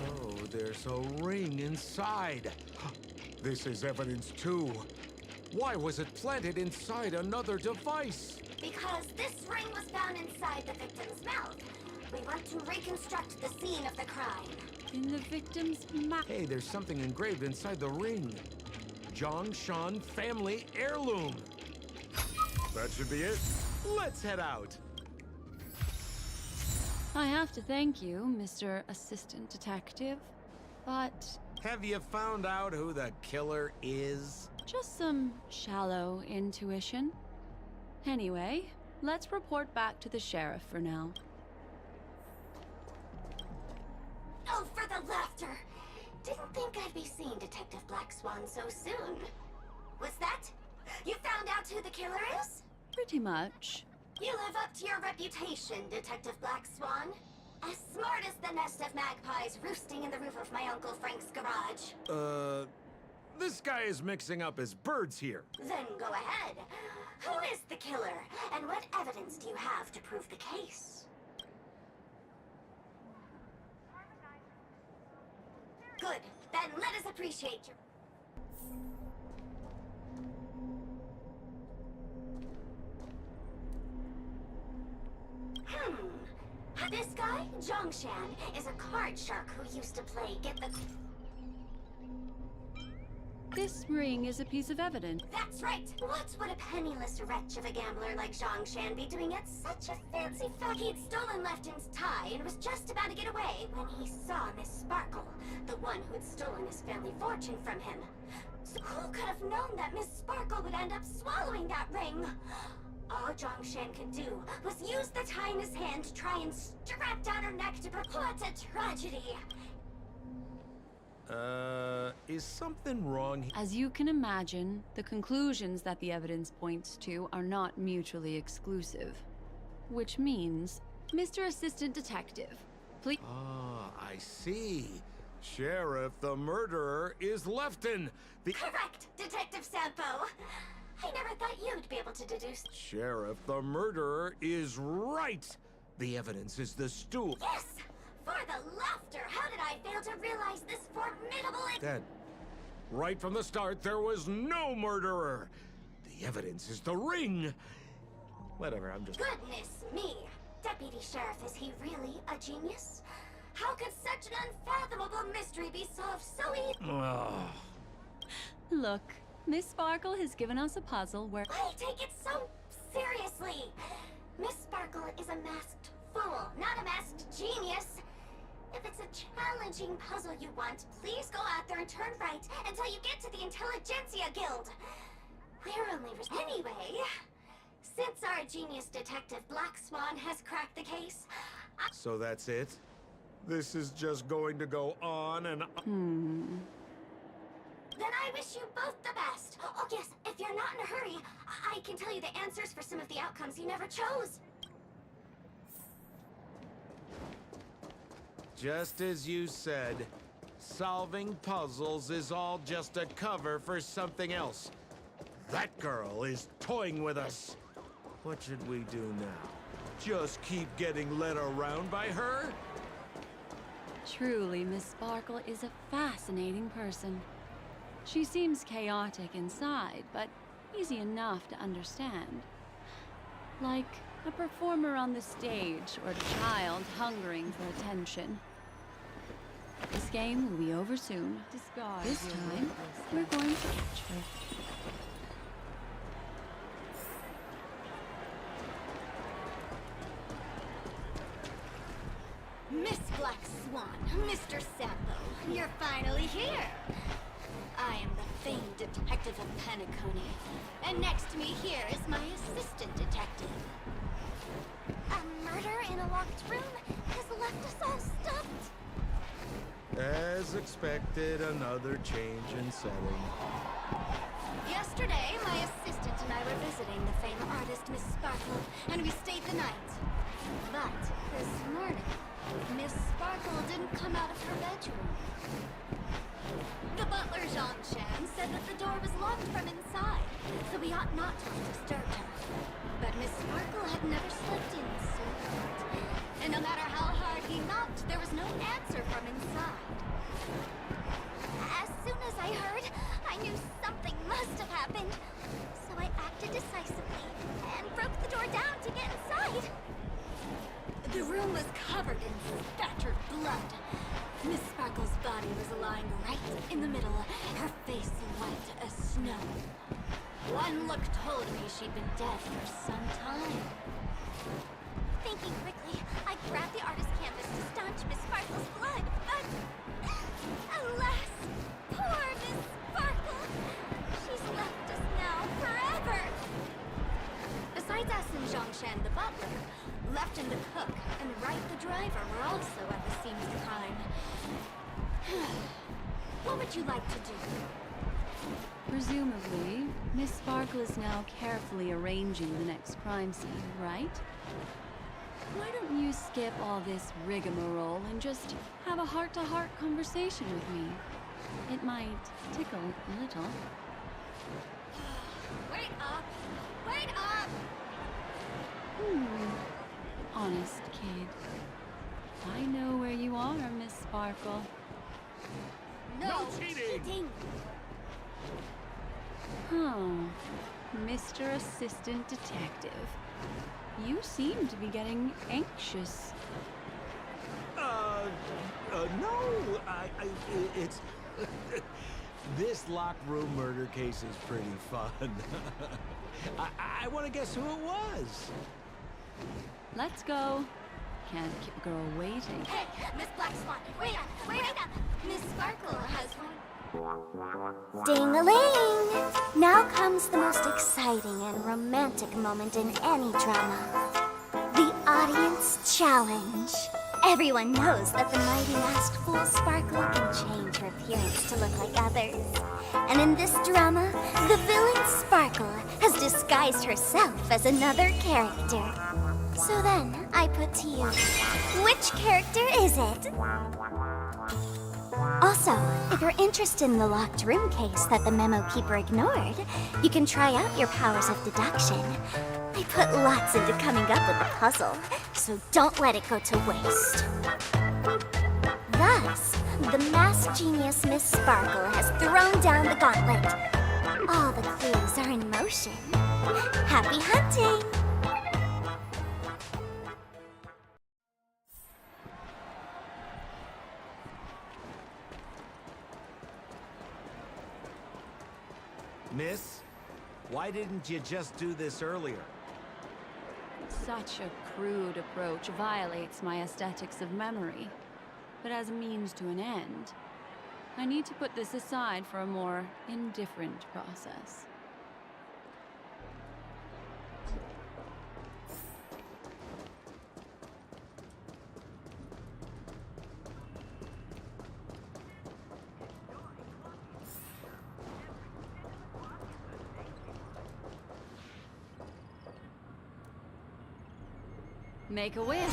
Speaker 8: Oh, there's a ring inside. This is evidence too. Why was it planted inside another device?
Speaker 12: Because this ring was found inside the victim's mouth. We want to reconstruct the scene of the crime.
Speaker 3: In the victim's mouth.
Speaker 8: Hey, there's something engraved inside the ring. Zhongshan family heirloom. That should be it. Let's head out.
Speaker 3: I have to thank you, Mr. Assistant Detective, but...
Speaker 8: Have you found out who the killer is?
Speaker 3: just some shallow intuition. Anyway, let's report back to the sheriff for now.
Speaker 12: Oh, for the laughter! Didn't think I'd be seeing Detective Black Swan so soon. Was that? You found out who the killer is?
Speaker 3: Pretty much.
Speaker 12: You live up to your reputation, Detective Black Swan. As smart as the nest of magpies roosting in the roof of my Uncle Frank's garage.
Speaker 8: This guy is mixing up his birds here.
Speaker 12: Then go ahead. Who is the killer, and what evidence do you have to prove the case? Good. Then let us appreciate your... This guy, Zhongshan, is a card shark who used to play Get the...
Speaker 3: This ring is a piece of evidence.
Speaker 12: That's right! What would a penniless wretch of a gambler like Zhongshan be doing at such a fancy fuck? He'd stolen Lefton's tie and was just about to get away when he saw Miss Sparkle, the one who had stolen his family fortune from him. So who could have known that Miss Sparkle would end up swallowing that ring? All Zhongshan could do was use the tie in his hand to try and strap down her neck to purport a tragedy.
Speaker 8: Is something wrong?
Speaker 3: As you can imagine, the conclusions that the evidence points to are not mutually exclusive. Which means, Mr. Assistant Detective, please...
Speaker 8: Ah, I see. Sheriff, the murderer is Lefton.
Speaker 12: Correct, Detective Sampo. I never thought you'd be able to deduce...
Speaker 8: Sheriff, the murderer is right. The evidence is the stool.
Speaker 12: Yes! For the laughter, how did I fail to realize this formidable...
Speaker 8: Dead. Right from the start, there was no murderer. The evidence is the ring. Whatever, I'm just...
Speaker 12: Goodness me! Deputy Sheriff, is he really a genius? How could such an unfathomable mystery be solved so easily?
Speaker 3: Look, Miss Sparkle has given us a puzzle where...
Speaker 12: I take it so seriously! Miss Sparkle is a masked fool, not a masked genius. If it's a challenging puzzle you want, please go out there and turn right until you get to the Intelligentsia Guild. We're only... Anyway, since our genius detective Black Swan has cracked the case...
Speaker 8: So that's it? This is just going to go on and on?
Speaker 12: Then I wish you both the best. Oh yes, if you're not in a hurry, I can tell you the answers for some of the outcomes you never chose.
Speaker 8: Just as you said, solving puzzles is all just a cover for something else. That girl is toying with us. What should we do now? Just keep getting led around by her?
Speaker 3: Truly, Miss Sparkle is a fascinating person. She seems chaotic inside, but easy enough to understand. Like a performer on the stage or a child hungering for attention. This game will be over soon. This time, we're going to catch her.
Speaker 13: Miss Black Swan, Mr. Sampo, you're finally here. I am the famed detective of Penacony, and next to me here is my assistant detective.
Speaker 6: A murder in a locked room has left us all stumped.
Speaker 8: As expected, another change in setting.
Speaker 13: Yesterday, my assistant and I were visiting the famed artist Miss Sparkle, and we stayed the night. But this morning, Miss Sparkle didn't come out of her bedroom. The butler, Jean-Chan, said that the door was locked from inside, so we ought not to have disturbed her. But Miss Sparkle had never slept in so late. And no matter how hard he knocked, there was no answer from inside.
Speaker 6: As soon as I heard, I knew something must have happened. So I acted decisively and broke the door down to get inside.
Speaker 13: The room was covered in spattered blood. Miss Sparkle's body was lying right in the middle, her face white as snow. One look told me she'd been dead for some time.
Speaker 6: Thinking quickly, I grabbed the artist canvas to staunch Miss Sparkle's blood, but alas, poor Miss Sparkle. She's left us now forever.
Speaker 13: Besides us and Jean-Chan the butler, Lefton the cook and Wright the driver were also at the scene of the crime. What would you like to do?
Speaker 3: Presumably, Miss Sparkle is now carefully arranging the next crime scene, right? Why don't you skip all this rigmarole and just have a heart-to-heart conversation with me? It might tickle a little.
Speaker 13: Wait up! Wait up!
Speaker 3: Honest kid. I know where you are, Miss Sparkle.
Speaker 13: No
Speaker 8: cheating!
Speaker 3: Oh, Mr. Assistant Detective. You seem to be getting anxious.
Speaker 8: No, it's... This locked room murder case is pretty fun. I want to guess who it was.
Speaker 3: Let's go. Can't keep a girl waiting.
Speaker 13: Hey, Miss Black Swan, wait up! Wait up! Miss Sparkle has one.
Speaker 6: Ding-a-ling! Now comes the most exciting and romantic moment in any drama. The audience challenge. Everyone knows that the mighty masked fool Sparkle can change her appearance to look like others. And in this drama, the villain Sparkle has disguised herself as another character. So then, I put to you, which character is it? Also, if you're interested in the locked room case that the memo keeper ignored, you can try out your powers of deduction. I put lots into coming up with the puzzle, so don't let it go to waste. Thus, the masked genius Miss Sparkle has thrown down the gauntlet. All the clues are in motion. Happy hunting!
Speaker 8: Miss, why didn't you just do this earlier?
Speaker 3: Such a crude approach violates my aesthetics of memory. But as a means to an end, I need to put this aside for a more indifferent process. Make a wish.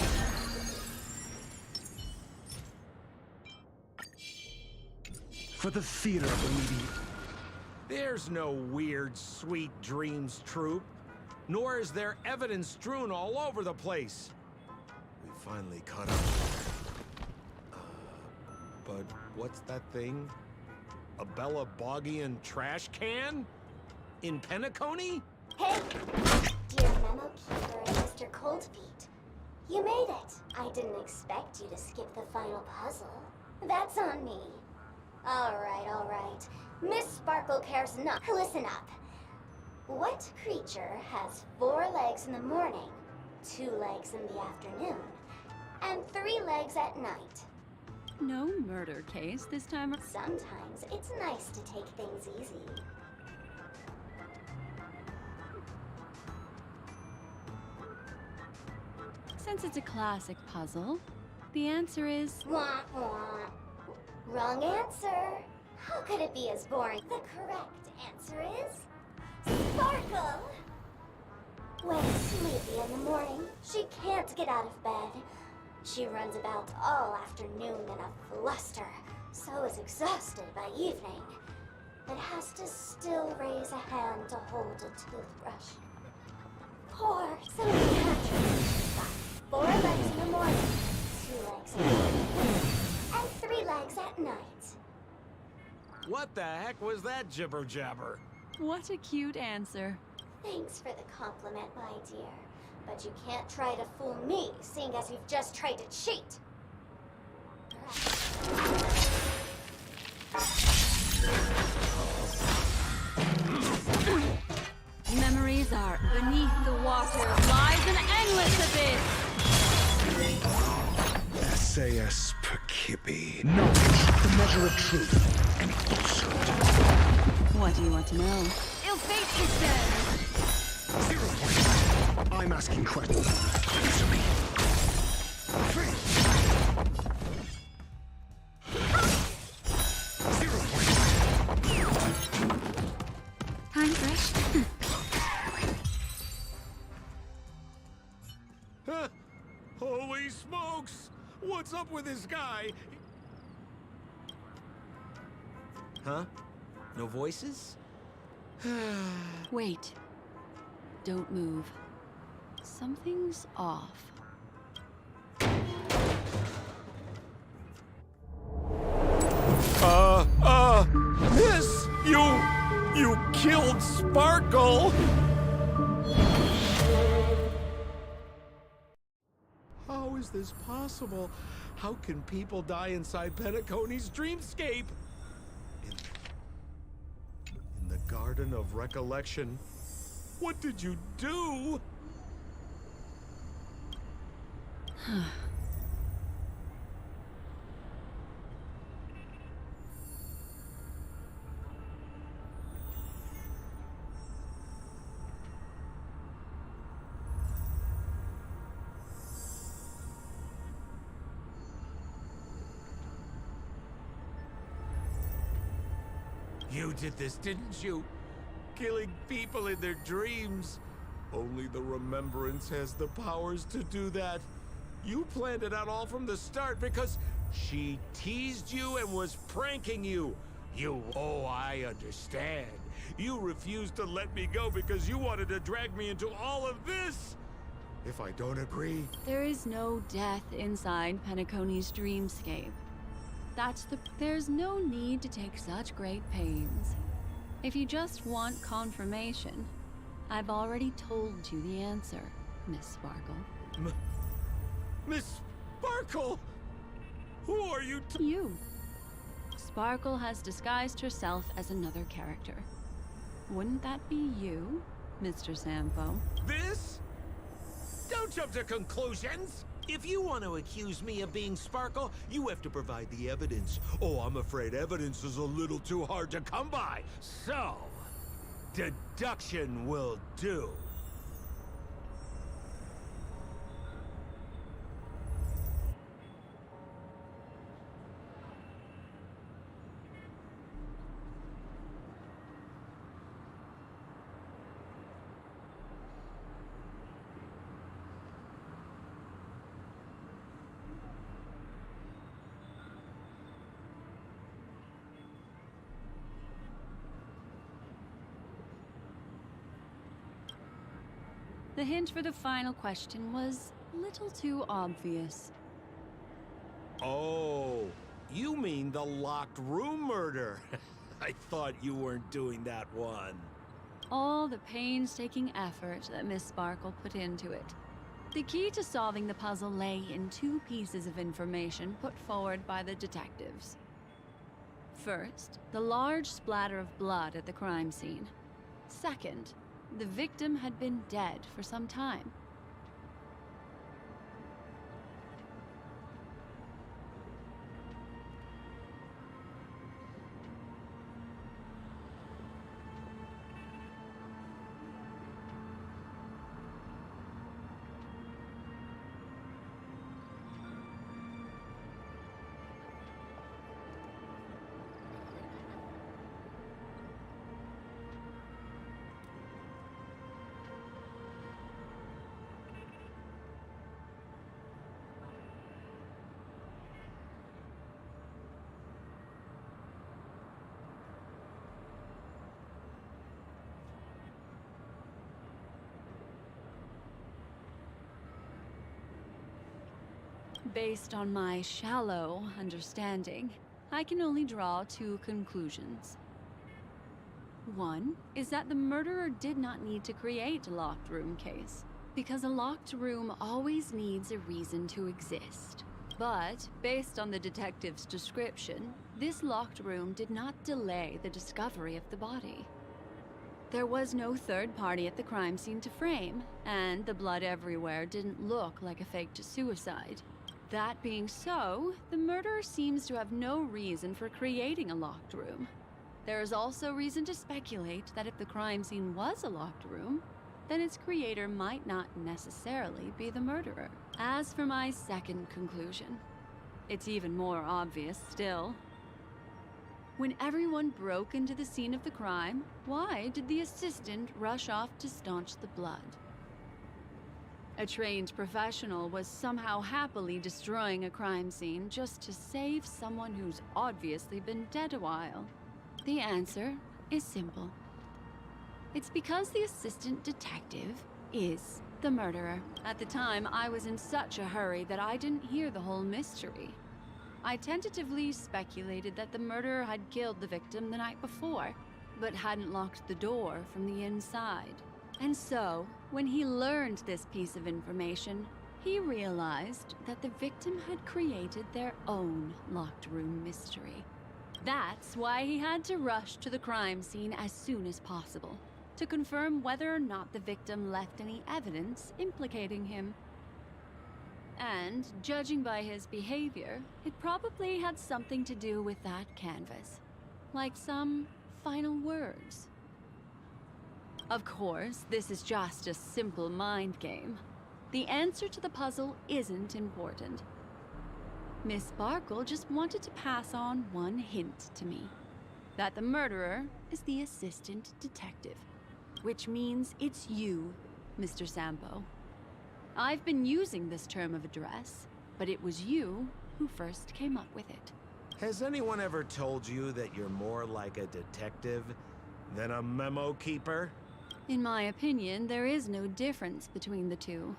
Speaker 15: For the theater of the needy.
Speaker 8: There's no weird, sweet dreams troupe. Nor is there evidence strewn all over the place. We finally caught up. But what's that thing? A Bella Boggian trash can? In Penacony?
Speaker 6: Hey, dear Memo Keeper and Mr. Coldfeet. You made it. I didn't expect you to skip the final puzzle. That's on me. All right. Miss Sparkle cares not. Listen up. What creature has 4 legs in the morning, 2 legs in the afternoon, and 3 legs at night?
Speaker 3: No murder case this time.
Speaker 6: Sometimes it's nice to take things easy.
Speaker 3: Since it's a classic puzzle, the answer is...
Speaker 6: Wah, wah. Wrong answer. How could it be as boring? The correct answer is... Sparkle! When sleepy in the morning, she can't get out of bed. She runs about all afternoon in a fluster, so is exhausted by evening, but has to still raise a hand to hold a toothbrush. Poor silly Patrick. Got 4 legs in the morning, 2 legs in the afternoon, and 3 legs at night.
Speaker 8: What the heck was that jibber-jabber?
Speaker 3: What a cute answer.
Speaker 6: Thanks for the compliment, my dear. But you can't try to fool me, seeing as you've just tried to cheat.
Speaker 3: Memories are beneath the water, lies an endless abyss.
Speaker 15: SAS per Kippy. Knowledge, the measure of truth, and falsehood.
Speaker 3: What do you want to know?
Speaker 13: Ill fate is dead.
Speaker 15: 0 points. I'm asking questions. Answer me. 3. 0 points.
Speaker 11: Time fresh.
Speaker 8: Holy smokes! What's up with this guy? Huh? No voices?
Speaker 3: Wait. Don't move. Something's off.
Speaker 8: Miss! You killed Sparkle! How is this possible? How can people die inside Penacony's dreamscape? In the Garden of Recollection. What did you do? You did this, didn't you? Killing people in their dreams. Only the Remembrance has the powers to do that. You planned it out all from the start because she teased you and was pranking you. Oh, I understand. You refused to let me go because you wanted to drag me into all of this. If I don't agree...
Speaker 3: There is no death inside Penacony's dreamscape. There's no need to take such great pains. If you just want confirmation, I've already told you the answer, Miss Sparkle.
Speaker 8: Miss Sparkle? Who are you
Speaker 3: You. Sparkle has disguised herself as another character. Wouldn't that be you, Mr. Sampo?
Speaker 8: This? Don't jump to conclusions! If you want to accuse me of being Sparkle, you have to provide the evidence. Oh, I'm afraid evidence is a little too hard to come by. So, deduction will do.
Speaker 3: The hint for the final question was a little too obvious.
Speaker 8: Oh, you mean the locked room murder? I thought you weren't doing that one.
Speaker 3: All the painstaking effort that Miss Sparkle put into it. The key to solving the puzzle lay in two pieces of information put forward by the detectives. First, the large splatter of blood at the crime scene. Second, the victim had been dead for some time. Based on my shallow understanding, I can only draw two conclusions. One is that the murderer did not need to create a locked room case, because a locked room always needs a reason to exist. But, based on the detective's description, this locked room did not delay the discovery of the body. There was no third party at the crime scene to frame, and the blood everywhere didn't look like a faked suicide. That being so, the murderer seems to have no reason for creating a locked room. There is also reason to speculate that if the crime scene was a locked room, then its creator might not necessarily be the murderer. As for my second conclusion, it's even more obvious still. When everyone broke into the scene of the crime, why did the assistant rush off to staunch the blood? A trained professional was somehow happily destroying a crime scene just to save someone who's obviously been dead a while. The answer is simple. It's because the assistant detective is the murderer. At the time, I was in such a hurry that I didn't hear the whole mystery. I tentatively speculated that the murderer had killed the victim the night before, but hadn't locked the door from the inside. And so, when he learned this piece of information, he realized that the victim had created their own locked room mystery. That's why he had to rush to the crime scene as soon as possible, to confirm whether or not the victim left any evidence implicating him. And, judging by his behavior, it probably had something to do with that canvas. Like some final words. Of course, this is just a simple mind game. The answer to the puzzle isn't important. Miss Sparkle just wanted to pass on one hint to me. That the murderer is the assistant detective. Which means it's you, Mr. Sampo. I've been using this term of address, but it was you who first came up with it.
Speaker 8: Has anyone ever told you that you're more like a detective than a memo keeper?
Speaker 3: In my opinion, there is no difference between the two.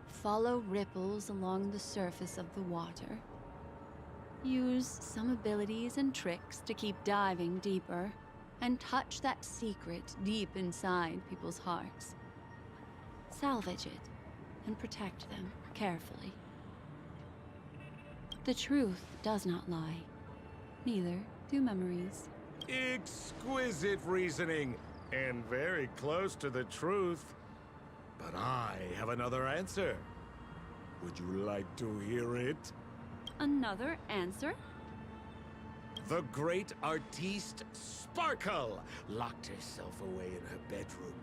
Speaker 3: Follow ripples along the surface of the water. Use some abilities and tricks to keep diving deeper, and touch that secret deep inside people's hearts. Salvage it, and protect them carefully. The truth does not lie. Neither do memories.
Speaker 8: Exquisite reasoning, and very close to the truth. But I have another answer. Would you like to hear it?
Speaker 3: Another answer?
Speaker 8: The great artiste Sparkle locked herself away in her bedroom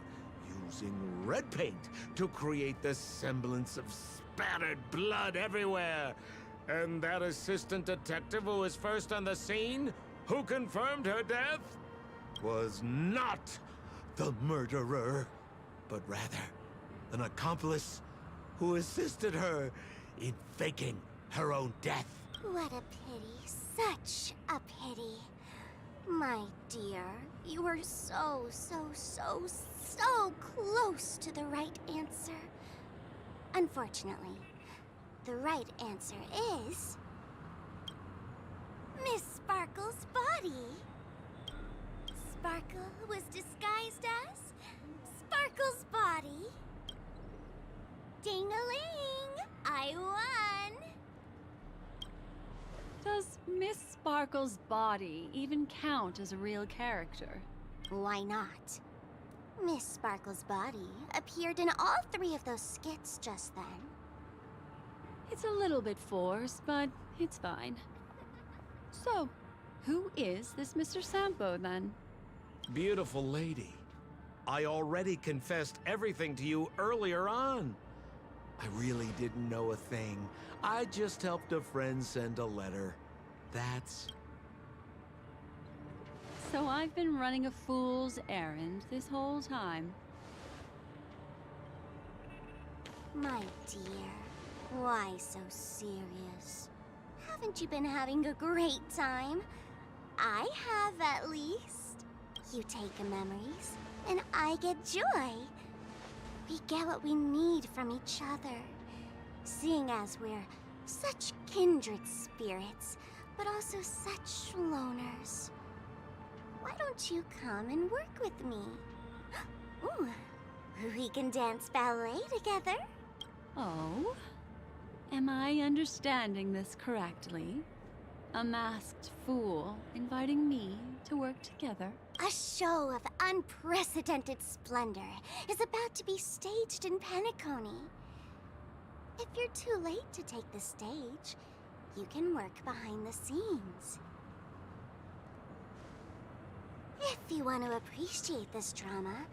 Speaker 8: using red paint to create the semblance of spattered blood everywhere. And that assistant detective who was first on the scene, who confirmed her death, was not the murderer, but rather an accomplice who assisted her in faking her own death.
Speaker 6: What a pity. Such a pity. My dear, you were so so close to the right answer. Unfortunately, the right answer is... Miss Sparkle's body. Sparkle was disguised as Sparkle's body. Ding-a-ling! I won!
Speaker 3: Does Miss Sparkle's body even count as a real character?
Speaker 6: Why not? Miss Sparkle's body appeared in all 3 of those skits just then.
Speaker 3: It's a little bit forced, but it's fine. So, who is this Mr. Sampo, then?
Speaker 8: Beautiful lady. I already confessed everything to you earlier on. I really didn't know a thing. I just helped a friend send a letter. That's...
Speaker 3: So I've been running a fool's errand this whole time.
Speaker 6: My dear, why so serious? Haven't you been having a great time? I have, at least. You take memories, and I get joy. We get what we need from each other, seeing as we're such kindred spirits, but also such loners. Why don't you come and work with me? Ooh, we can dance ballet together.
Speaker 3: Oh? Am I understanding this correctly? A masked fool inviting me to work together?
Speaker 6: A show of unprecedented splendor is about to be staged in Penacony. If you're too late to take the stage, you can work behind the scenes. If you want to appreciate this drama,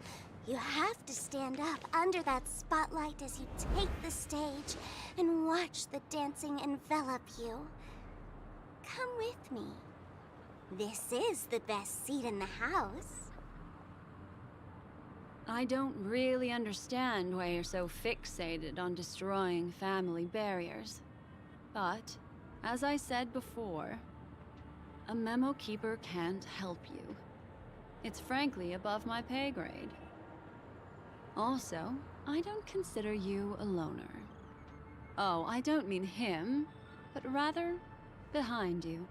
Speaker 6: you have to stand up under that spotlight as you take the stage and watch the dancing envelop you. Come with me. This is the best seat in the house.
Speaker 3: I don't really understand why you're so fixated on destroying family barriers. But, as I said before, a memo keeper can't help you. It's frankly above my pay grade. Also, I don't consider you a loner. Oh, I don't mean him, but rather behind you.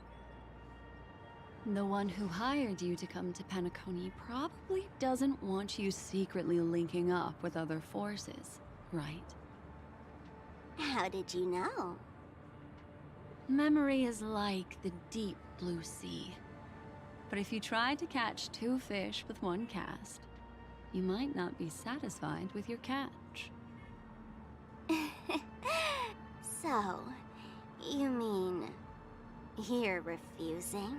Speaker 3: The one who hired you to come to Penacony probably doesn't want you secretly linking up with other forces, right?
Speaker 6: How did you know?
Speaker 3: Memory is like the deep blue sea. But if you try to catch 2 fish with 1 cast, you might not be satisfied with your catch.
Speaker 6: So, you mean you're refusing?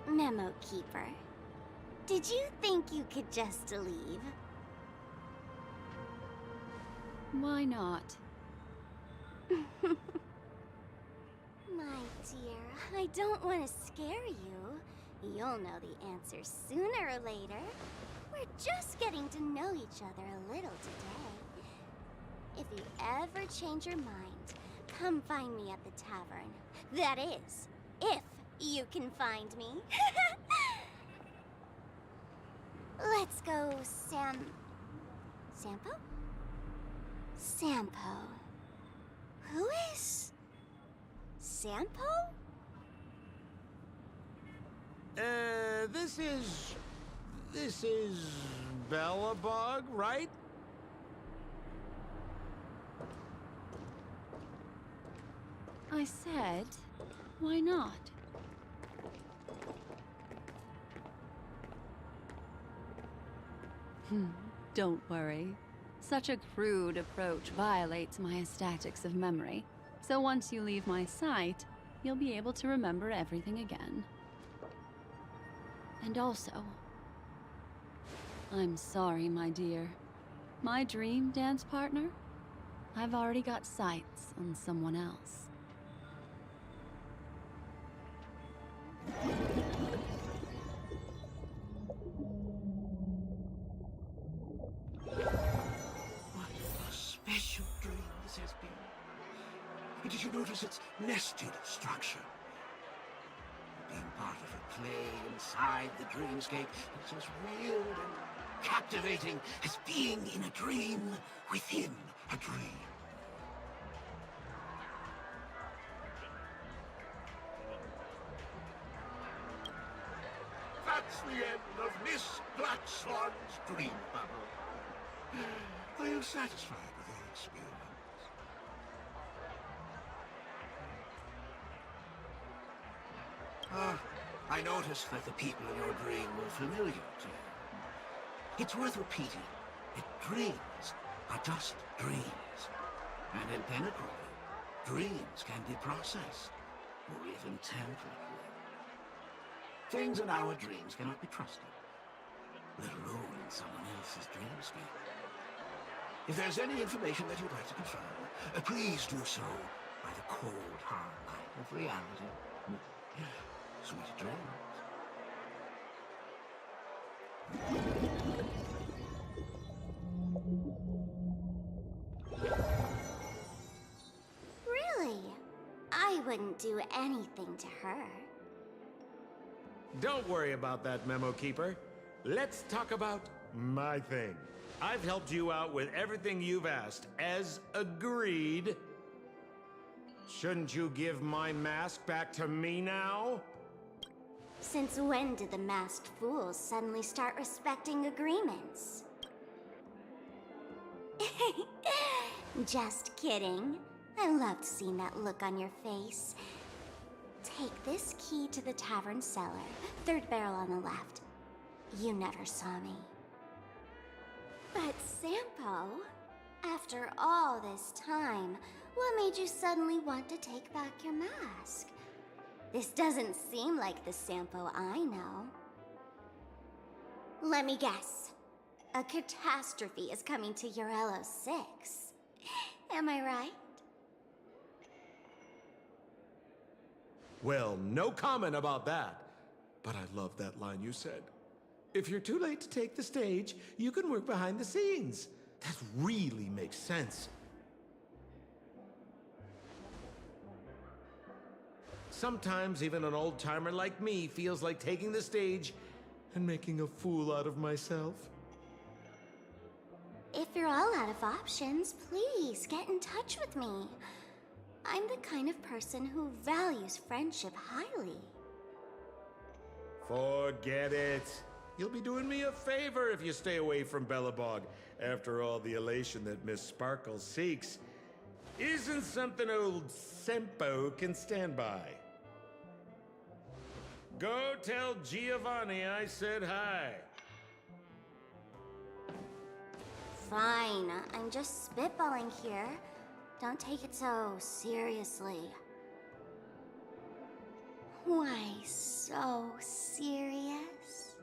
Speaker 6: Memo Keeper, did you think you could just leave?
Speaker 3: Why not?
Speaker 6: My dear, I don't want to scare you. You'll know the answer sooner or later. We're just getting to know each other a little today. If you ever change your mind, come find me at the tavern. That is, if you can find me. Let's go, Sampo? Sampo. Who is... Sampo?
Speaker 8: This is Bellabog, right?
Speaker 3: I said, why not? Don't worry. Such a crude approach violates my statics of memory. So once you leave my sight, you'll be able to remember everything again. And also, I'm sorry, my dear. My dream dance partner? I've already got sights on someone else.
Speaker 15: What a special dream this has been. Did you notice its nested structure?
Speaker 4: Being part of a play inside the dreamscape is as weird and captivating as being in a dream within a dream. That's the end of Miss Black Swan's dream bubble. Are you satisfied with your experience? I noticed that the people in your dream were familiar to you. It's worth repeating that dreams are just dreams. And in Penacony, dreams can be processed, or even tempered. Things in our dreams cannot be trusted, let alone in someone else's dreamscape. If there's any information that you'd like to confirm, please do so by the cold, hard light of reality. Sweet dreams.
Speaker 6: Really? I wouldn't do anything to her.
Speaker 8: Don't worry about that, Memo Keeper. Let's talk about my thing. I've helped you out with everything you've asked, as agreed. Shouldn't you give my mask back to me now?
Speaker 6: Since when did the masked fools suddenly start respecting agreements? Just kidding. I loved seeing that look on your face. Take this key to the tavern cellar, third barrel on the left. You never saw me. But Sampo, after all this time, what made you suddenly want to take back your mask? This doesn't seem like the Sampo I know. Let me guess. A catastrophe is coming to Urello 6. Am I right?
Speaker 8: Well, no comment about that. But I love that line you said. If you're too late to take the stage, you can work behind the scenes. That really makes sense. Sometimes even an old-timer like me feels like taking the stage and making a fool out of myself.
Speaker 6: If you're all out of options, please get in touch with me. I'm the kind of person who values friendship highly.
Speaker 8: Forget it. You'll be doing me a favor if you stay away from Bellabog. After all, the elation that Miss Sparkle seeks isn't something old Sempo can stand by. Go tell Giovanni I said hi.
Speaker 6: Fine, I'm just spitballing here. Don't take it so seriously. Why so serious?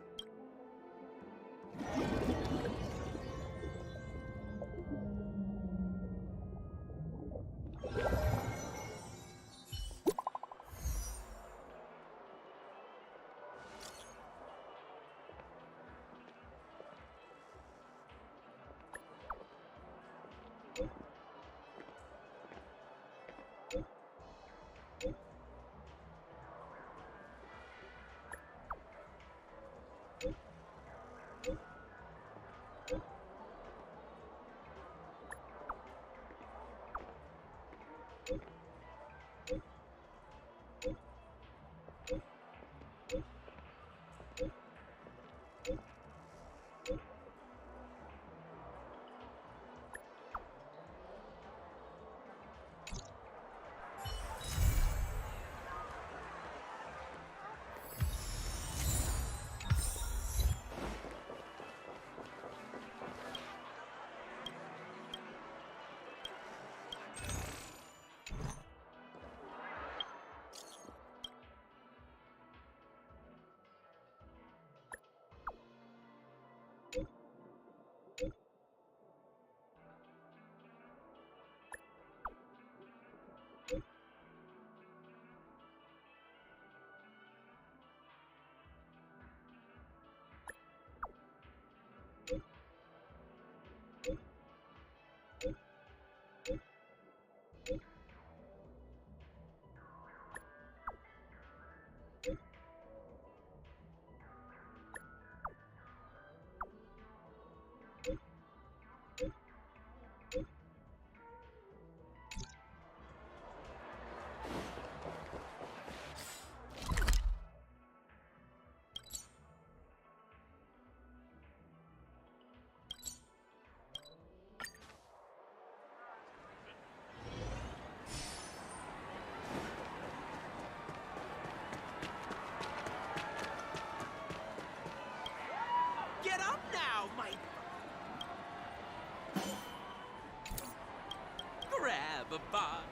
Speaker 16: lullaby.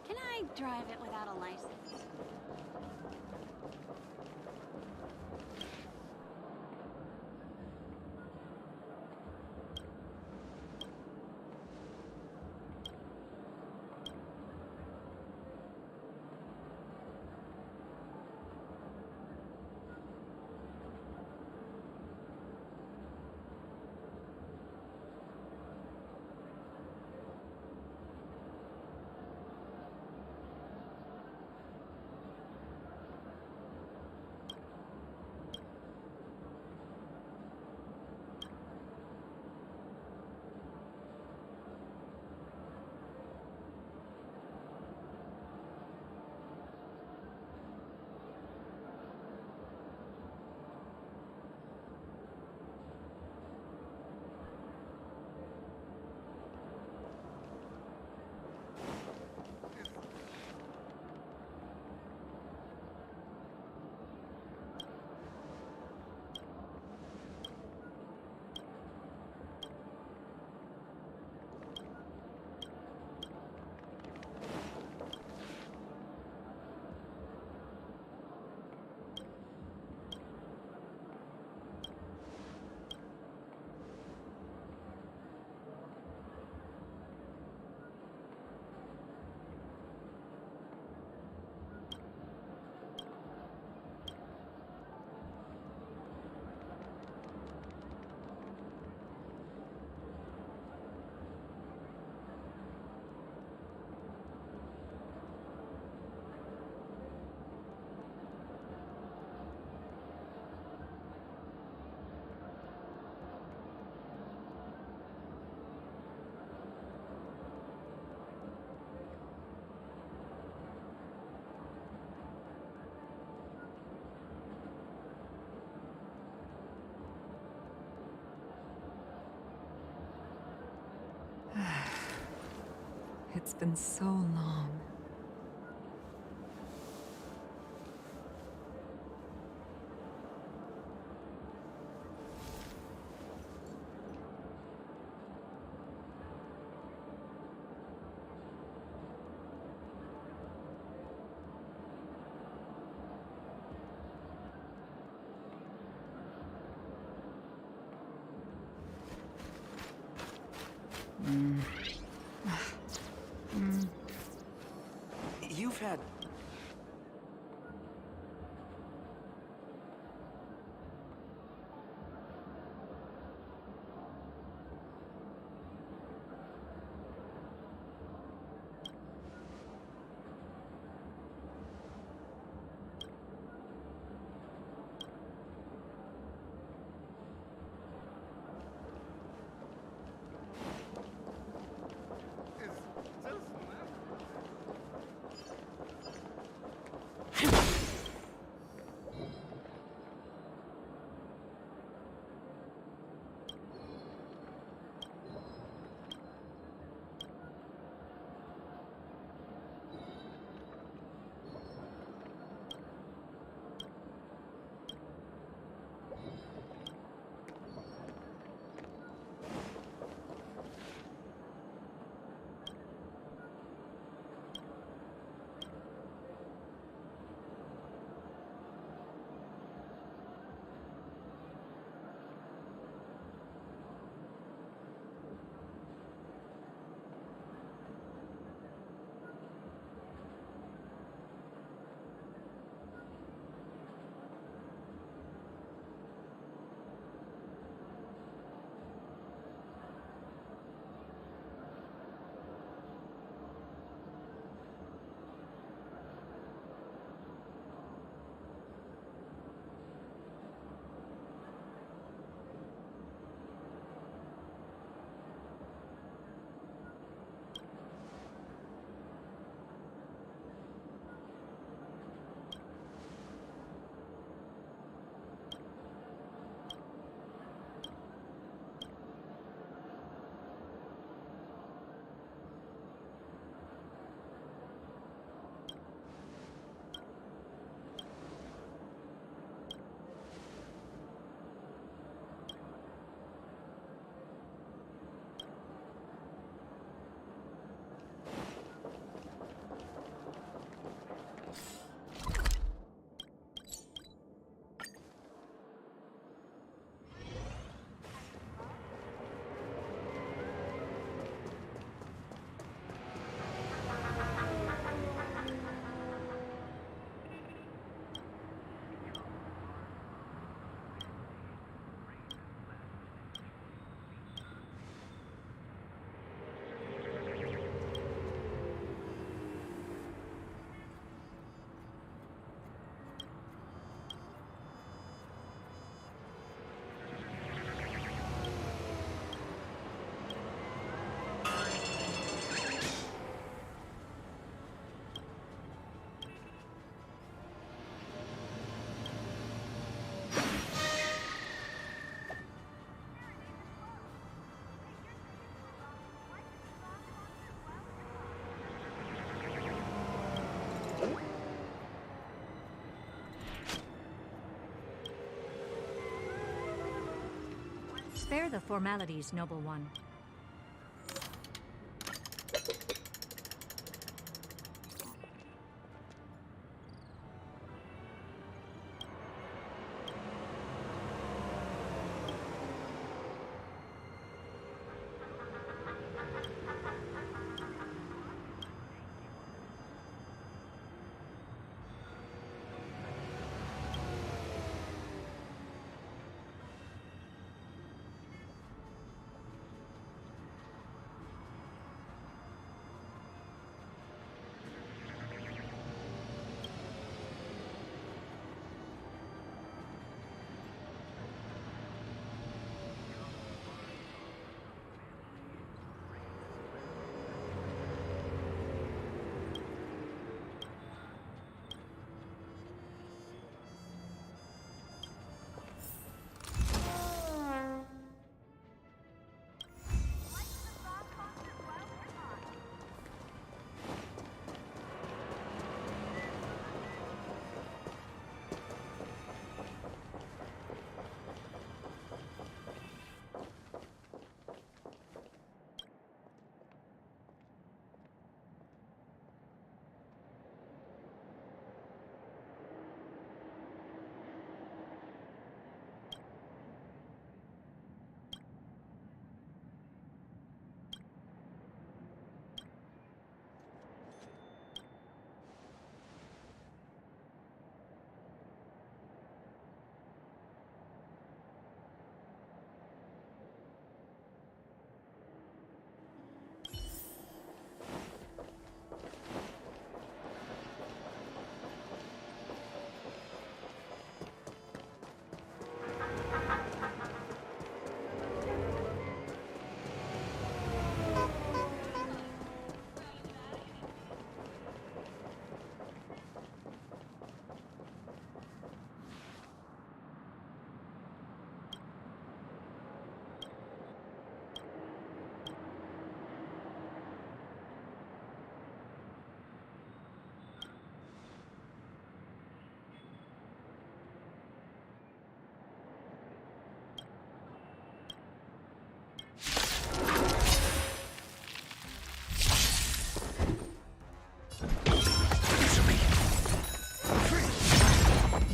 Speaker 11: Can I drive it without a license?
Speaker 2: It's been so long.
Speaker 16: Spare the formalities, noble one.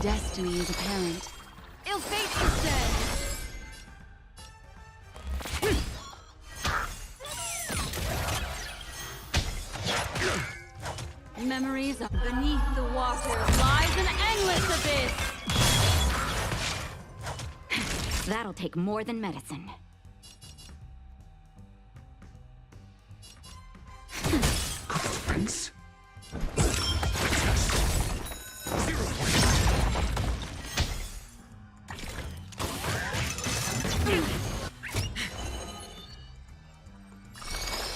Speaker 3: Destiny is apparent. Ill fate is dead! Memories of beneath the water lies an endless abyss!
Speaker 11: That'll take more than medicine.
Speaker 15: Prince?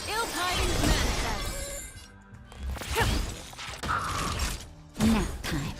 Speaker 3: Ill tidings manifest!
Speaker 11: Nap time.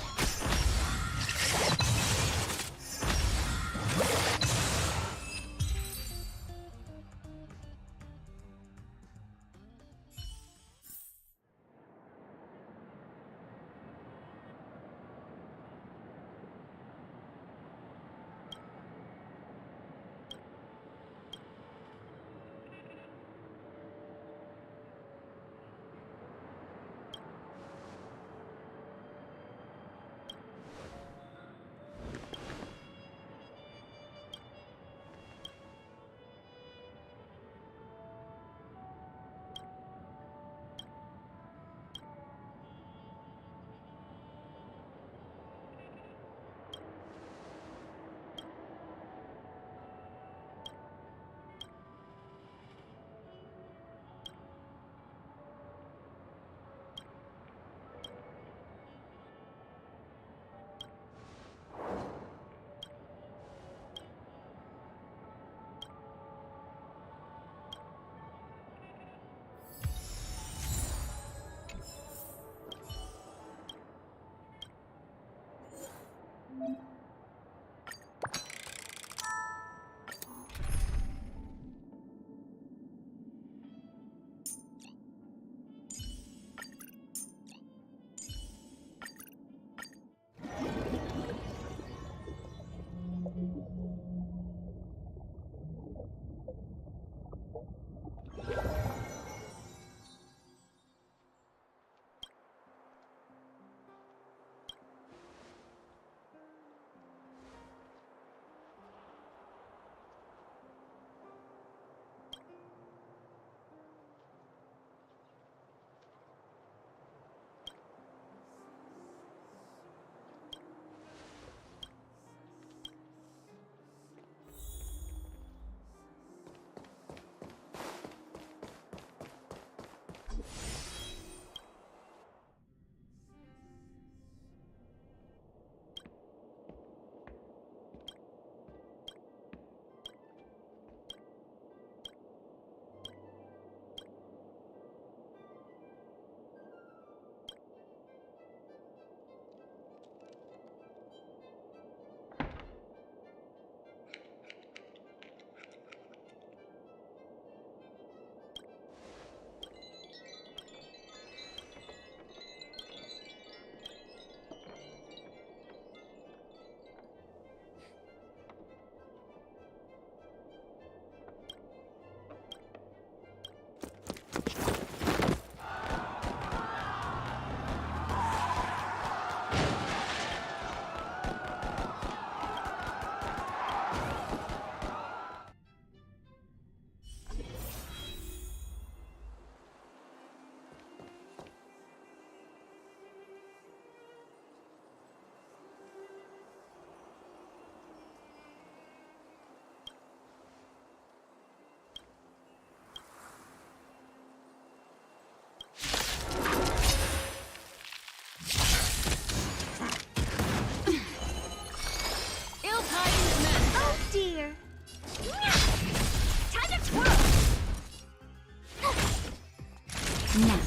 Speaker 11: Now.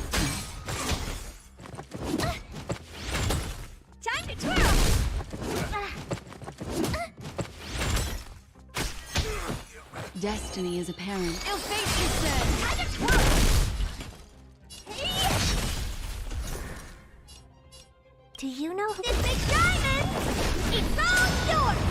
Speaker 1: Time to twirl!
Speaker 3: Destiny is apparent.
Speaker 1: Ill fate is said! Time to twirl!
Speaker 6: Do you know who—
Speaker 1: This big diamond! It's all yours!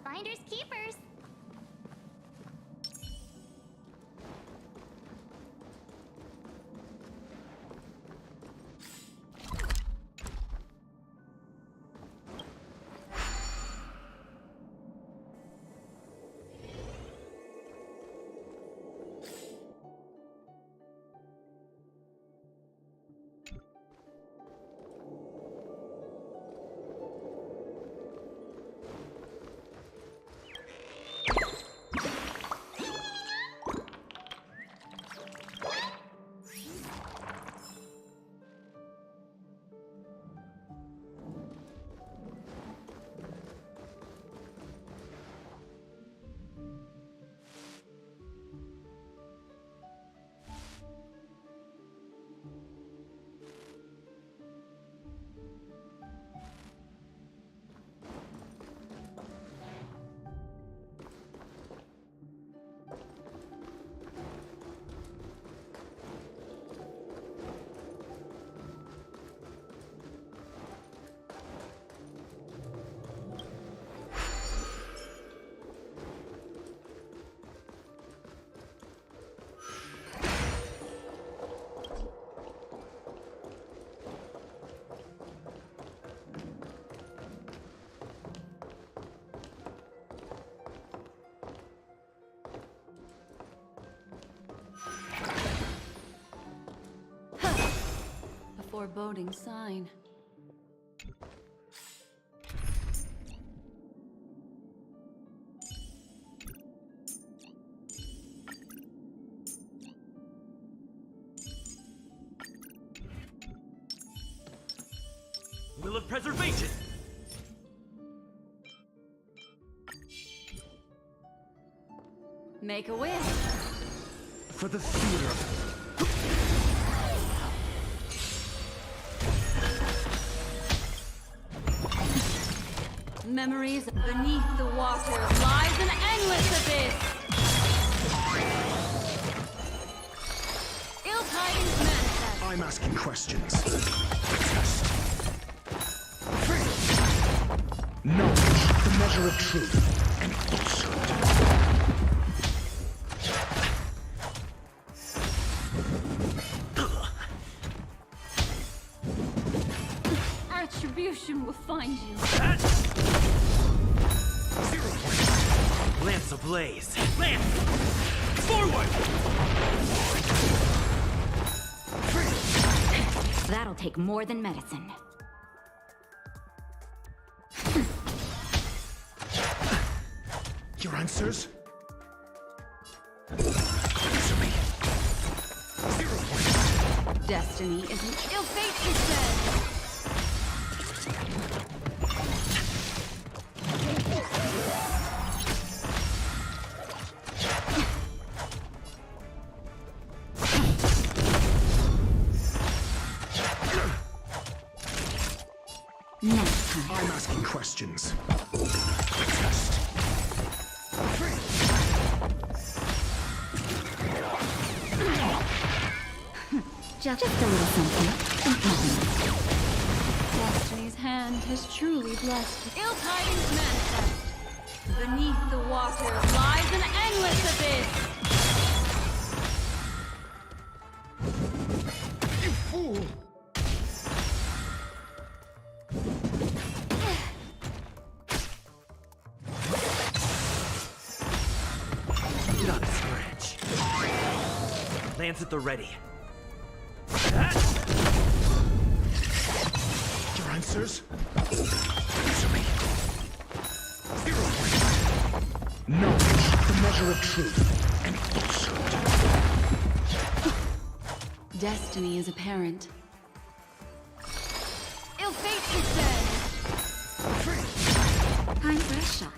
Speaker 6: Finders keepers.
Speaker 3: Foreboding sign.
Speaker 4: Will of preservation!
Speaker 3: Make a wish.
Speaker 15: For the theater.
Speaker 3: Memories beneath the water lies an endless abyss. Ill tidings manifest.
Speaker 15: I'm asking questions. Knowledge. the measure of truth and falsehood.
Speaker 3: Retribution will find you.
Speaker 4: Lance ablaze! Lance! Forward!
Speaker 11: That'll take more than medicine.
Speaker 15: Your answers?
Speaker 3: Destiny isn't ill fate, is said.
Speaker 11: Next time.
Speaker 15: I'm asking questions. Test.
Speaker 11: Just a little something.
Speaker 3: Destiny's hand has truly blessed. Ill tidings manifest. Beneath the water lies an endless abyss.
Speaker 15: You fool!
Speaker 4: Not a scratch. Lance at the ready.
Speaker 15: Your answers? Knowledge, the measure of truth and falsehood.
Speaker 3: Destiny is apparent. Ill fate is said.
Speaker 11: Time for a shot.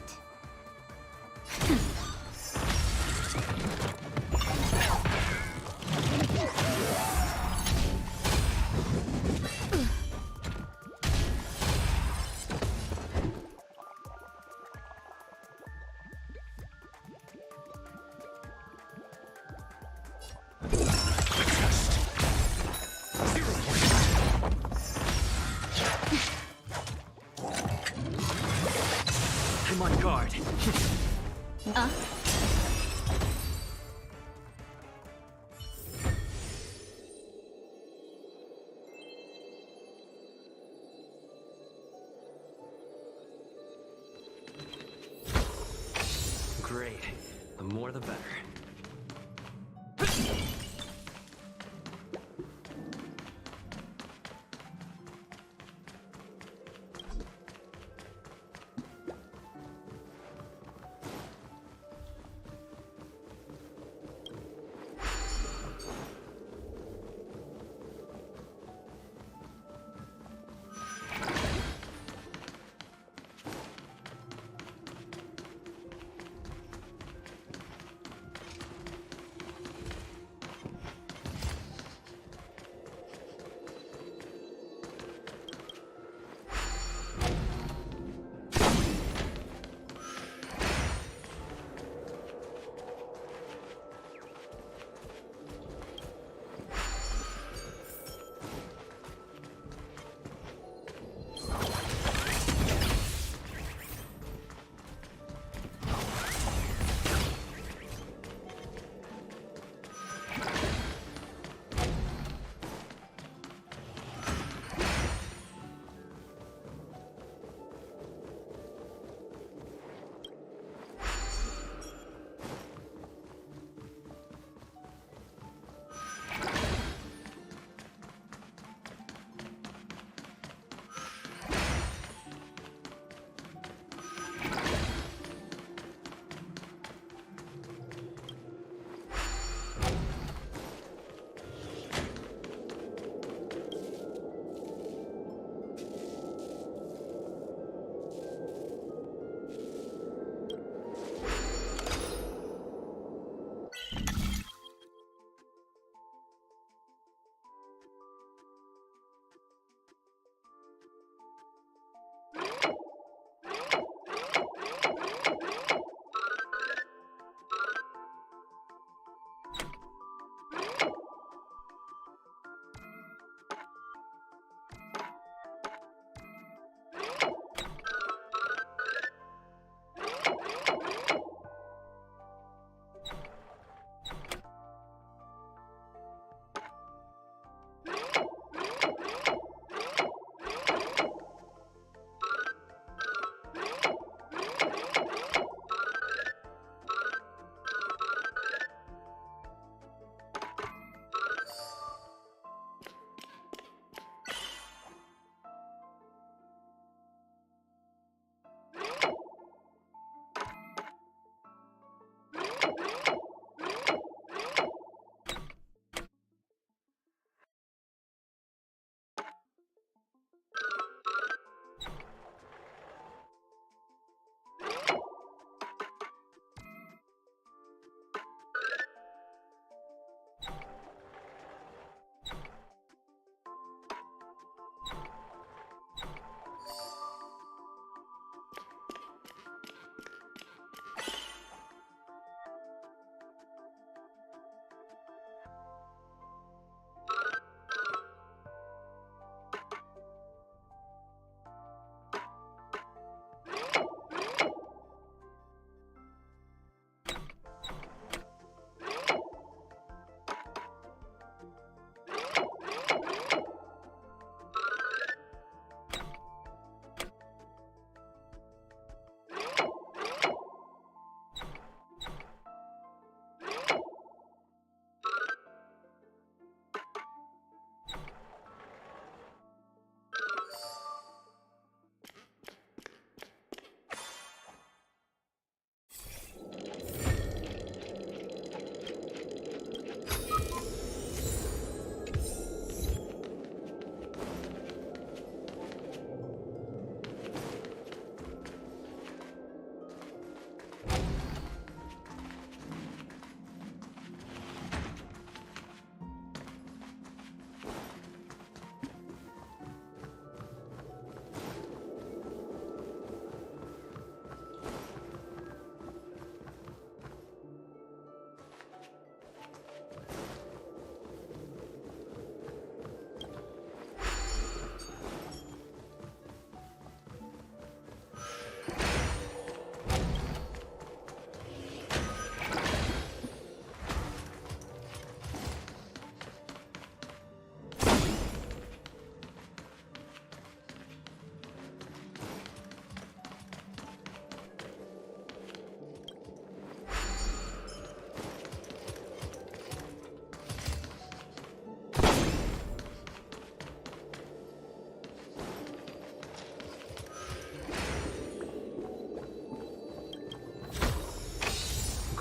Speaker 4: I'm on guard.
Speaker 7: Great. The more the better.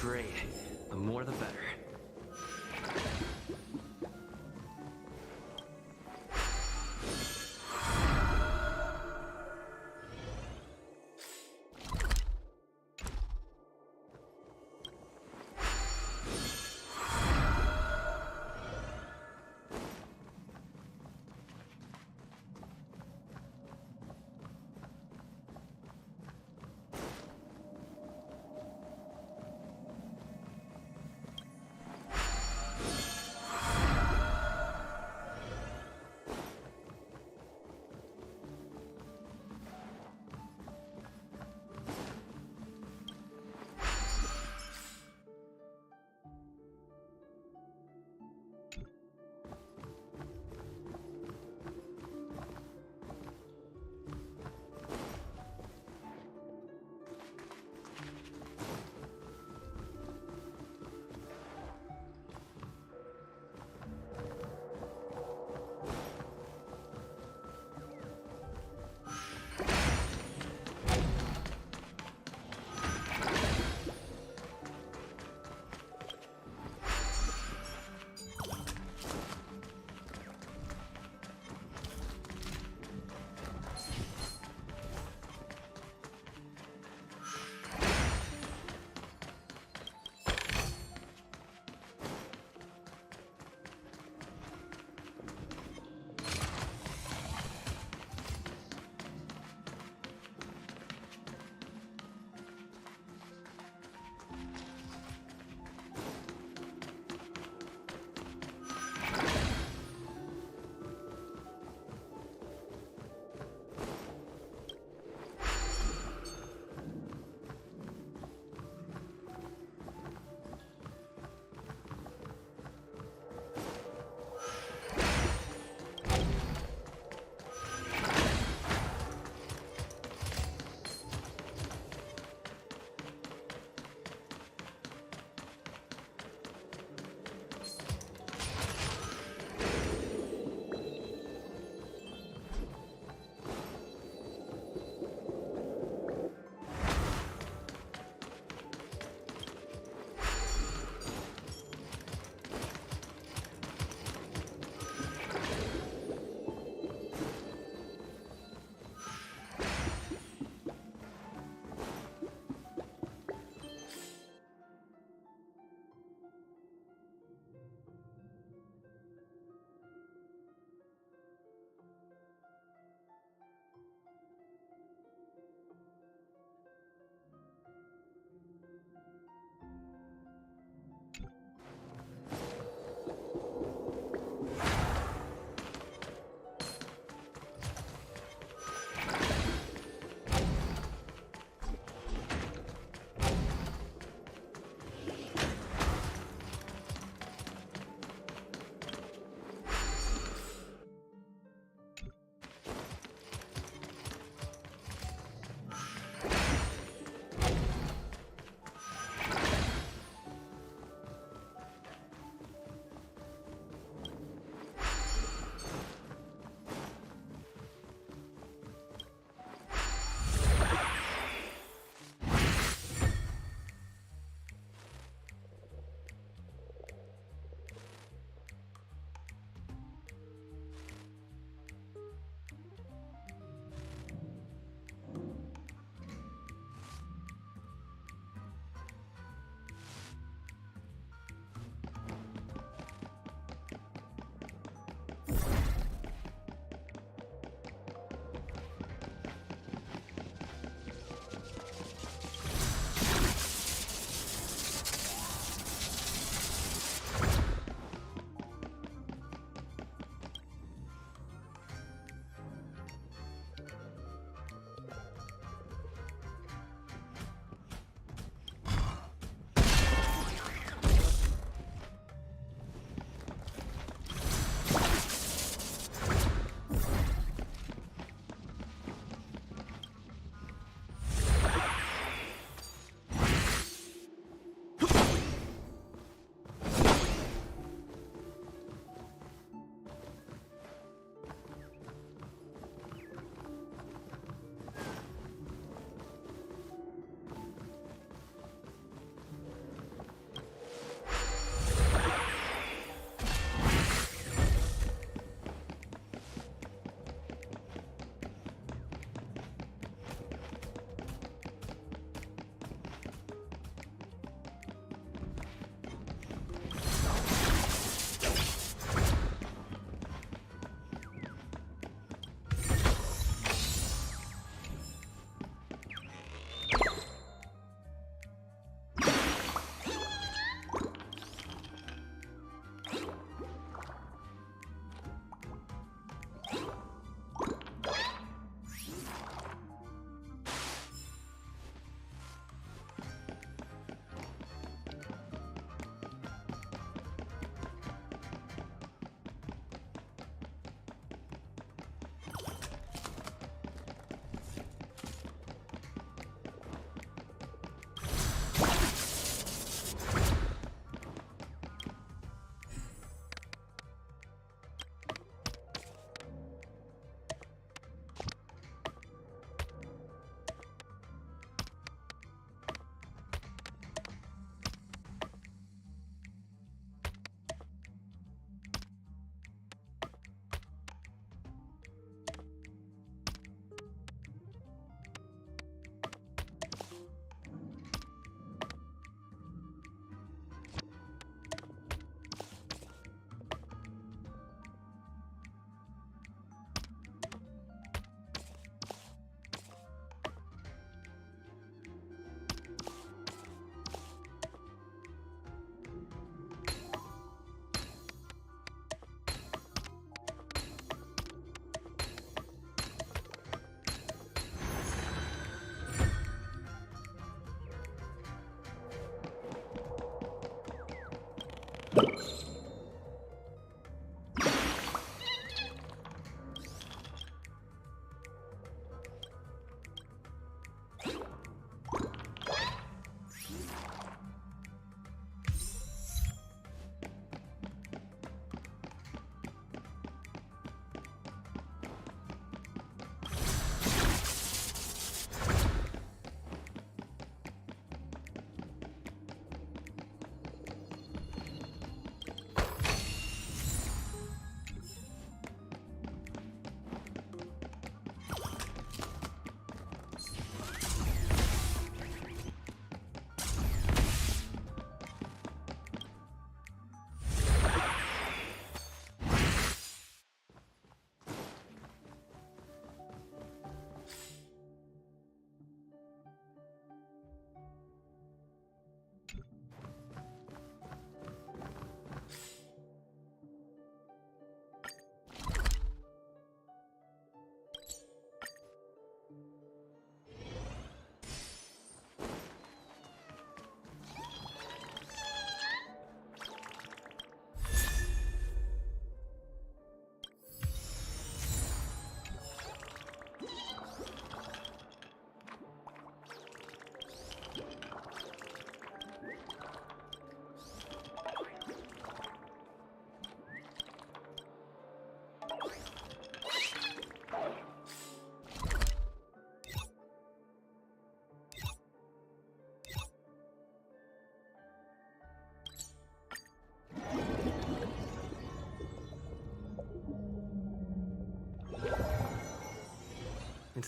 Speaker 7: Great. The more the better.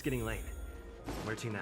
Speaker 7: It's getting late. Where to now?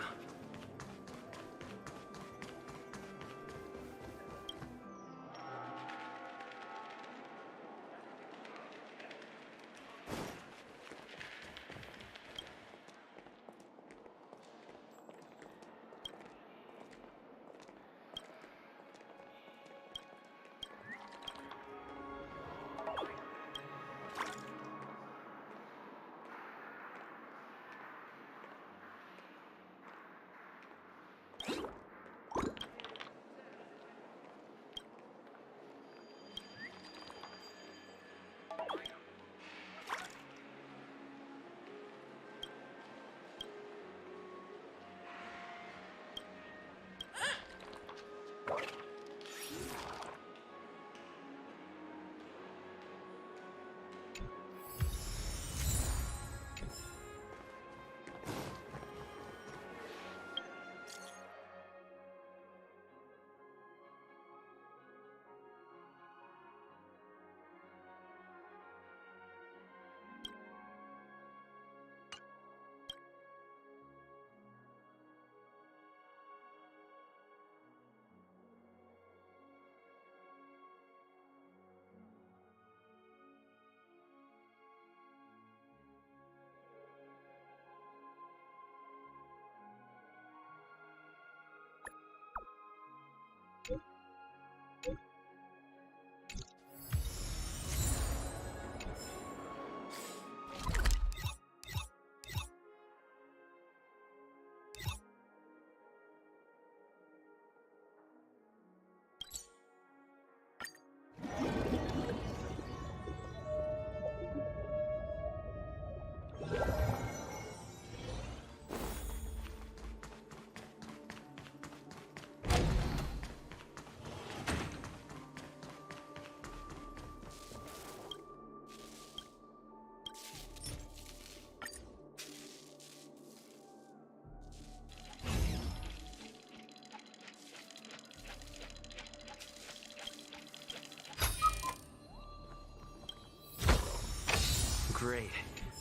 Speaker 7: Great.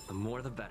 Speaker 7: The more the better.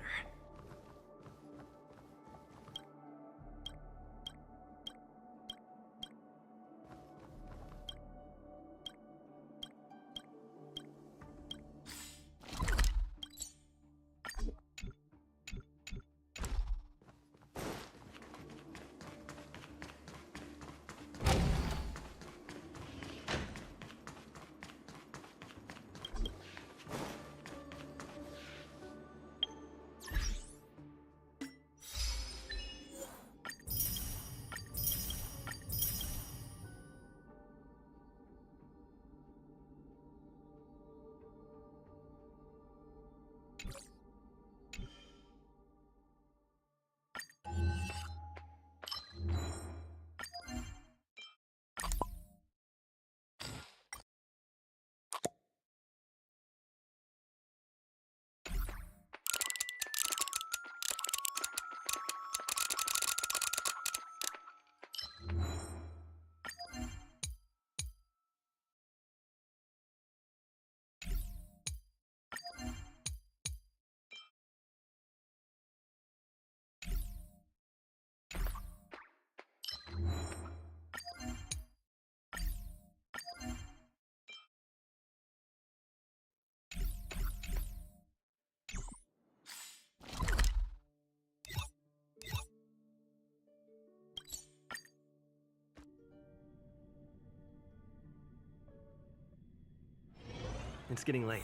Speaker 7: It's getting late.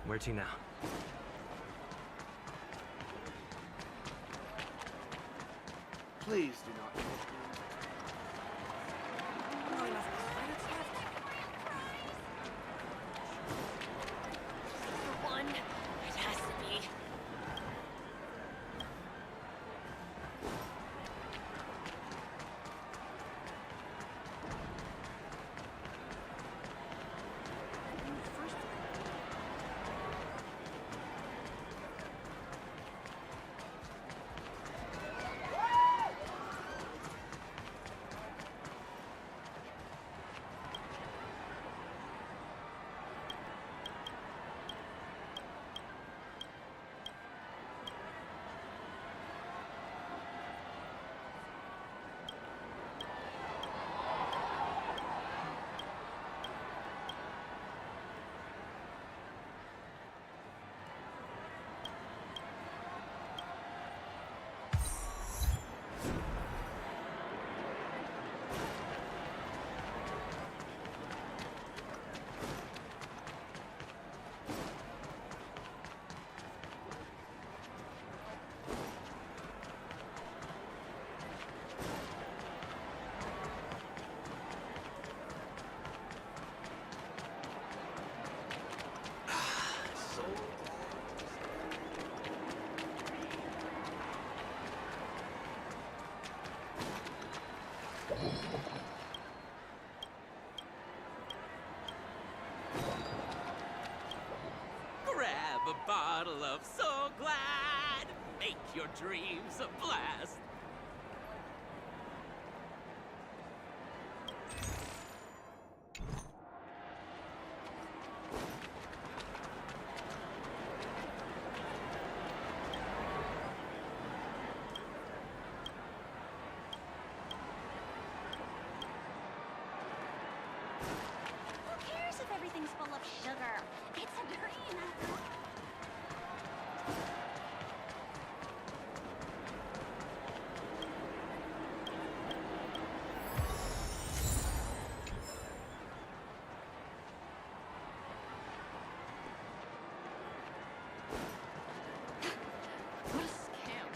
Speaker 7: Where to now?
Speaker 17: Please do not.
Speaker 1: For one, it has to be.
Speaker 17: Grab a bottle of So Glad. Make your dreams a blast.
Speaker 6: Who cares if everything's full of sugar? It's a dream after all.
Speaker 3: What a scam.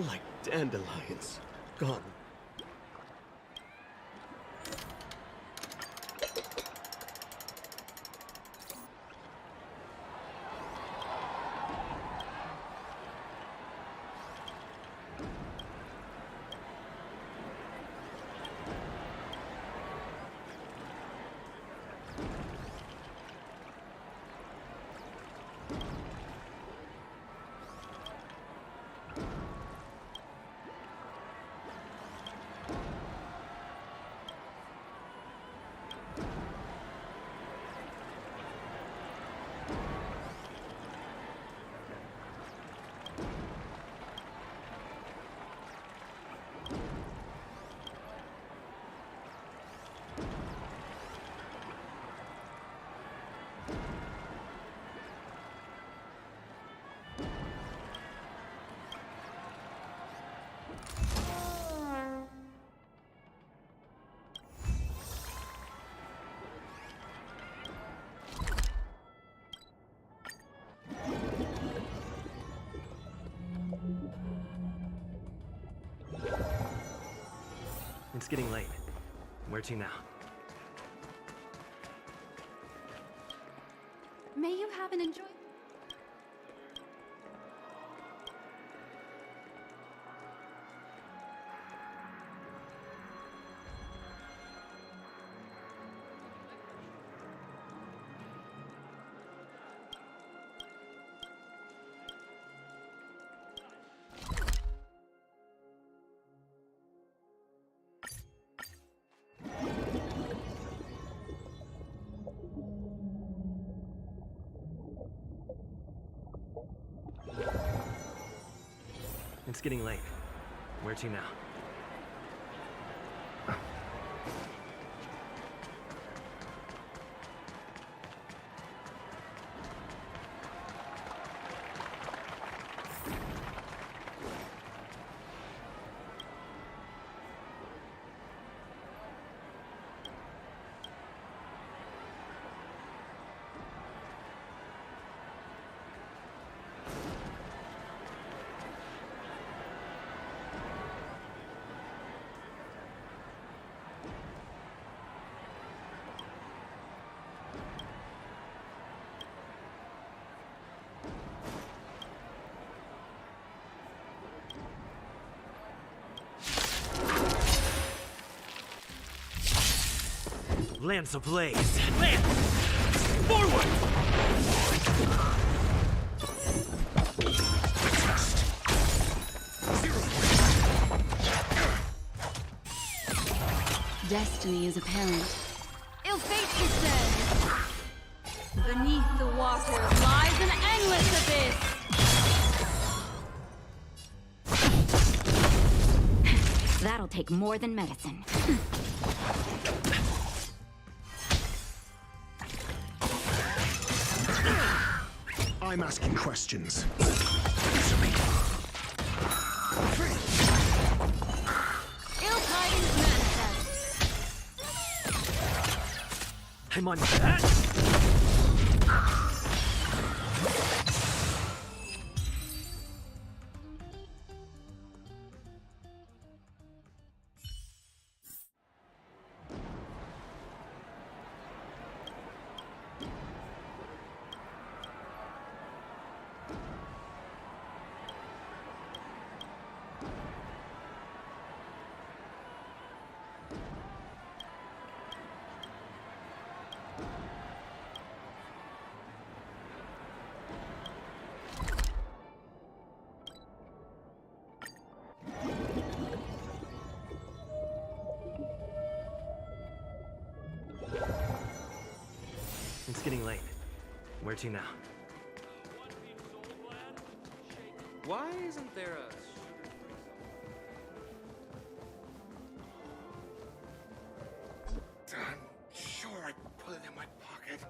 Speaker 18: like dandelions, gone.
Speaker 7: It's getting late. Where to now?
Speaker 3: May you have an enjoy.
Speaker 7: It's getting late. Where to now? Lance ablaze! Lance! Forward!
Speaker 3: Destiny is apparent. Ill fate descends! Beneath the water lies an endless abyss!
Speaker 11: That'll take more than medicine.
Speaker 15: I'm asking questions.
Speaker 3: Ill tidings manifest!
Speaker 7: I'm on that! It's getting late. Where to now?
Speaker 19: Why isn't there a...
Speaker 15: I'm sure I put it in my pocket.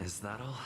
Speaker 7: Is that all?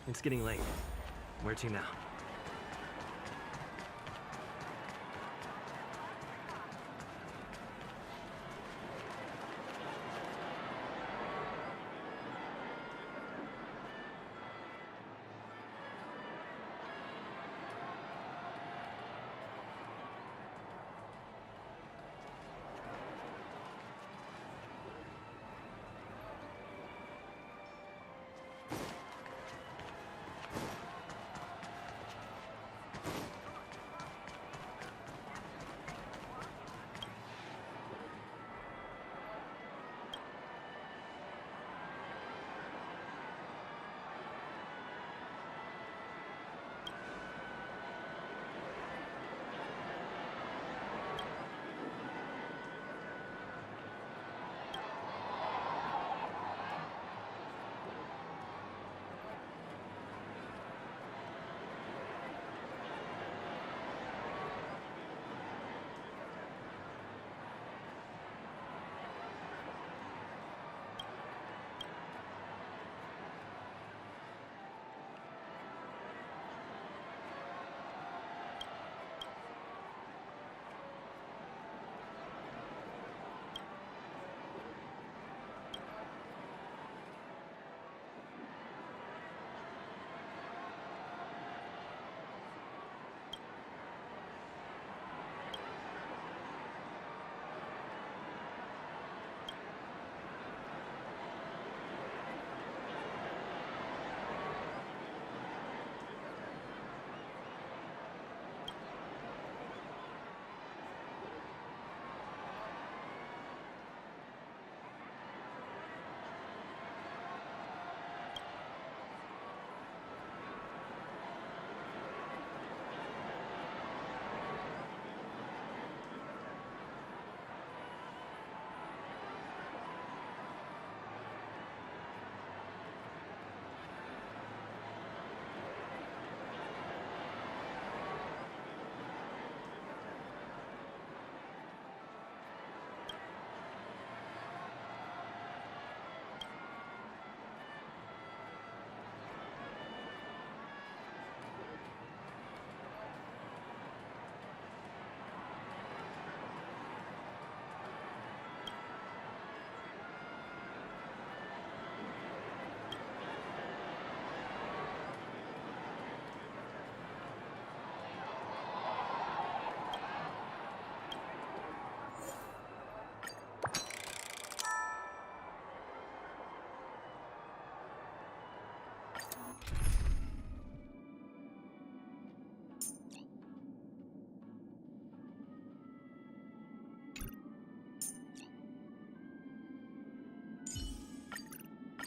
Speaker 7: It's getting late. Where to now?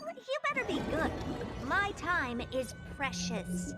Speaker 20: You better be good. My time is precious.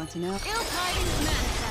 Speaker 21: want to know?
Speaker 13: Ill tidings manifest.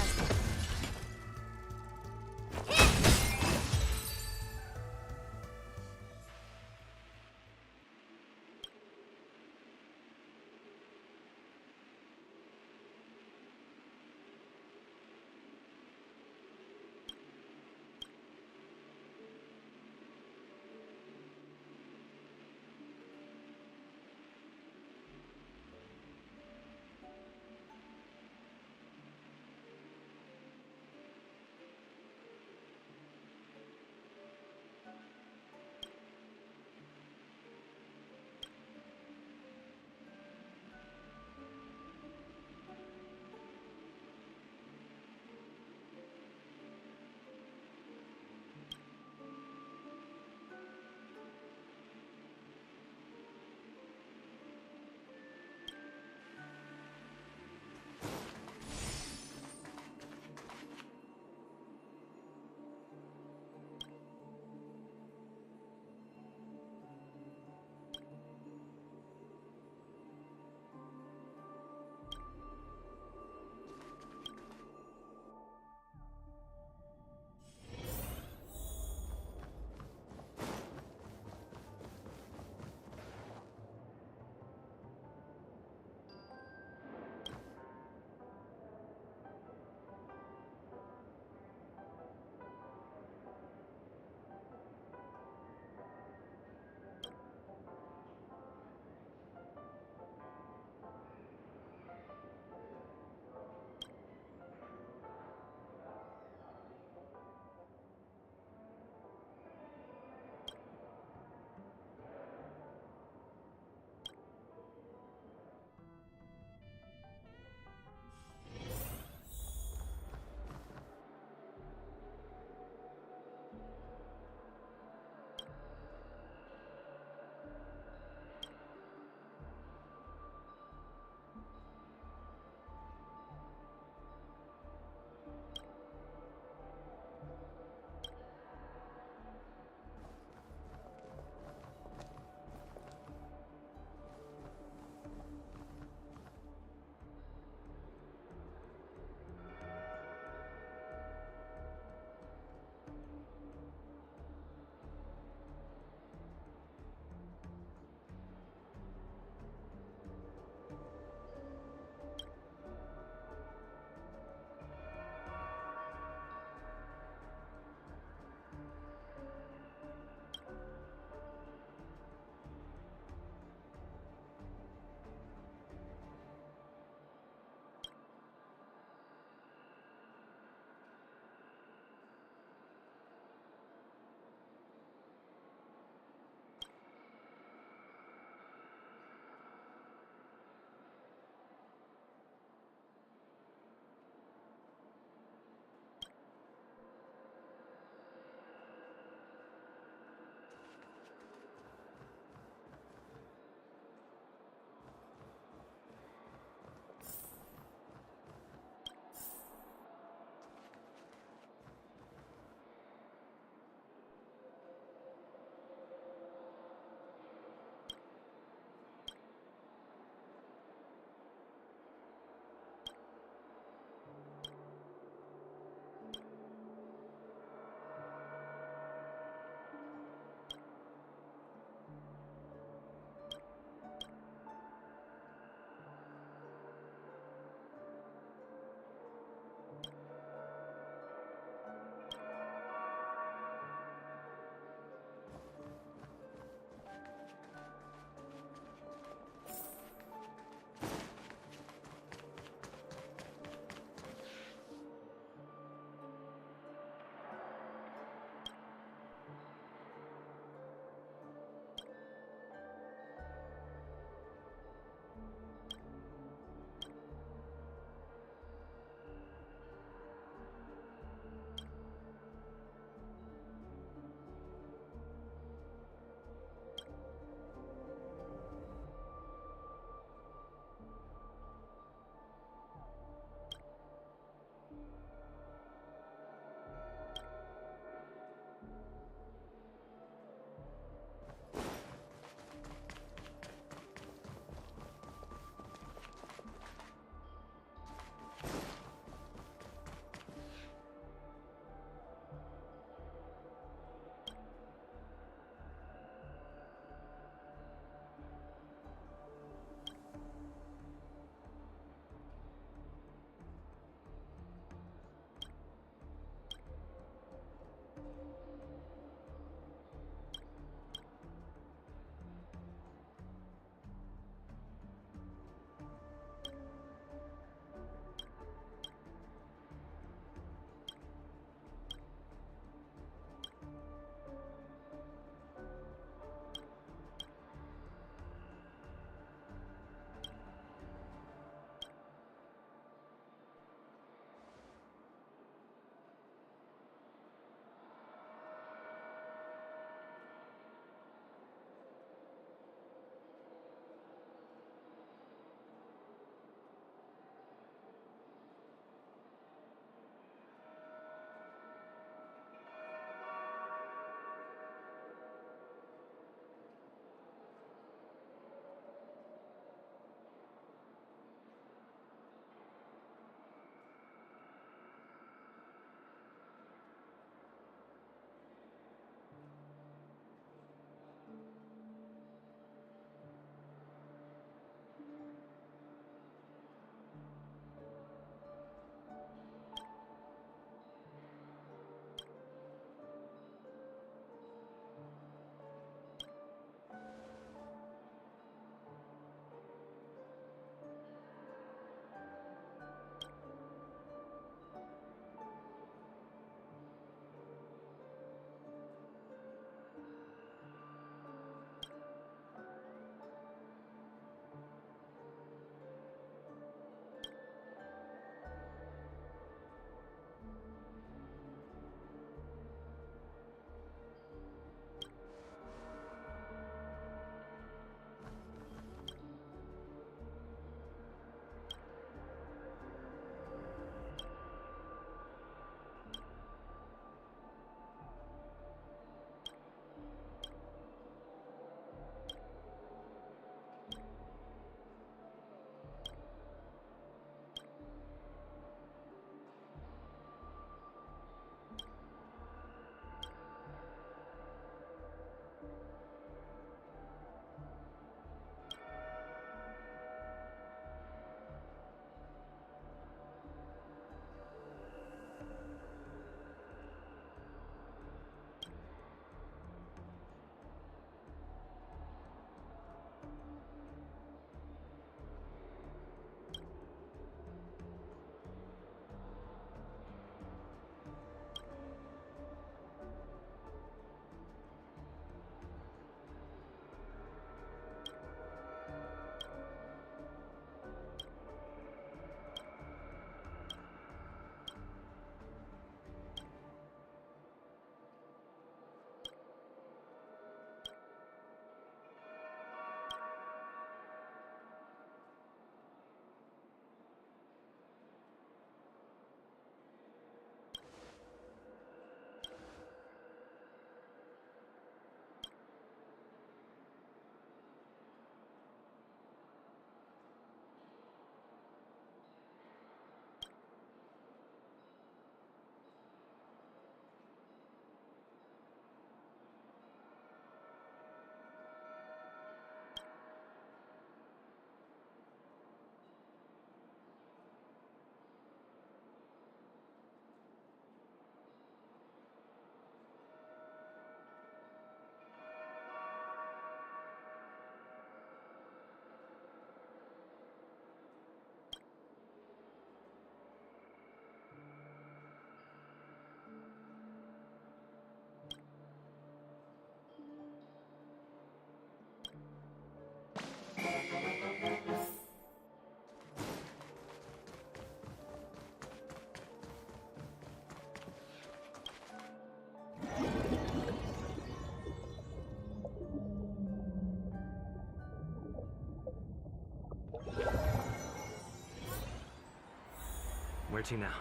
Speaker 7: Where to now?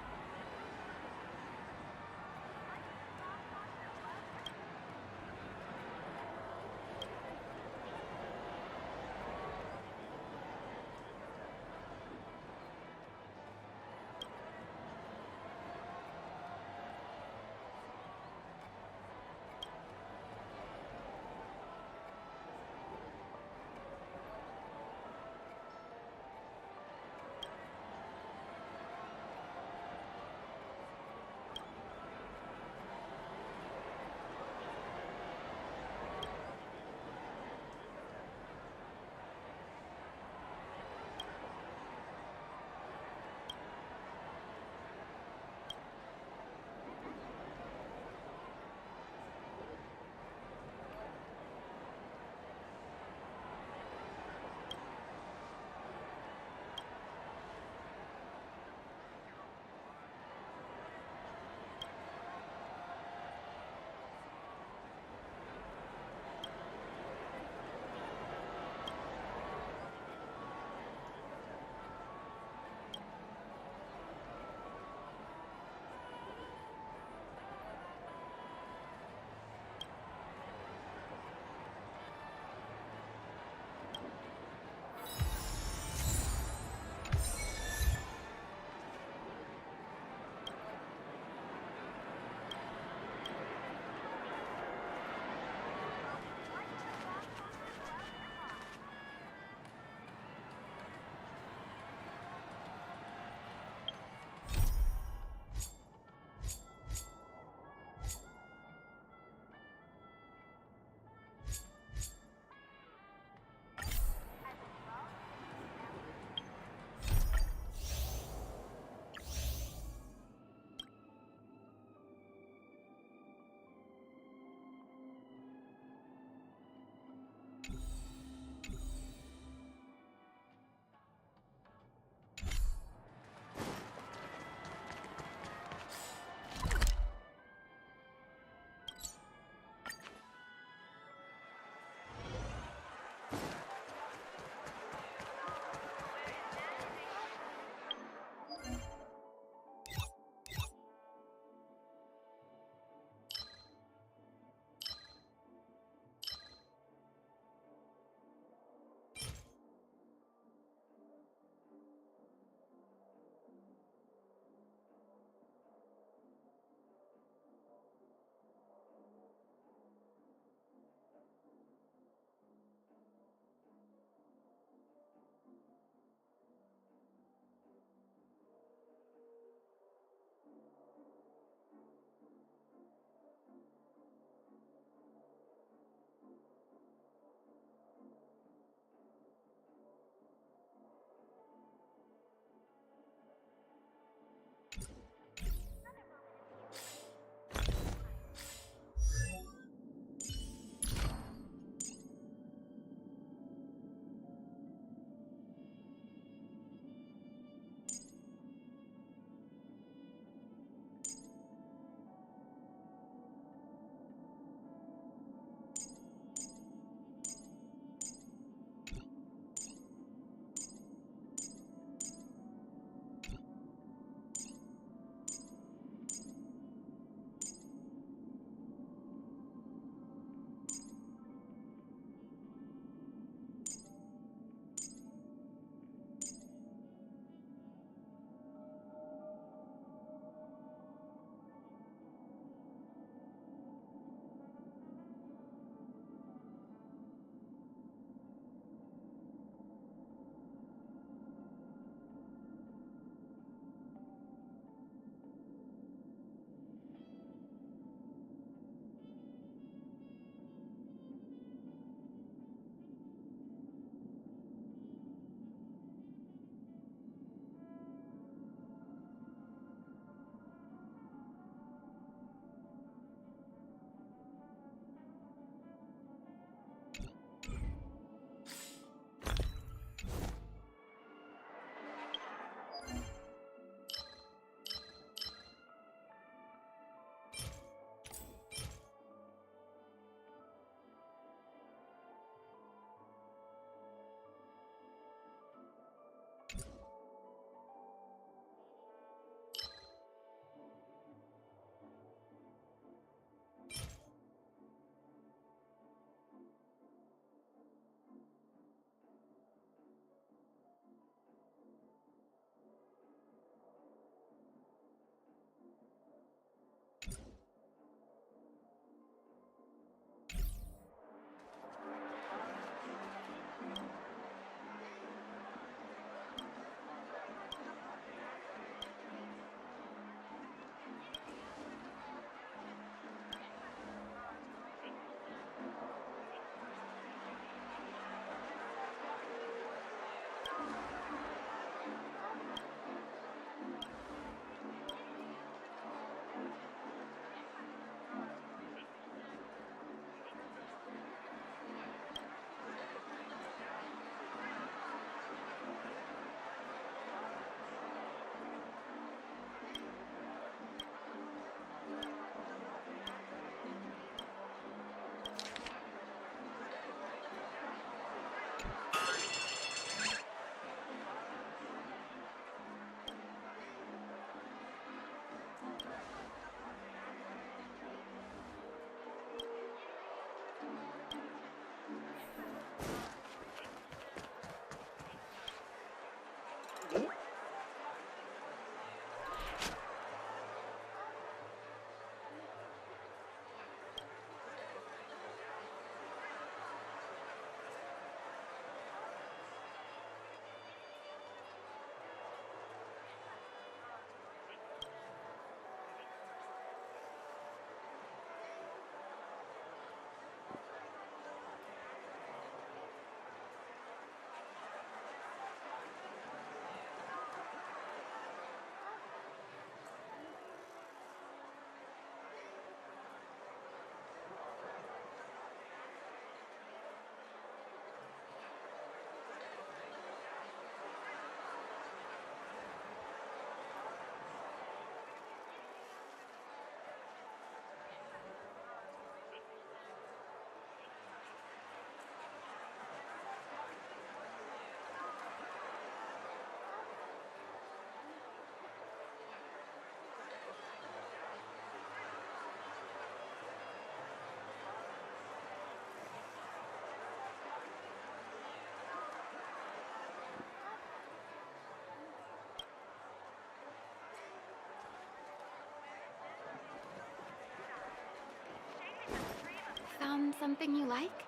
Speaker 21: something you like?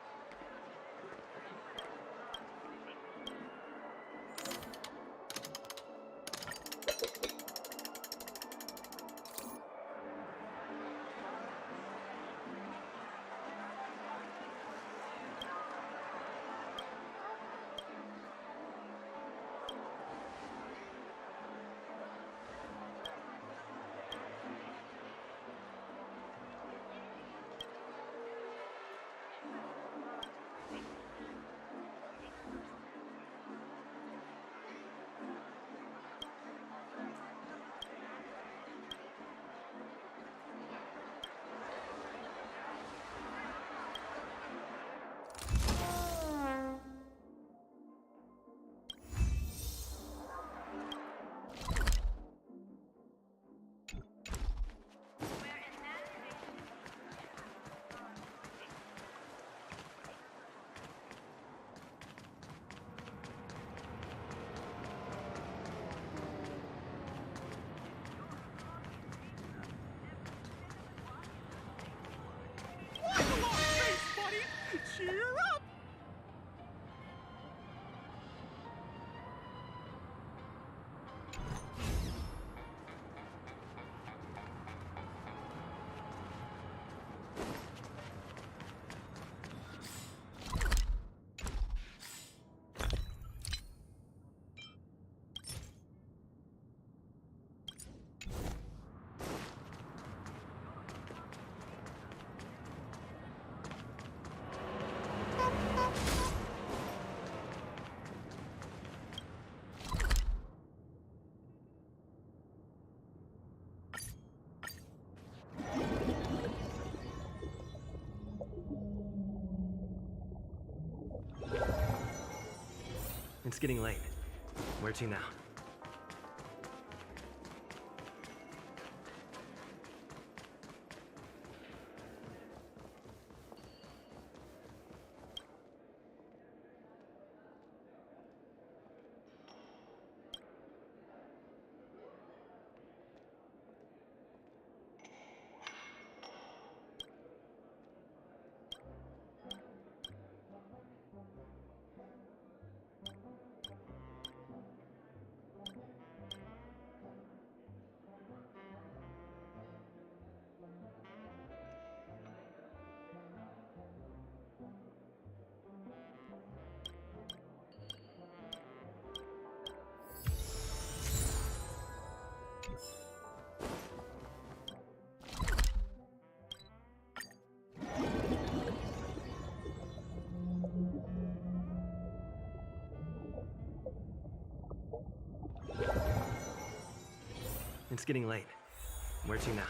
Speaker 17: Cheer up!
Speaker 7: It's getting late. Where to now? It's getting late. Where to now?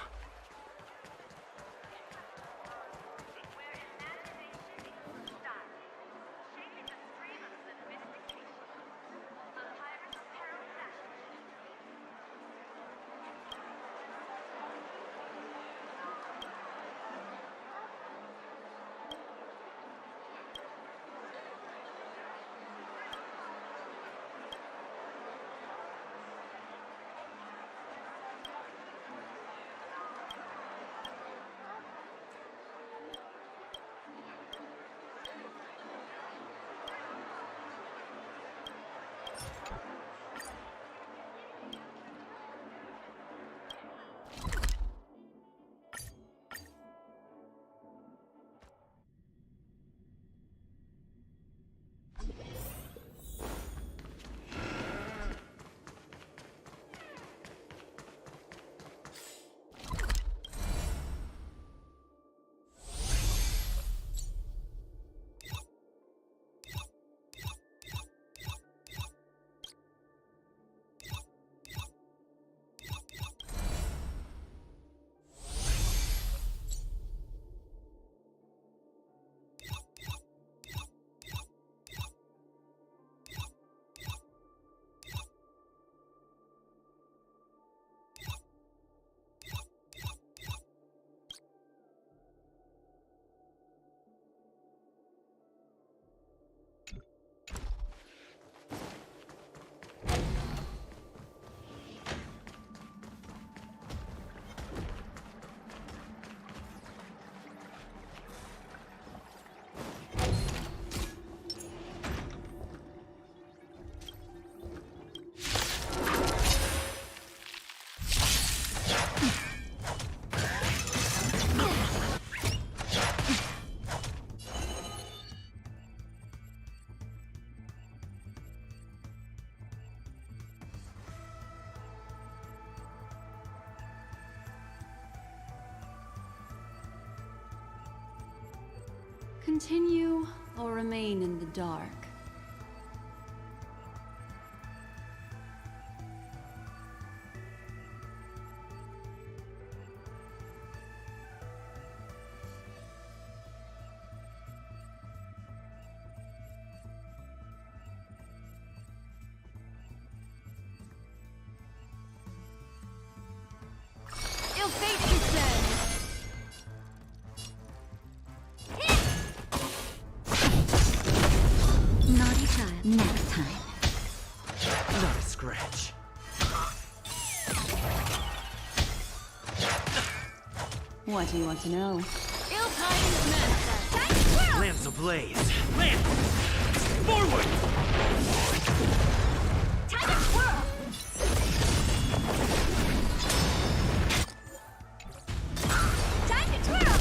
Speaker 3: Continue or remain in the dark.
Speaker 13: Ill fate is dead.
Speaker 11: Naughty child. Next time.
Speaker 7: Not a scratch.
Speaker 3: What do you want to know?
Speaker 13: Ill tidings manifest.
Speaker 4: Lance ablaze! Lance! Forward!
Speaker 20: Time to twirl! Time to twirl!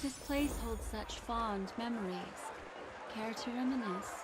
Speaker 3: This place holds such fond memories. Care to reminisce?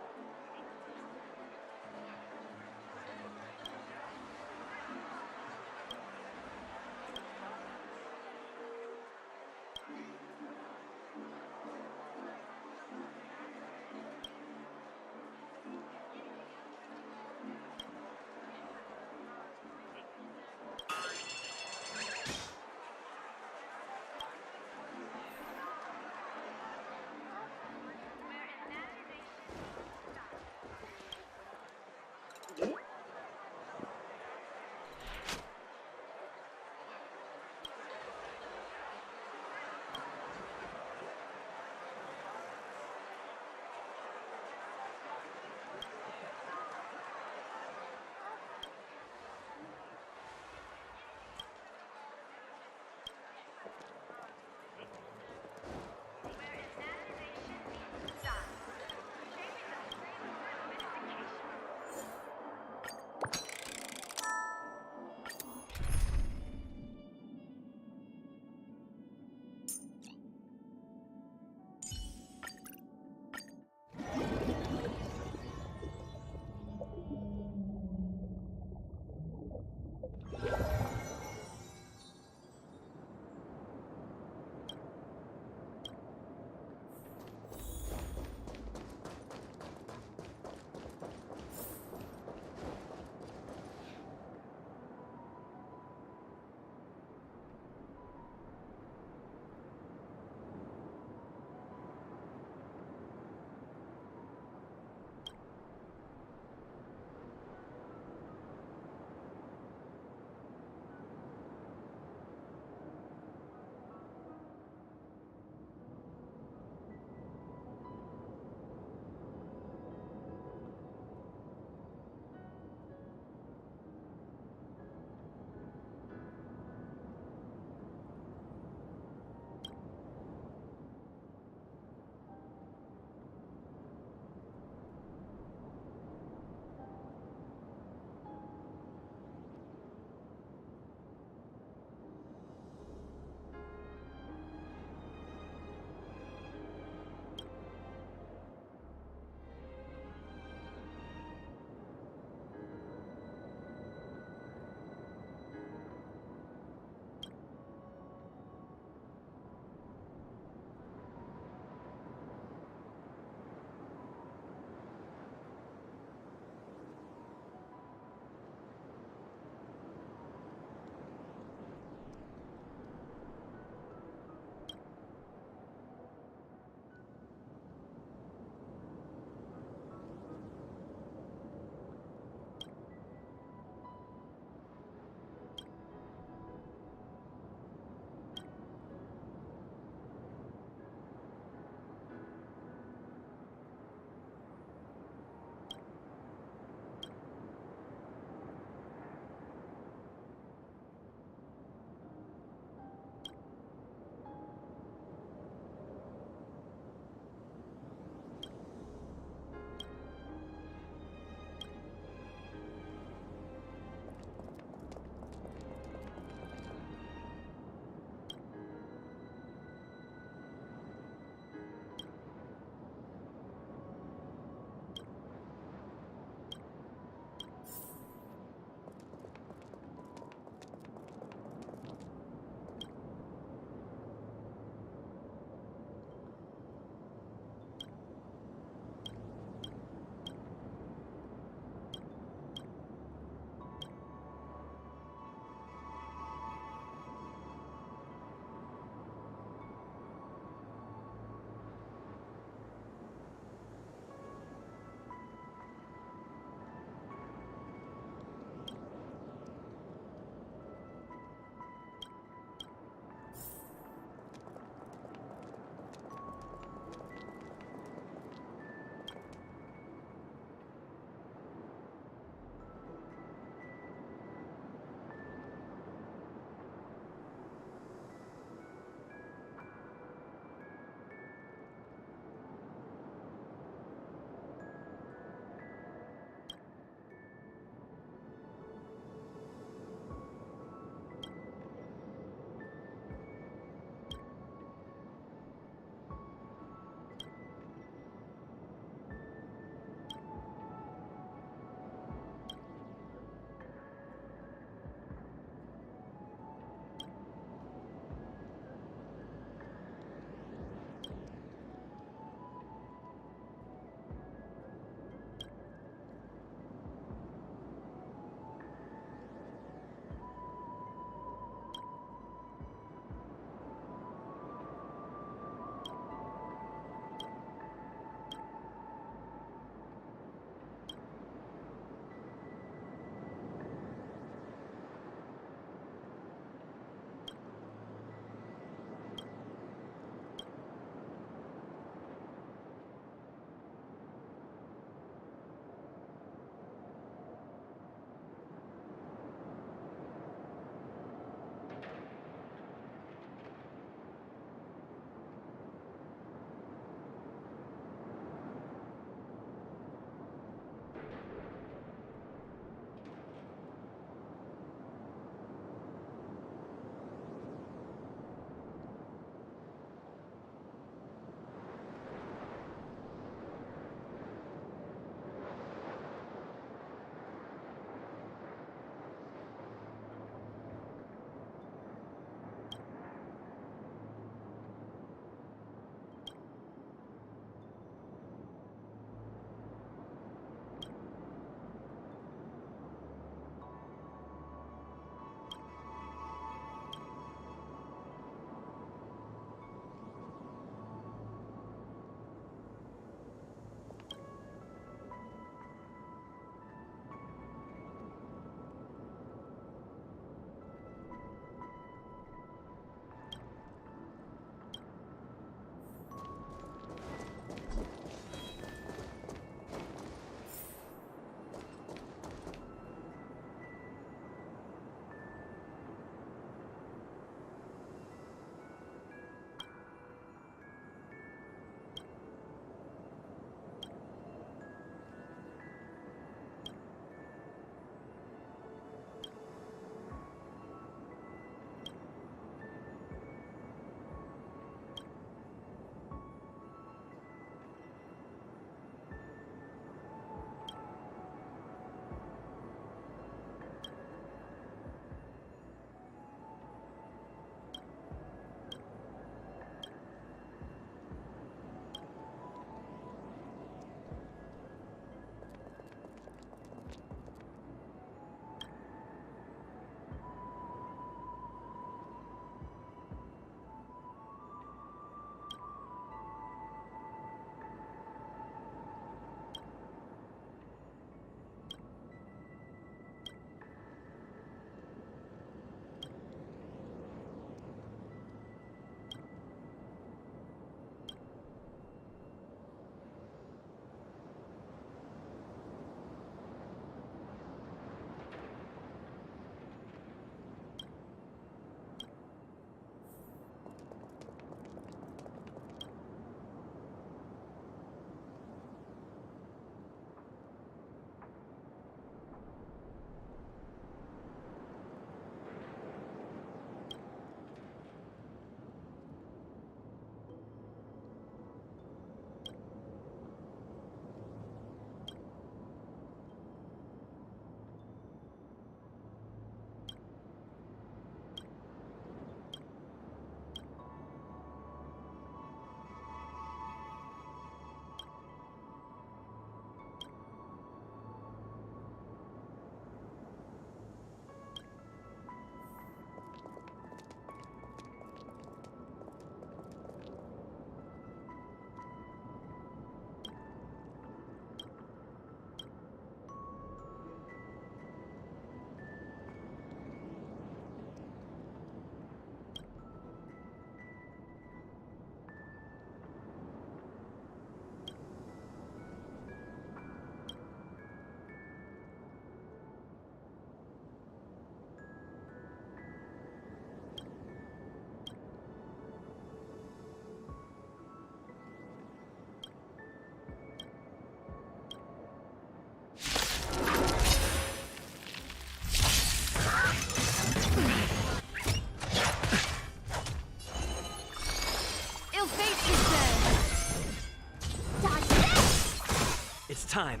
Speaker 7: It's time.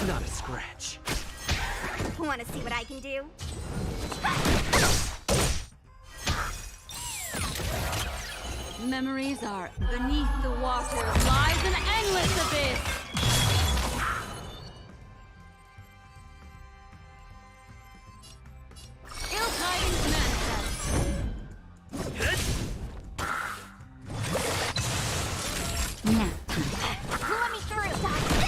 Speaker 7: Not a scratch.
Speaker 20: Wanna see what I can do?
Speaker 3: Memories are beneath the water lies an endless abyss. Ill tidings manifest.
Speaker 11: Nap
Speaker 20: Let me through, Doc.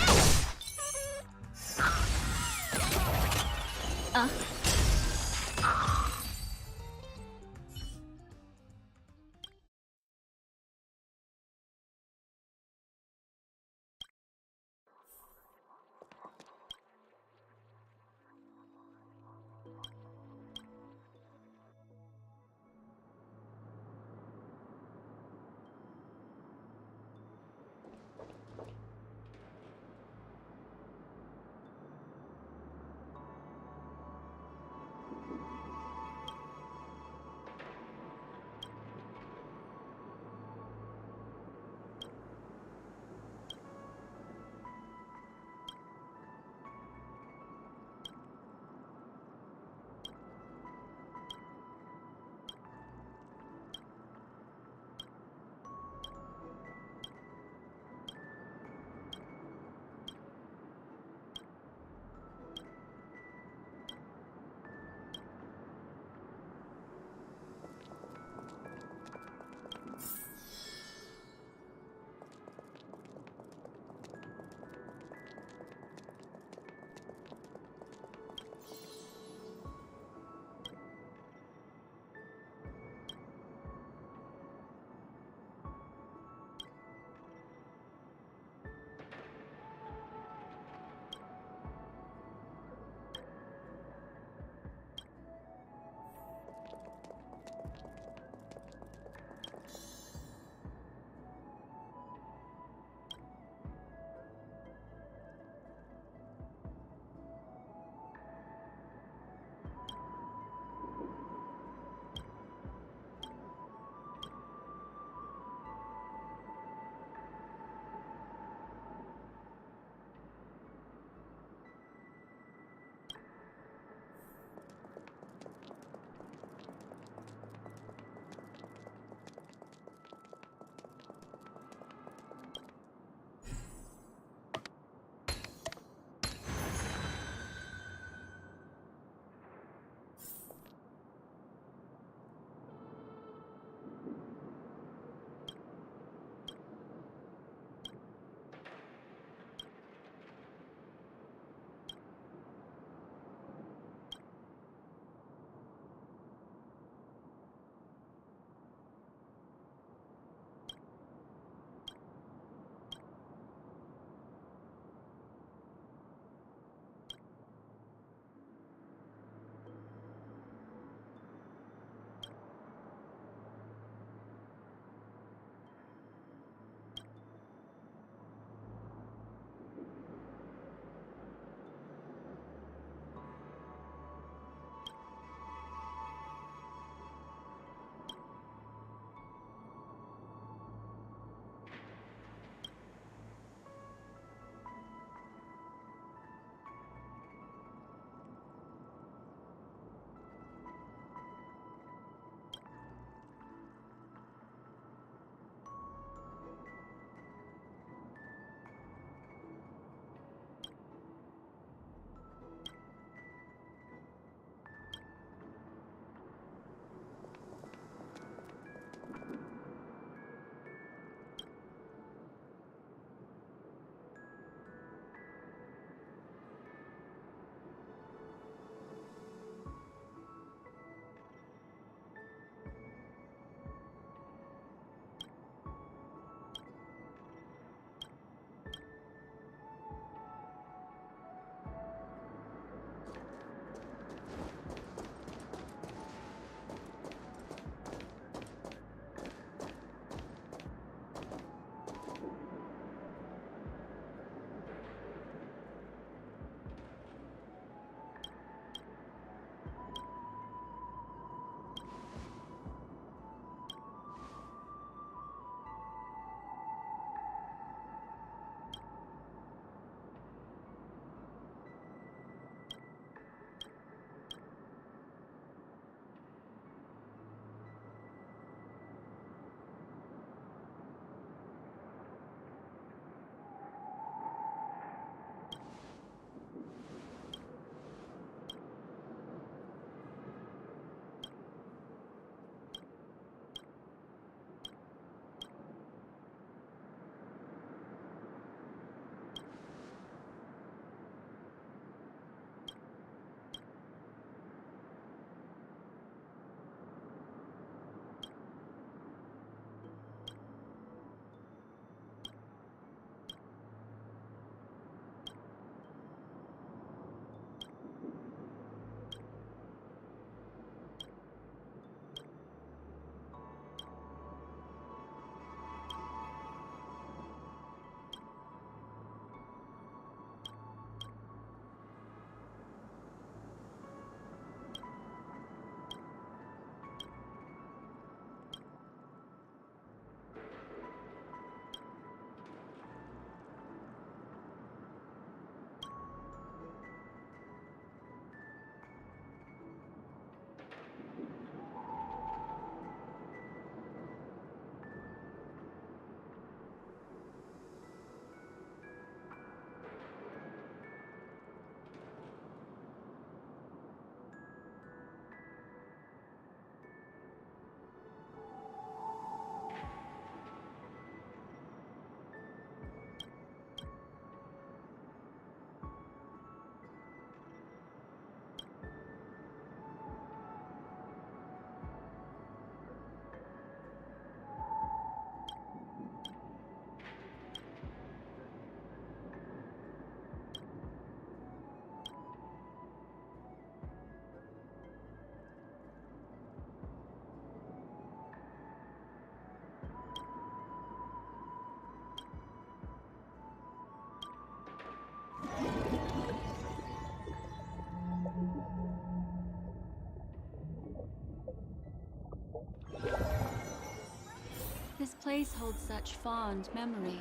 Speaker 3: This place holds such fond memories.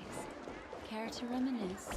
Speaker 3: Care to reminisce?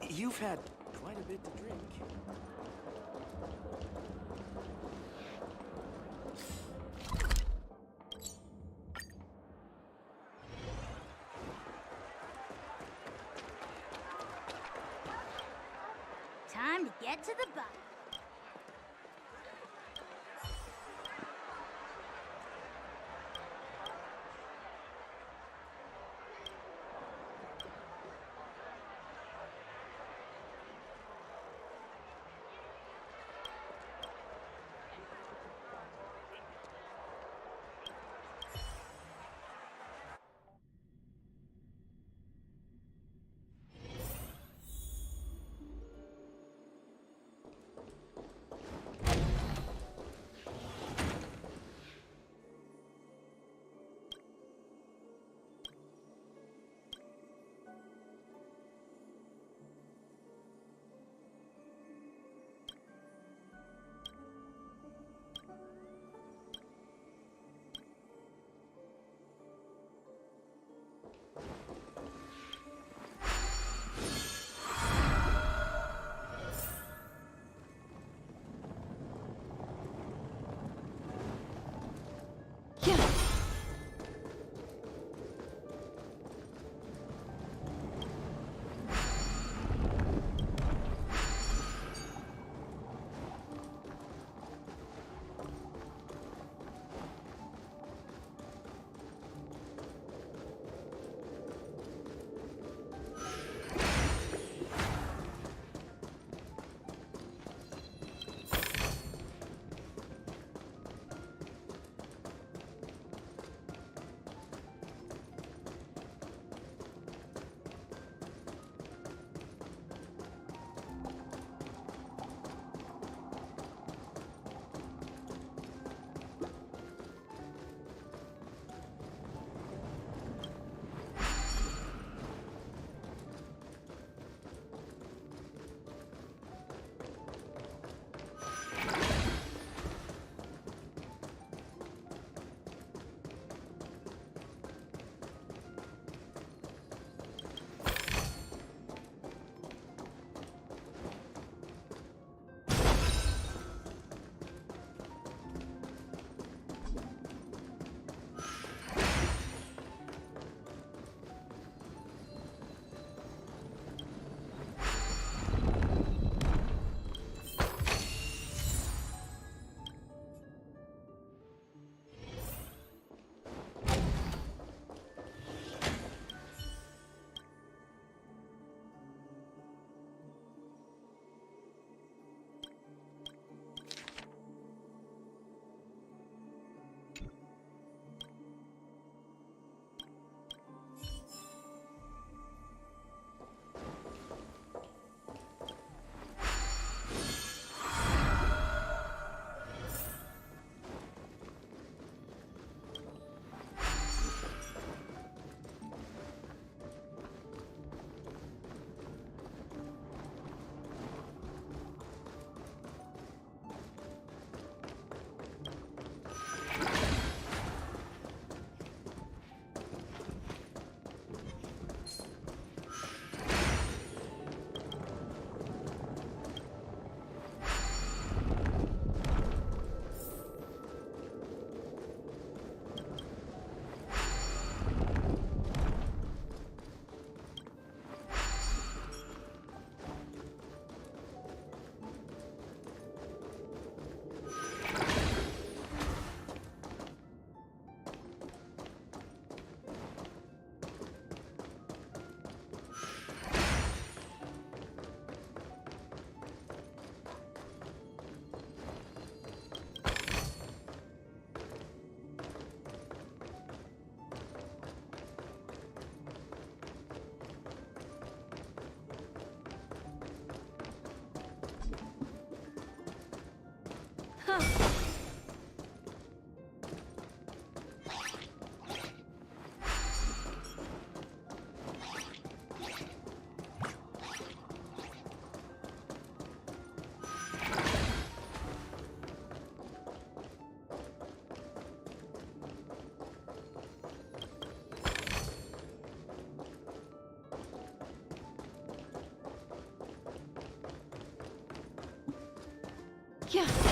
Speaker 19: You've had quite a bit to drink.
Speaker 20: Time to get to the bottom.
Speaker 3: Yeah.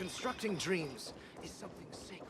Speaker 18: constructing dreams is something sacred.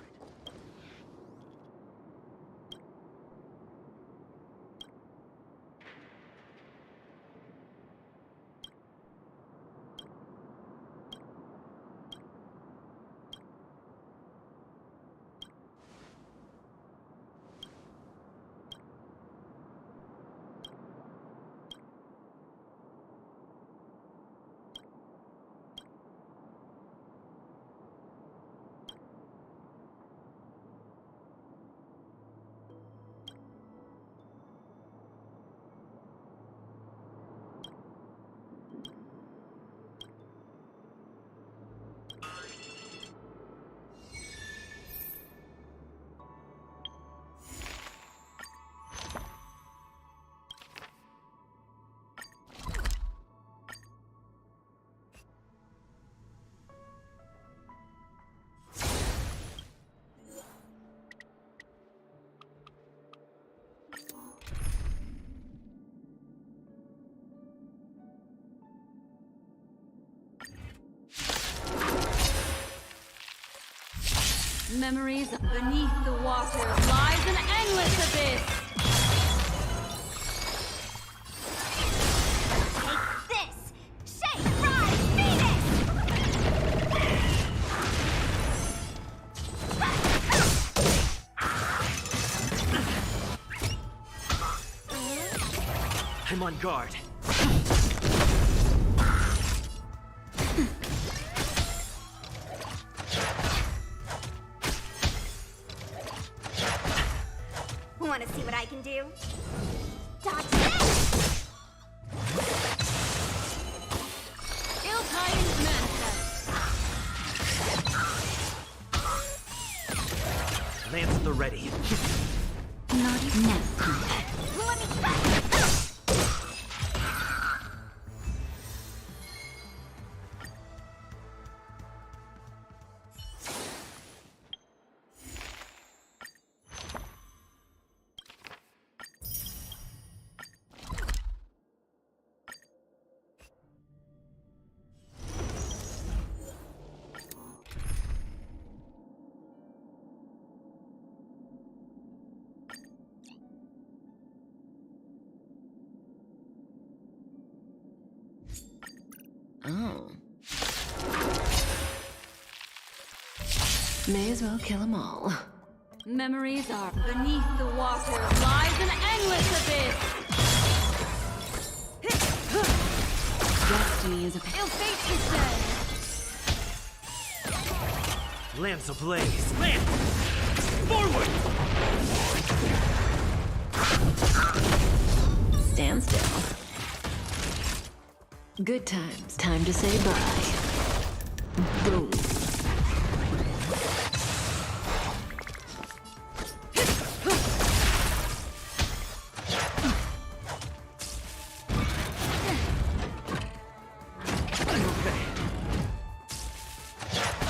Speaker 3: Memories beneath the water lies an endless abyss.
Speaker 6: Take this! Shake, rise, Phoenix!
Speaker 7: I'm on guard.
Speaker 6: Want to see what I can do? Dodge this!
Speaker 3: Ill-timed manifest.
Speaker 7: Lance at the ready.
Speaker 20: Not now.
Speaker 6: Let me try!
Speaker 3: Oh. May as well kill them all. Memories are beneath the water lies an endless abyss. Destiny is a ill fate to say.
Speaker 7: Lance ablaze. Lance! Forward!
Speaker 3: Stand still. Good times. Time to say bye. Boom.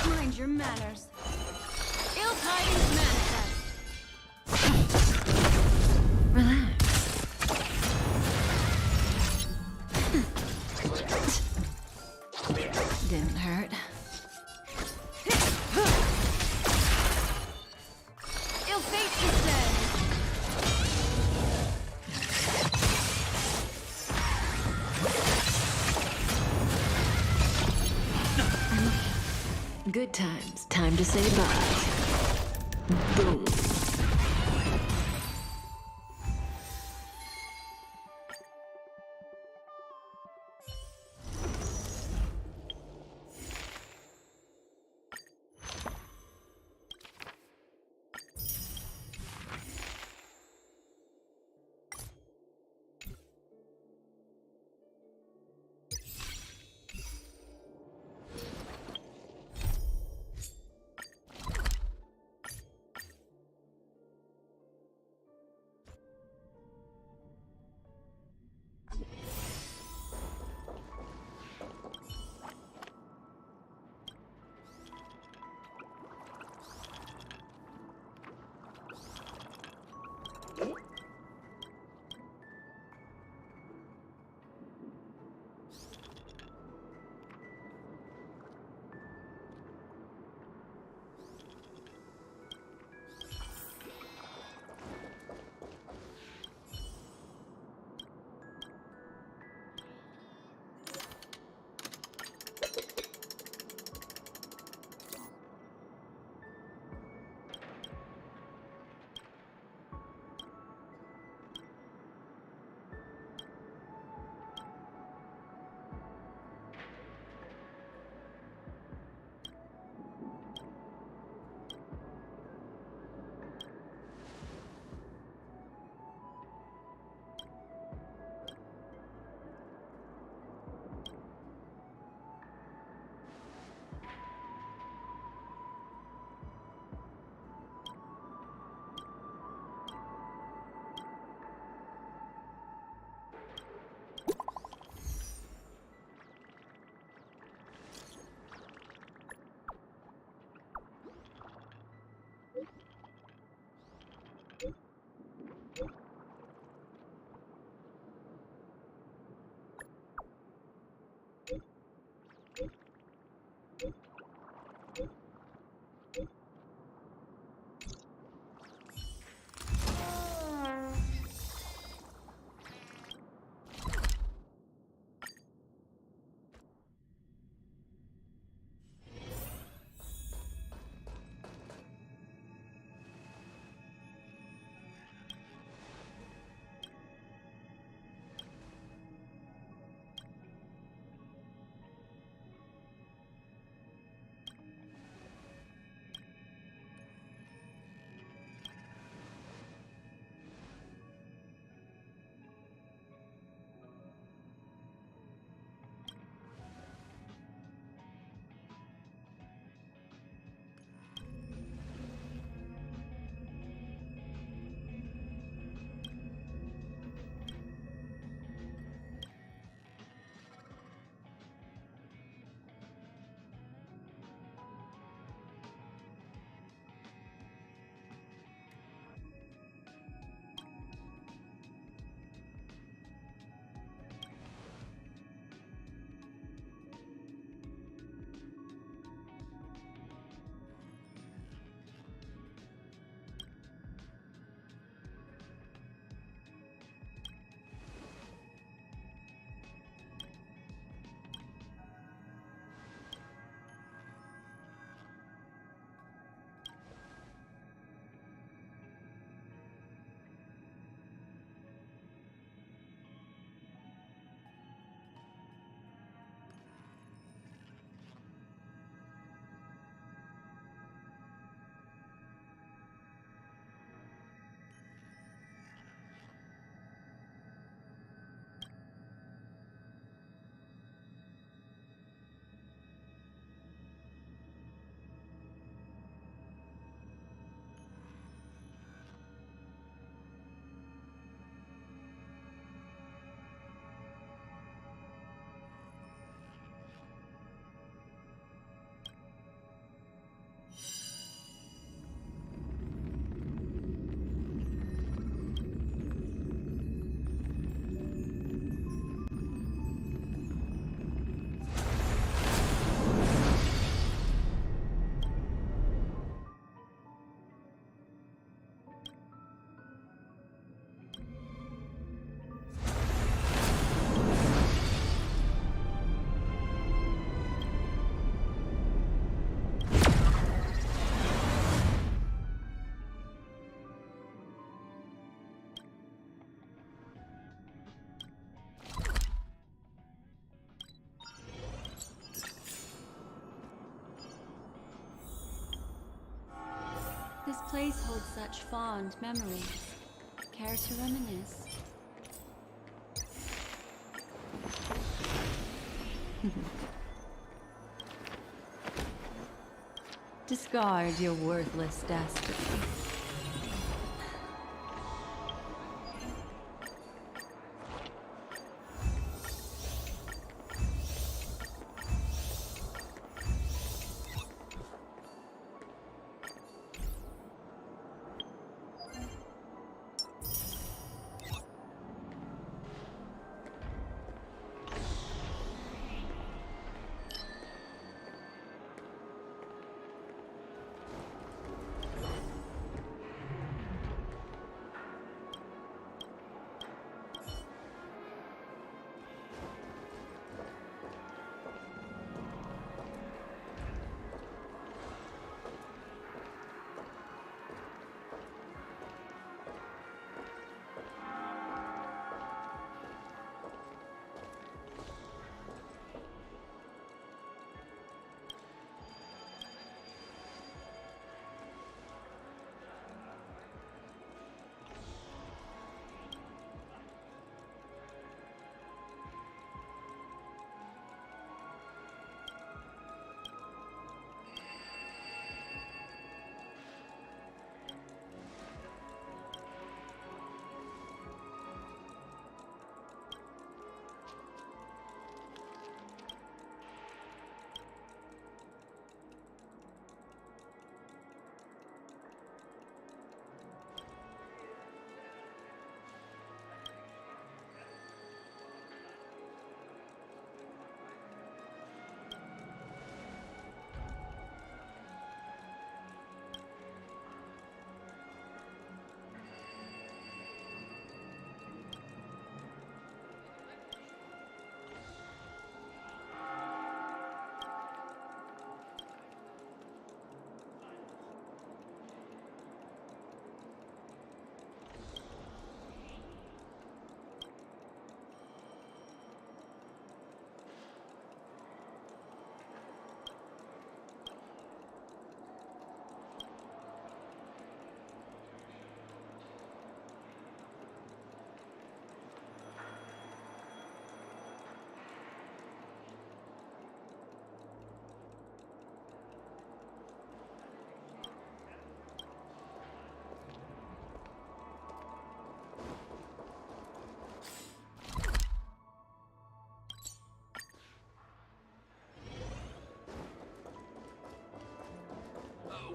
Speaker 3: Mind your manners. Ill tidings manifest. Relax. Didn't hurt. Ill fate to say. Good times. Time to say bye. Boom. place holds such fond memories. Care to reminisce? Discard your worthless destiny.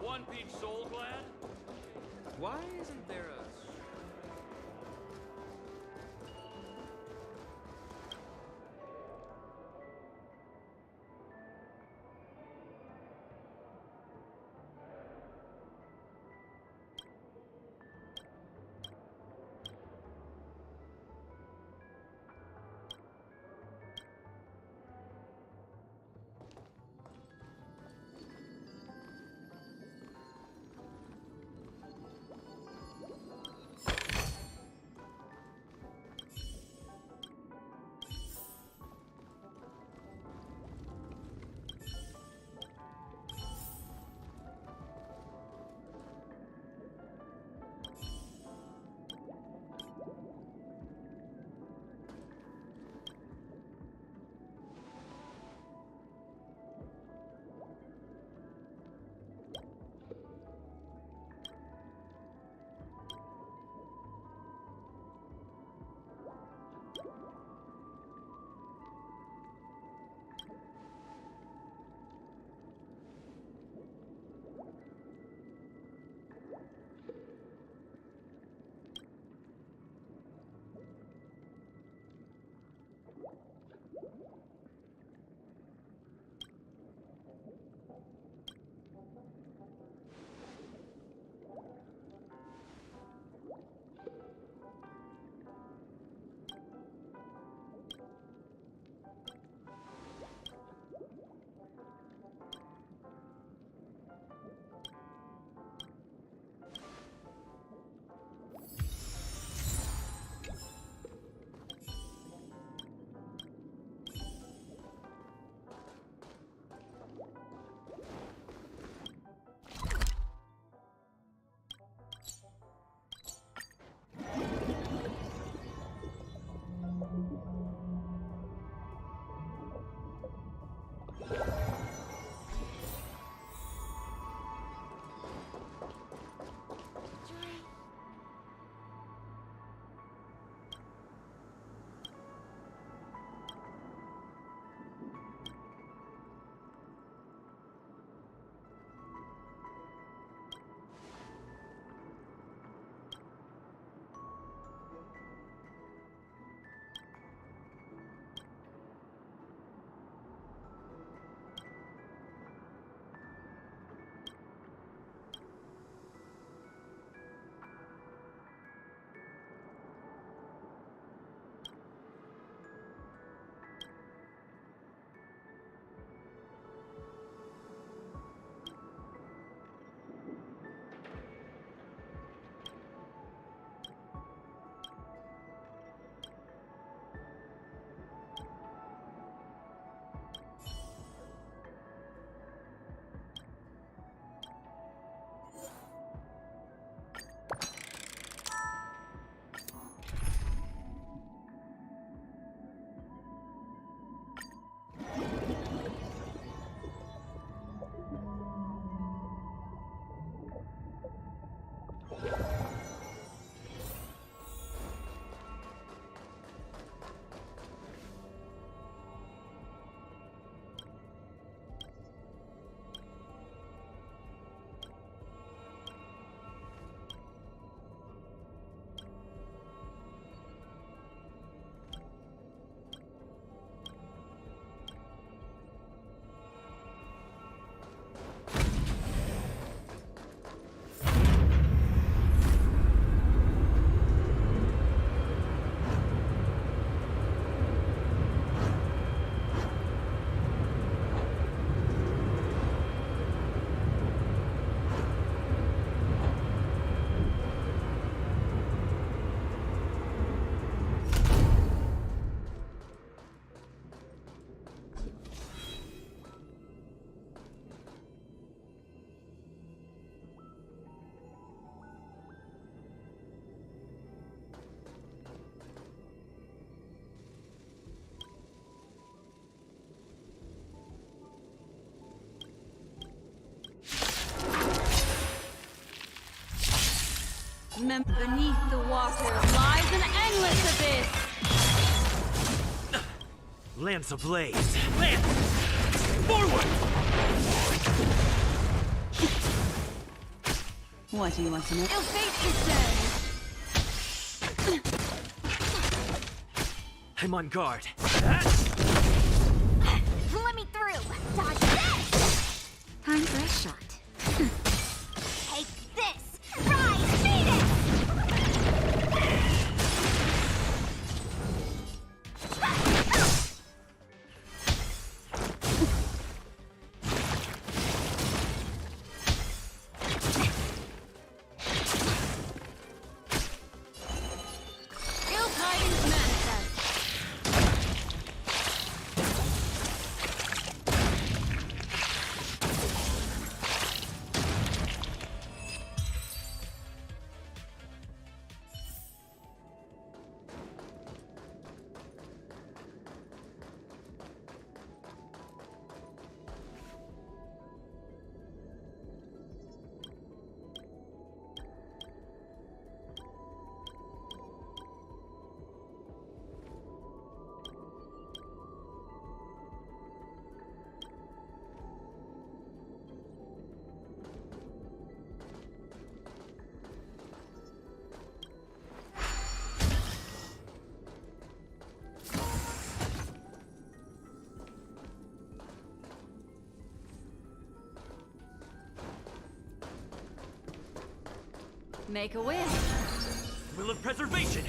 Speaker 17: One Peach Soul Glad? Why isn't there a...
Speaker 3: Beneath the water lies an endless abyss.
Speaker 17: Lance ablaze. Lance! Forward!
Speaker 3: What do you want to know?
Speaker 13: Ill fate descends.
Speaker 17: I'm on guard.
Speaker 6: Let me through! Dodge this!
Speaker 20: Time for a shot.
Speaker 6: Take this! Rise! Beat it!
Speaker 13: Ill tidings manifest.
Speaker 3: Make a wish.
Speaker 17: Will of preservation!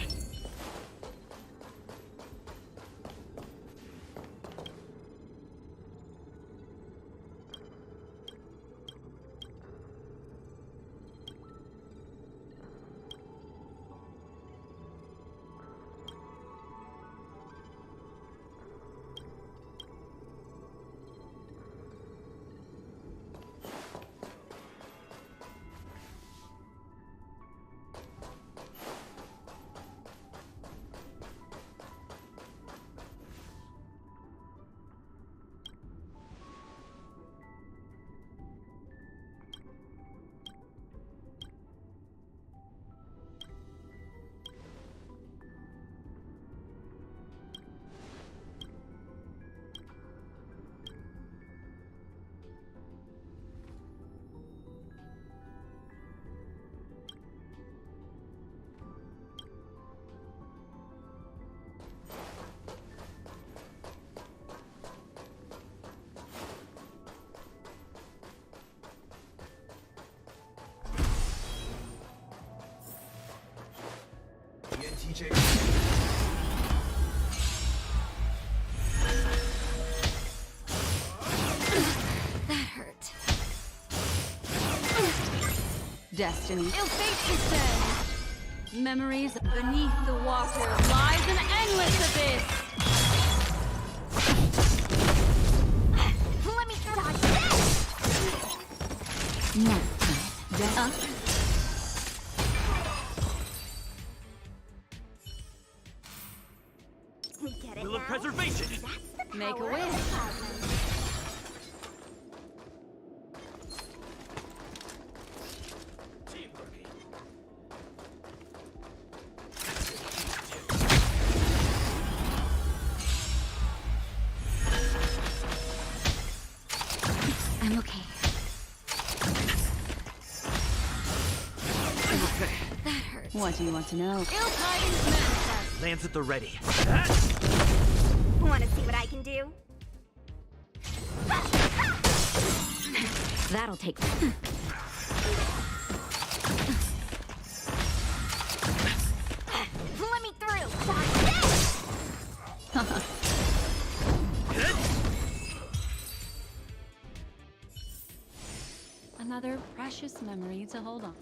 Speaker 13: That hurt.
Speaker 3: Destiny.
Speaker 13: Ill fate descends.
Speaker 3: Memories beneath the water lies an endless abyss.
Speaker 6: Let me dodge this!
Speaker 20: Now,
Speaker 6: We get it
Speaker 17: Will of
Speaker 6: now?
Speaker 17: preservation!
Speaker 6: That's the
Speaker 3: Make a
Speaker 6: power of
Speaker 3: wish.
Speaker 6: plasma.
Speaker 20: I'm okay.
Speaker 13: That hurt.
Speaker 3: What do you want to know?
Speaker 13: Ill tidings manifest.
Speaker 17: Lance at the ready.
Speaker 6: Want to see what I can do?
Speaker 20: That'll take.
Speaker 6: Let me through! Dodge this!
Speaker 3: Another precious memory to hold on.